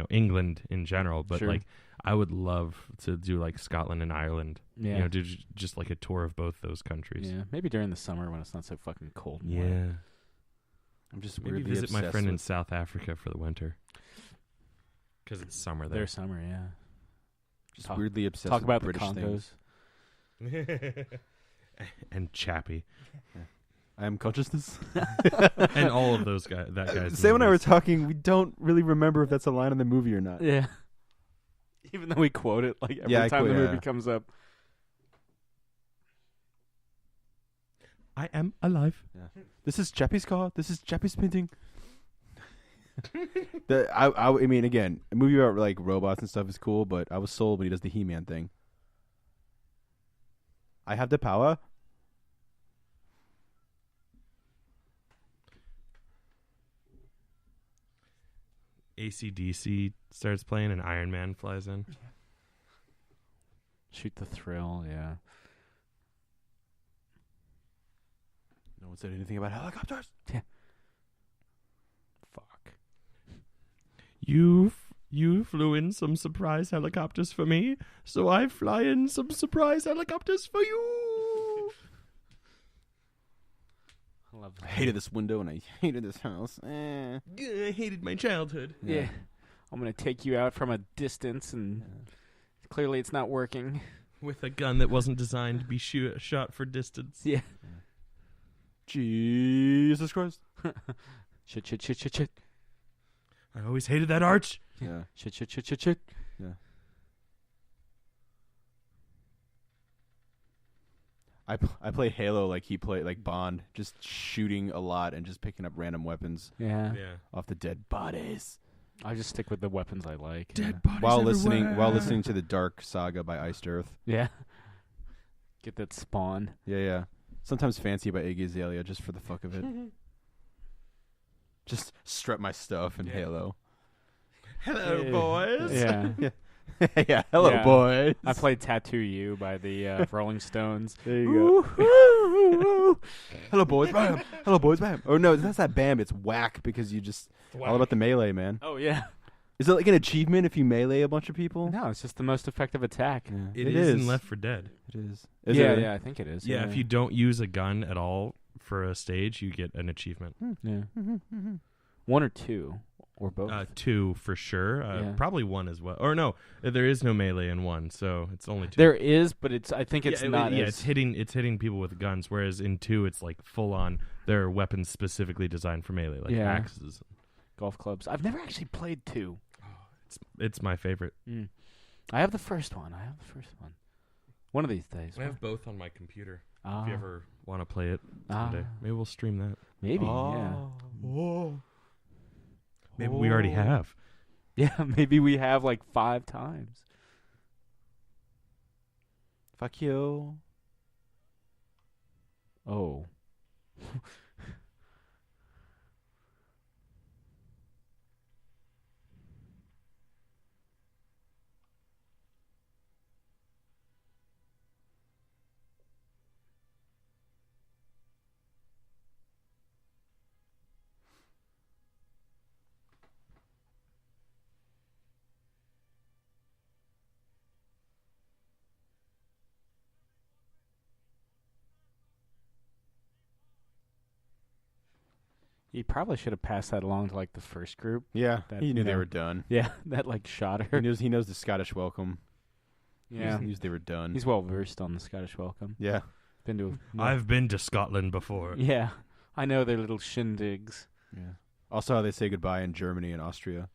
England in general, but sure. like I would love to do like Scotland and Ireland. Yeah. You know, do just like a tour of both those countries. Yeah. Maybe during the summer when it's not so fucking cold. And Yeah. wet. I'm just Maybe weirdly visit my obsessed friend in with- South Africa for the winter. Because it's summer there. Their summer, yeah. Just Talk- weirdly obsessed Talk with about British the things. Congos. And Chappie. I am consciousness. And all of those guys. That guy's Sam and I were movies. talking. We don't really remember if that's a line in the movie or not. Yeah. Even though we quote it like every Yeah, I time quote- the movie yeah. comes up. I am alive. This is Chappie's car. This is Chappie's painting. I mean, again, a movie about like robots and stuff is cool, but I was sold when he does the He-Man thing. I have the power. AC/DC starts playing and Iron Man flies in. Shoot the thrill, yeah. No one said anything about helicopters. Fuck. You flew in some surprise helicopters for me, so I fly in some surprise helicopters for you. I love I hated this window and I hated this house. I hated my childhood. Yeah. I'm going to take you out from a distance and clearly it's not working. With a gun that wasn't designed to be shot for distance. Yeah. Jesus Christ. Shit. I always hated that arch. Yeah. Shit. Yeah. I play Halo like he played like Bond, just shooting a lot and just picking up random weapons Yeah. off the dead bodies. I just stick with the weapons I like. Dead bodies While everywhere. listening to the Dark Saga by Iced Earth. Yeah. Get that Spawn. Yeah. Sometimes Fancy by Iggy Azalea just for the fuck of it. Just strut my stuff in Yeah. Halo. Hello, boys. Yeah. Yeah, hello, Yeah. boys. I played Tattoo You by the Rolling Stones. There you go. Hello, boys. Bam. Hello, boys. Bam. Oh, no, that's not Bam. It's Whack because you just... All about the melee, man. Oh, yeah. Is it like an achievement if you melee a bunch of people? No, it's just the most effective attack. Yeah. It is in Left 4 Dead. It is. Yeah, I think it is. Yeah, if you don't use a gun at all for a stage, you get an achievement. Yeah. One or two, or both. 2 for sure. Yeah. Probably 1 as well. Or no, there is no melee in 1, so it's only 2. There is, but I think it's not. Yeah, as, it's hitting people with guns, whereas in 2 it's like full on. There are weapons specifically designed for melee, like Yeah. axes. golf clubs. I've never actually played 2. It's my favorite. I have the first one. One of these days. I have both on my computer. Ah. If you ever want to play it someday, maybe we'll stream that. Maybe. Maybe we already have. Yeah, maybe we have like 5 times. Fuck you. Oh. He probably should have passed that along to like the first group. Yeah, That, he knew you they know. were done. Yeah, that like shot her. He knows the Scottish welcome. Yeah, He knew they were done. he's well versed on the Scottish welcome. Yeah. Been to. I've been to Scotland before. Yeah, I know their little shindigs. Yeah. Also, how they say goodbye in Germany and Austria.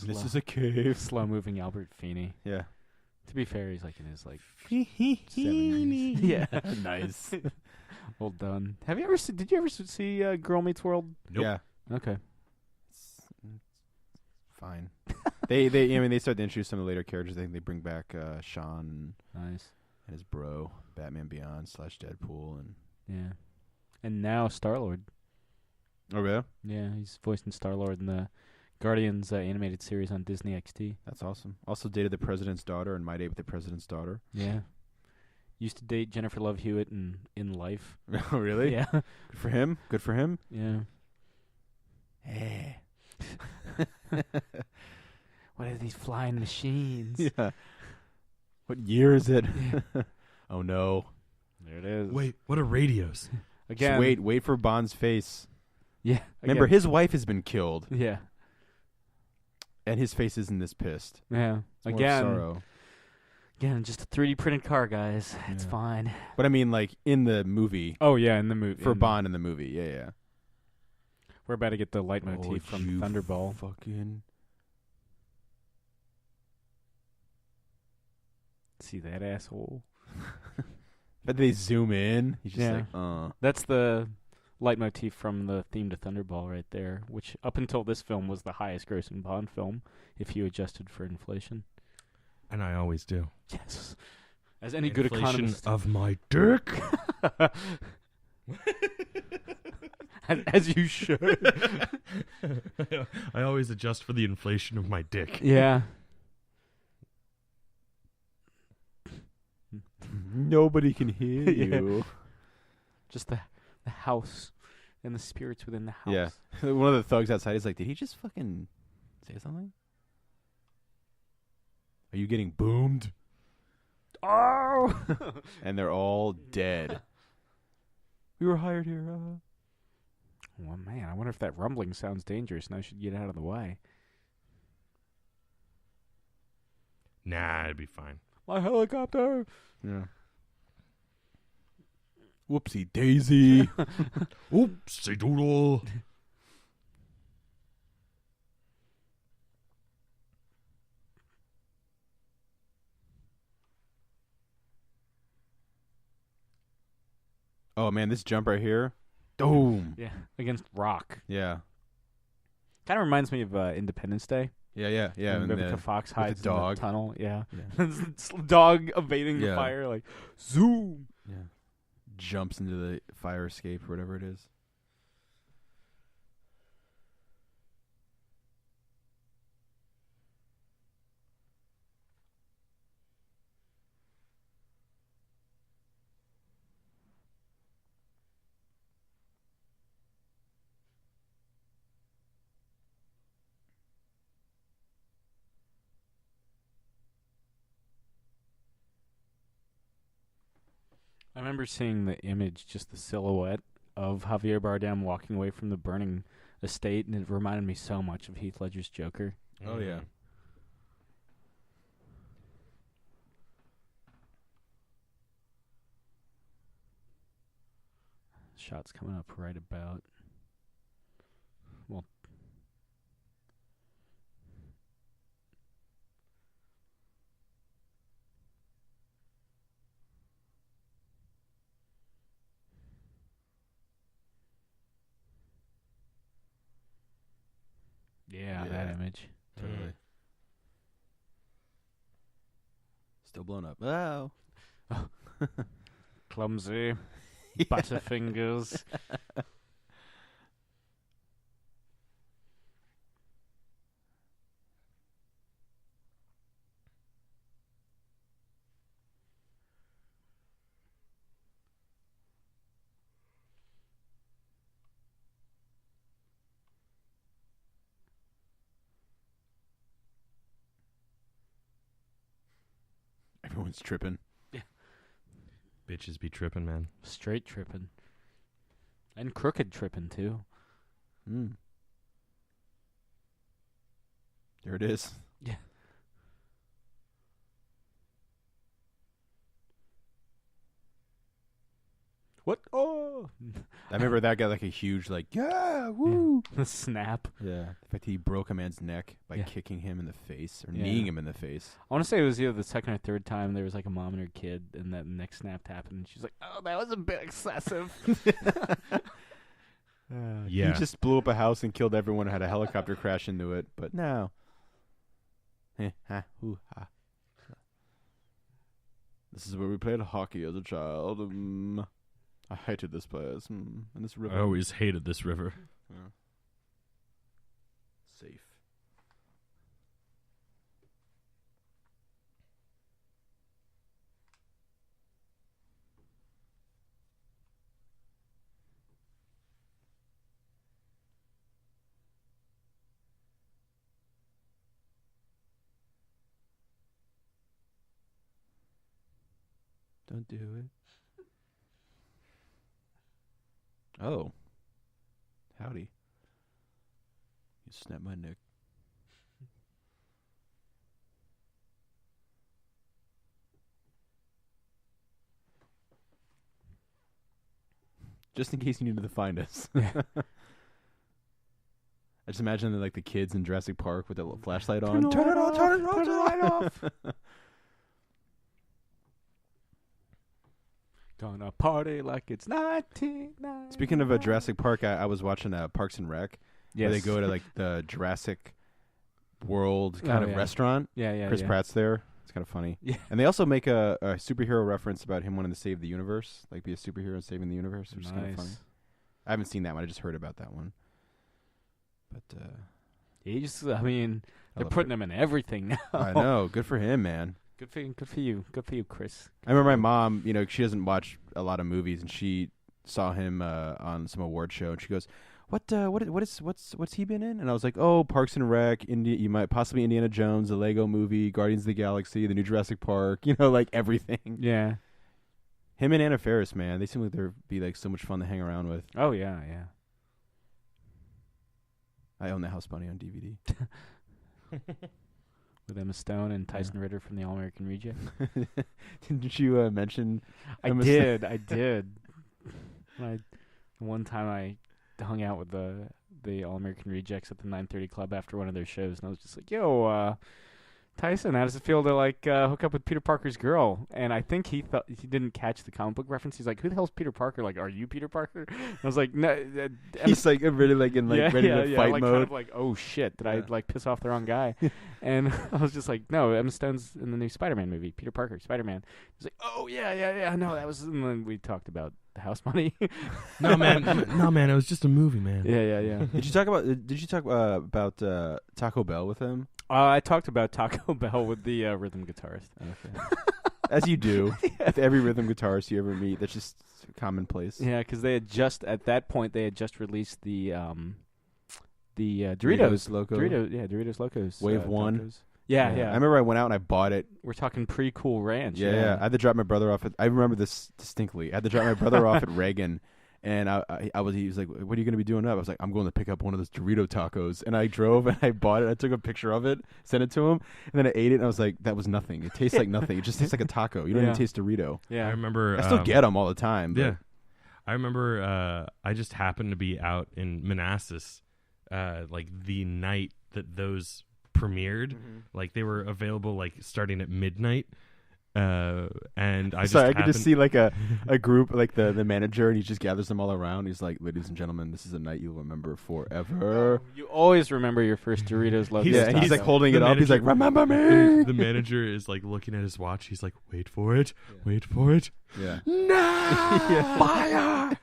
This is a cave. Slow moving Albert Feeney. Yeah. To be fair, he's like in his like 70s. Yeah, Nice. well done. Have you ever? Did you ever see Girl Meets World? Nope. Yeah. Okay. It's fine. they start to introduce some of the later characters. I think they bring back Sean Nice. and his bro, Batman Beyond / Deadpool, and Yeah. And now Star-Lord. oh really? Yeah, he's voicing Star-Lord in the Guardians animated series on Disney XD. That's awesome. Also dated the President's Daughter in My Day with the President's Daughter. Yeah. Used to date Jennifer Love Hewitt in life. Oh, really? Yeah. Good for him. Good for him. Yeah. Hey. What are these flying machines? Yeah. What year is it? Yeah. Oh, no. There it is. Wait, what are radios? Again. Just wait for Bond's face. Yeah. Remember, again. his wife has been killed, Yeah. and his face isn't this pissed. Yeah. It's more of Again. sorrow. Again, just a 3D printed car, guys. It's Yeah. fine. But I mean, like, in the movie. Oh, yeah, in the movie. For Bond in the movie. Yeah. We're about to get the leitmotif from Thunderball. Fucking. See that asshole? But they zoom in. He's just like, That's the leitmotif from the theme to Thunderball right there, which up until this film was the highest grossing Bond film, if you adjusted for inflation. And I always do. Yes. As any good Inflation economist. of my dick. as you should. I always adjust for the inflation of my dick. Yeah. Nobody can hear Yeah. you. Just the house and the spirits within the house. Yeah. One of the thugs outside is like, did he just fucking say something? Are you getting boomed? Oh! And they're all dead. We were hired here. Well, man, I wonder if that rumbling sounds dangerous and I should get out of the way. Nah, it'd be fine. My helicopter! Yeah. Whoopsie daisy. Oopsie doodle. Oh man, this jump right here. Boom. Yeah, against rock. Yeah. Kind of reminds me of Independence Day. Yeah. When and Vivica Fox hides dog. in the tunnel. Yeah. Yeah. Dog evading the Yeah. fire, like, zoom. Yeah. Jumps into the fire escape or whatever it is. I remember seeing the image, just the silhouette of Javier Bardem walking away from the burning estate, and it reminded me so much of Heath Ledger's Joker. Oh yeah. Shot's coming up right about. Well. Yeah, that Yeah. image. Totally. Still blown up. Oh. Clumsy. Butterfingers. Everyone's tripping. Bitches be tripping, man. Straight tripping. And crooked tripping, too. There it is. Yeah. What? Oh! I remember that got like a huge yeah, woo. The snap. Yeah. The fact that he broke a man's neck by Yeah. kicking him in the face or Yeah. kneeing him in the face. I want to say it was either the second or third time there was like a mom and her kid, and that neck snapped happened, and she's like, "Oh, that was a bit excessive." Yeah. He just blew up a house and killed everyone and had a helicopter crash into it. But no. This is where we played hockey as a child. I hated this place. And this river. I always hated this river. Yeah. Safe. Don't do it. Oh. Howdy. You snapped my neck. Just in case you needed to find us. I just imagine like the kids in Jurassic Park with that little flashlight on. Turn it on, turn the light off. Gonna party like it's 1990. Speaking of Jurassic Park, I was watching Parks and Rec. Yes. Where they go to like the Jurassic World kind of restaurant. Yeah. Chris Pratt's there. It's kind of funny. Yeah. And they also make a superhero reference about him wanting to save the universe, like be a superhero saving the universe, which is kind of funny. I haven't seen that one. I just heard about that one. But I mean, they're putting him in everything now. I know. Good for him, man. Good for you. Good for you, Chris. I remember my mom, she doesn't watch a lot of movies, and she saw him on some award show, and she goes, what's he been in? And I was like, oh, Parks and Rec, you might possibly Indiana Jones, the Lego Movie, Guardians of the Galaxy, the new Jurassic Park, like everything. Yeah. Him and Anna Faris, man, they seem like they'd be like so much fun to hang around with. Oh yeah. I own the House Bunny on DVD. With Emma Stone and Tyson Ritter from the All American Reject. Didn't you mention? I did. One time I hung out with the All American Rejects at the 9:30 Club after one of their shows, and I was just like, "Yo, Tyson, how does it feel to hook up with Peter Parker's girl?" And I think he didn't catch the comic book reference. He's like, "Who the hell's Peter Parker? Like, are you Peter Parker?" And I was like, "No." He's like really ready to fight mode. Kind of like, oh shit, did I piss off the wrong guy? And I was just like, "No, Emma Stone's in the new Spider-Man movie. Peter Parker, Spider-Man." He's like, "Oh yeah. No, that was." And then we talked about the House Money. No man, it was just a movie, man. Yeah. Did you talk about Taco Bell with him? I talked about Taco Bell with the rhythm guitarist. Okay. As you do with every rhythm guitarist you ever meet. That's just commonplace. Yeah, because at that point they had just released the Doritos Loco. Doritos Locos. Wave 1. Tacos. Yeah. I remember I went out and I bought it. We're talking pre-Cool Ranch. Yeah. I had to drop my brother off I remember this distinctly. I had to drop my brother off at Reagan. And he was like, "What are you going to be doing up?" I was like, "I'm going to pick up one of those Dorito tacos." And I drove and I bought it. I took a picture of it, sent it to him, and then I ate it. And I was like, "That was nothing. It tastes like nothing. It just tastes like a taco. You don't even taste Dorito." Yeah, I remember. I still get them all the time. But. Yeah, I remember. I just happened to be out in Manassas, like the night that those premiered. Mm-hmm. Like they were available, like starting at midnight. And I I could just see like a group, like the manager, and he just gathers them all around. He's like, "Ladies and gentlemen, this is a night you'll remember forever." You always remember your first Doritos Locos. And he's like holding it up. He's like, "Remember me." The manager is like looking at his watch. He's like, "Wait for it, wait for it." Yeah. No! Fire!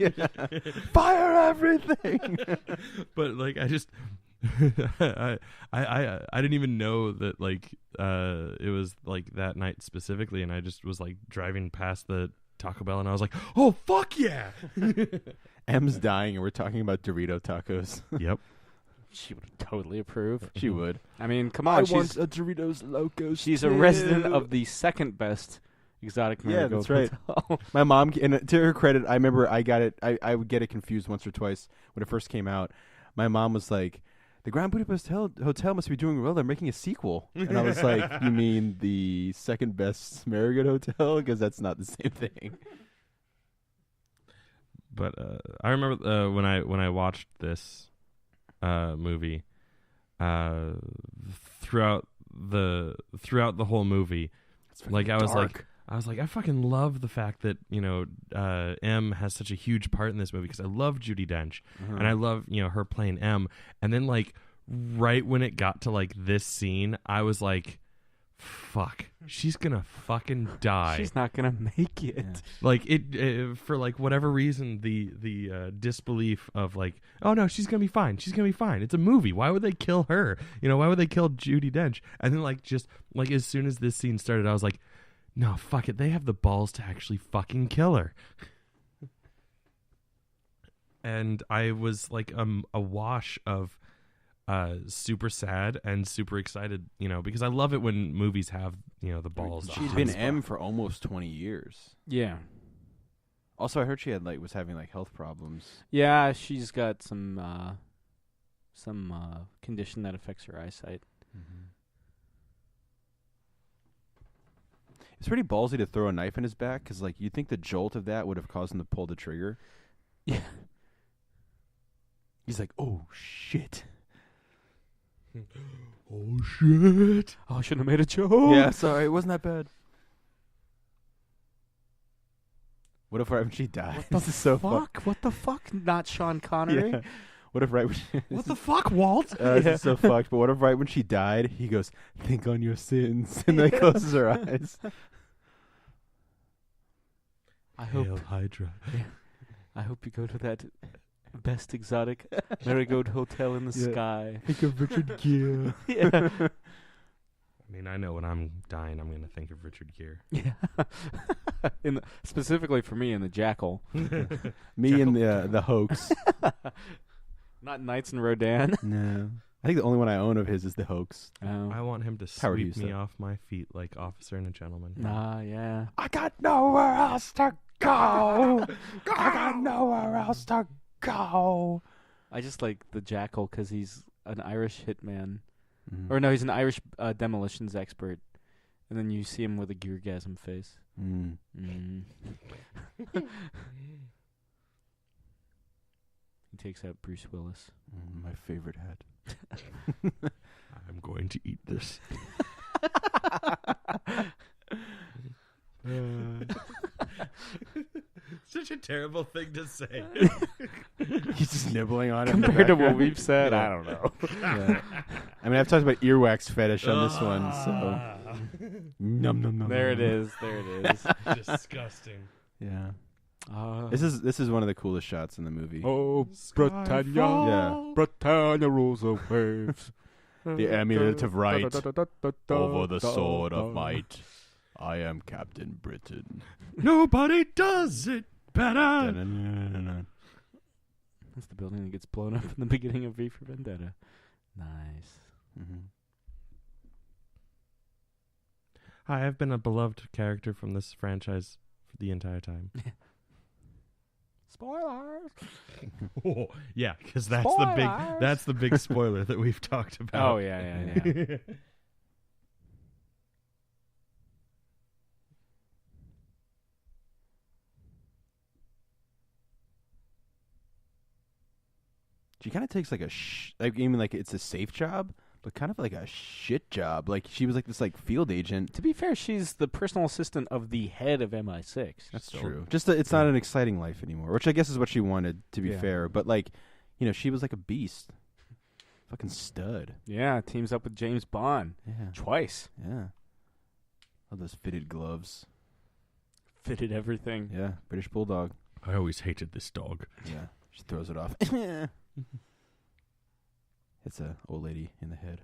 Fire everything. But like, I just. I didn't even know that like it was like that night specifically, and I just was like driving past the Taco Bell and I was like, "Oh fuck yeah!" M's dying, and we're talking about Dorito tacos. Yep, She would totally approve. She would. I mean, come on, I she's want a Doritos Locos. she's a resident of the second best exotic marigold. Yeah, that's right. hotel. My mom, and to her credit, I remember I got it. I would get it confused once or twice when it first came out. My mom was like, "The Grand Budapest Hotel must be doing well. They're making a sequel." And I was like, "You mean the second best Marigold Hotel? Because that's not the same thing." but I remember when I watched this movie, throughout the whole movie, like I was like, I fucking love the fact that M has such a huge part in this movie because I love Judi Dench and I love her playing M. And then like right when it got to like this scene, I was like, "Fuck, she's gonna fucking die. She's not gonna make it." Yeah. Like it for like whatever reason, the disbelief of like, "Oh no, she's gonna be fine. She's gonna be fine. It's a movie. Why would they kill her? Why would they kill Judi Dench?" And then like just like as soon as this scene started, I was like, "No, fuck it. They have the balls to actually fucking kill her." And I was like a wash of super sad and super excited, because I love it when movies have, the balls. She's been M for almost 20 years. Yeah. Also, I heard she had was having health problems. Yeah, she's got some condition that affects her eyesight. Mm-hmm. It's pretty ballsy to throw a knife in his back because, you'd think the jolt of that would have caused him to pull the trigger. Yeah. He's like, "Oh shit! Oh shit! Oh, I shouldn't have made a joke. Yeah, sorry, it wasn't that bad." What if right when she dies? What the so fuck? What the fuck? Not Sean Connery. Yeah. What if right when she What the fuck, Walt? This is so fucked. But what if right when she died, he goes, "Think on your sins," and then closes her eyes. I hope. Hail Hydra. I hope you go to that best exotic marigold hotel in the sky. Think of Richard Gere. Yeah. I mean, I know when I'm dying, I'm going to think of Richard Gere. Yeah. Specifically for me in the Jackal. Me and the Hoax. Not Knights and Rodan. No. I think the only one I own of his is the Hoax. Oh. I want him to Howard sweep Hughes, me though. off my feet like Officer and a Gentleman. Yeah. I got nowhere else to go. I got nowhere else to go. I just like the Jackal because he's an Irish hitman. Mm. Or no, he's an Irish demolitions expert. And then you see him with a geargasm face. Mm. He takes out Bruce Willis. My favorite hat. I'm going to eat this. Such a terrible thing to say. He's just nibbling on it. in the Compared to what background. we've said, Yeah. I don't know. Yeah. I mean, I've talked about earwax fetish on this one, so. Num, num, num, There it num. is. There it is. Disgusting. Yeah. Uh, This is one of the coolest shots in the movie. Oh, Britannia. Yeah. Britannia rules the waves. The amulet of right over the sword of might. I am Captain Britain. Nobody does it better. Da-na-na-na-na. That's the building that gets blown up in the beginning of V for Vendetta. Nice. Mhm. Hi, I've been a beloved character from this franchise for the entire time. Spoilers. Oh, yeah, because that's Spoilers. the big spoiler that we've talked about. Oh, yeah. She kind of takes it's a safe job, but kind of like a shit job. Like she was like this field agent. To be fair, she's the personal assistant of the head of MI6. That's So- true. Just that it's not an exciting life anymore, which I guess is what she wanted. To be Yeah. fair, but she was like a beast, fucking stud. Yeah, teams up with James Bond. Yeah, Twice. yeah. All those fitted gloves. Fitted everything. Yeah, British Bulldog. I always hated this dog. Yeah, she throws it off. It's a old lady in the head.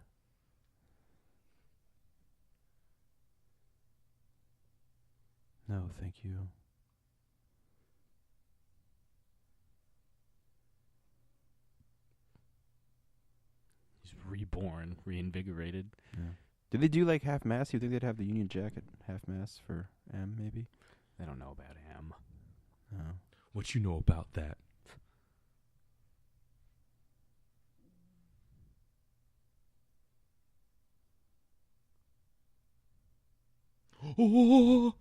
No, thank you. He's reborn, reinvigorated. Yeah. Did they do half mast? You think they'd have the Union Jack at half mast for M? Maybe. They don't know about him. No. What you know about that? Oh,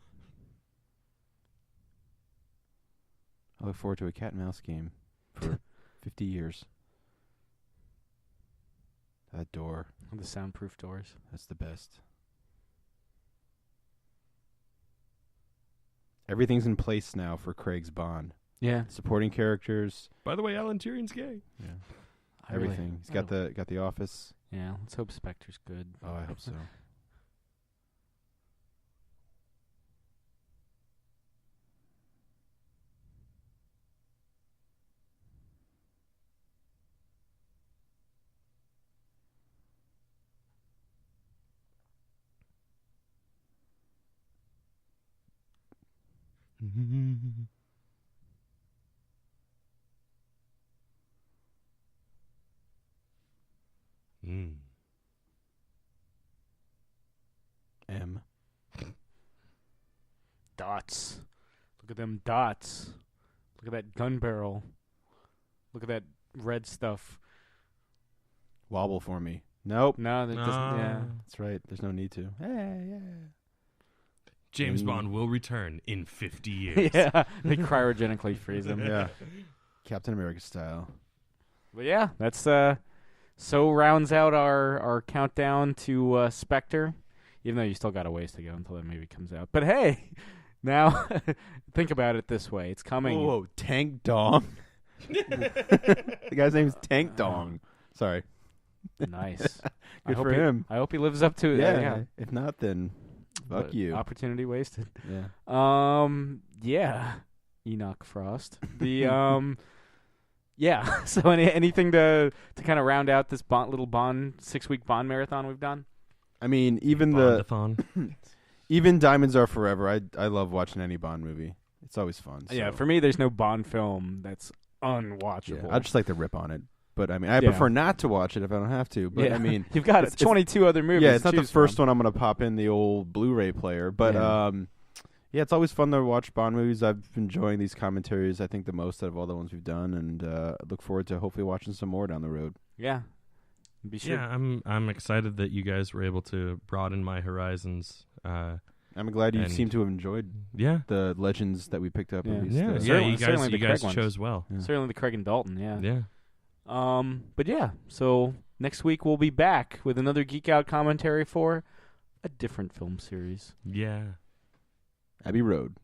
I look forward to a cat and mouse game for 50 years. That door. The soundproof doors. That's the best. Everything's in place now for Craig's Bond. Yeah. Supporting characters. by the way, Alan Turing's gay. Yeah. I really- Everything. He's I got don't- the office. Yeah, let's hope Spectre's good. Oh, I hope so. dots. Look at them dots. Look at that gun barrel. Look at that red stuff. Wobble for me. Nope. No, that doesn't. Yeah. That's right. There's no need to. Hey, yeah. James Bond will return in 50 years. Yeah. They cryogenically freeze him. Yeah. Captain America style. But yeah, that's so rounds out our countdown to Spectre. Even though you still got a ways to go until that movie comes out. But hey, now think about it this way: it's coming. Whoa, Tank Dong. The guy's name's Tank Dong. Sorry. Nice. Good for him. I hope he lives up to it. Yeah. If not, then fuck But you. Opportunity wasted. Yeah. Yeah. Enoch Frost. The yeah. So anything to kind of round out this little Bond 6-week Bond marathon we've done? I mean, even even Diamonds Are Forever. I love watching any Bond movie. It's always fun. So. Yeah. For me, there's no Bond film that's unwatchable. Yeah, I just like to rip on it. But I mean, I prefer not to watch it if I don't have to. But I mean, you've got 22 other movies. Yeah, it's not the first one I'm going to pop in the old Blu-ray player. But yeah, it's always fun to watch Bond movies. I've been enjoying these commentaries, I think, the most out of all the ones we've done, and look forward to hopefully watching some more down the road. Yeah. Be sure. Yeah, I'm excited that you guys were able to broaden my horizons. I'm glad you seem to have enjoyed the Legends that we picked up. Yeah, movies. you guys chose well. Yeah. Certainly the Craig and Dalton, yeah. Yeah. But yeah, so next week we'll be back with another Geek Out commentary for a different film series. Yeah. Abbey Road.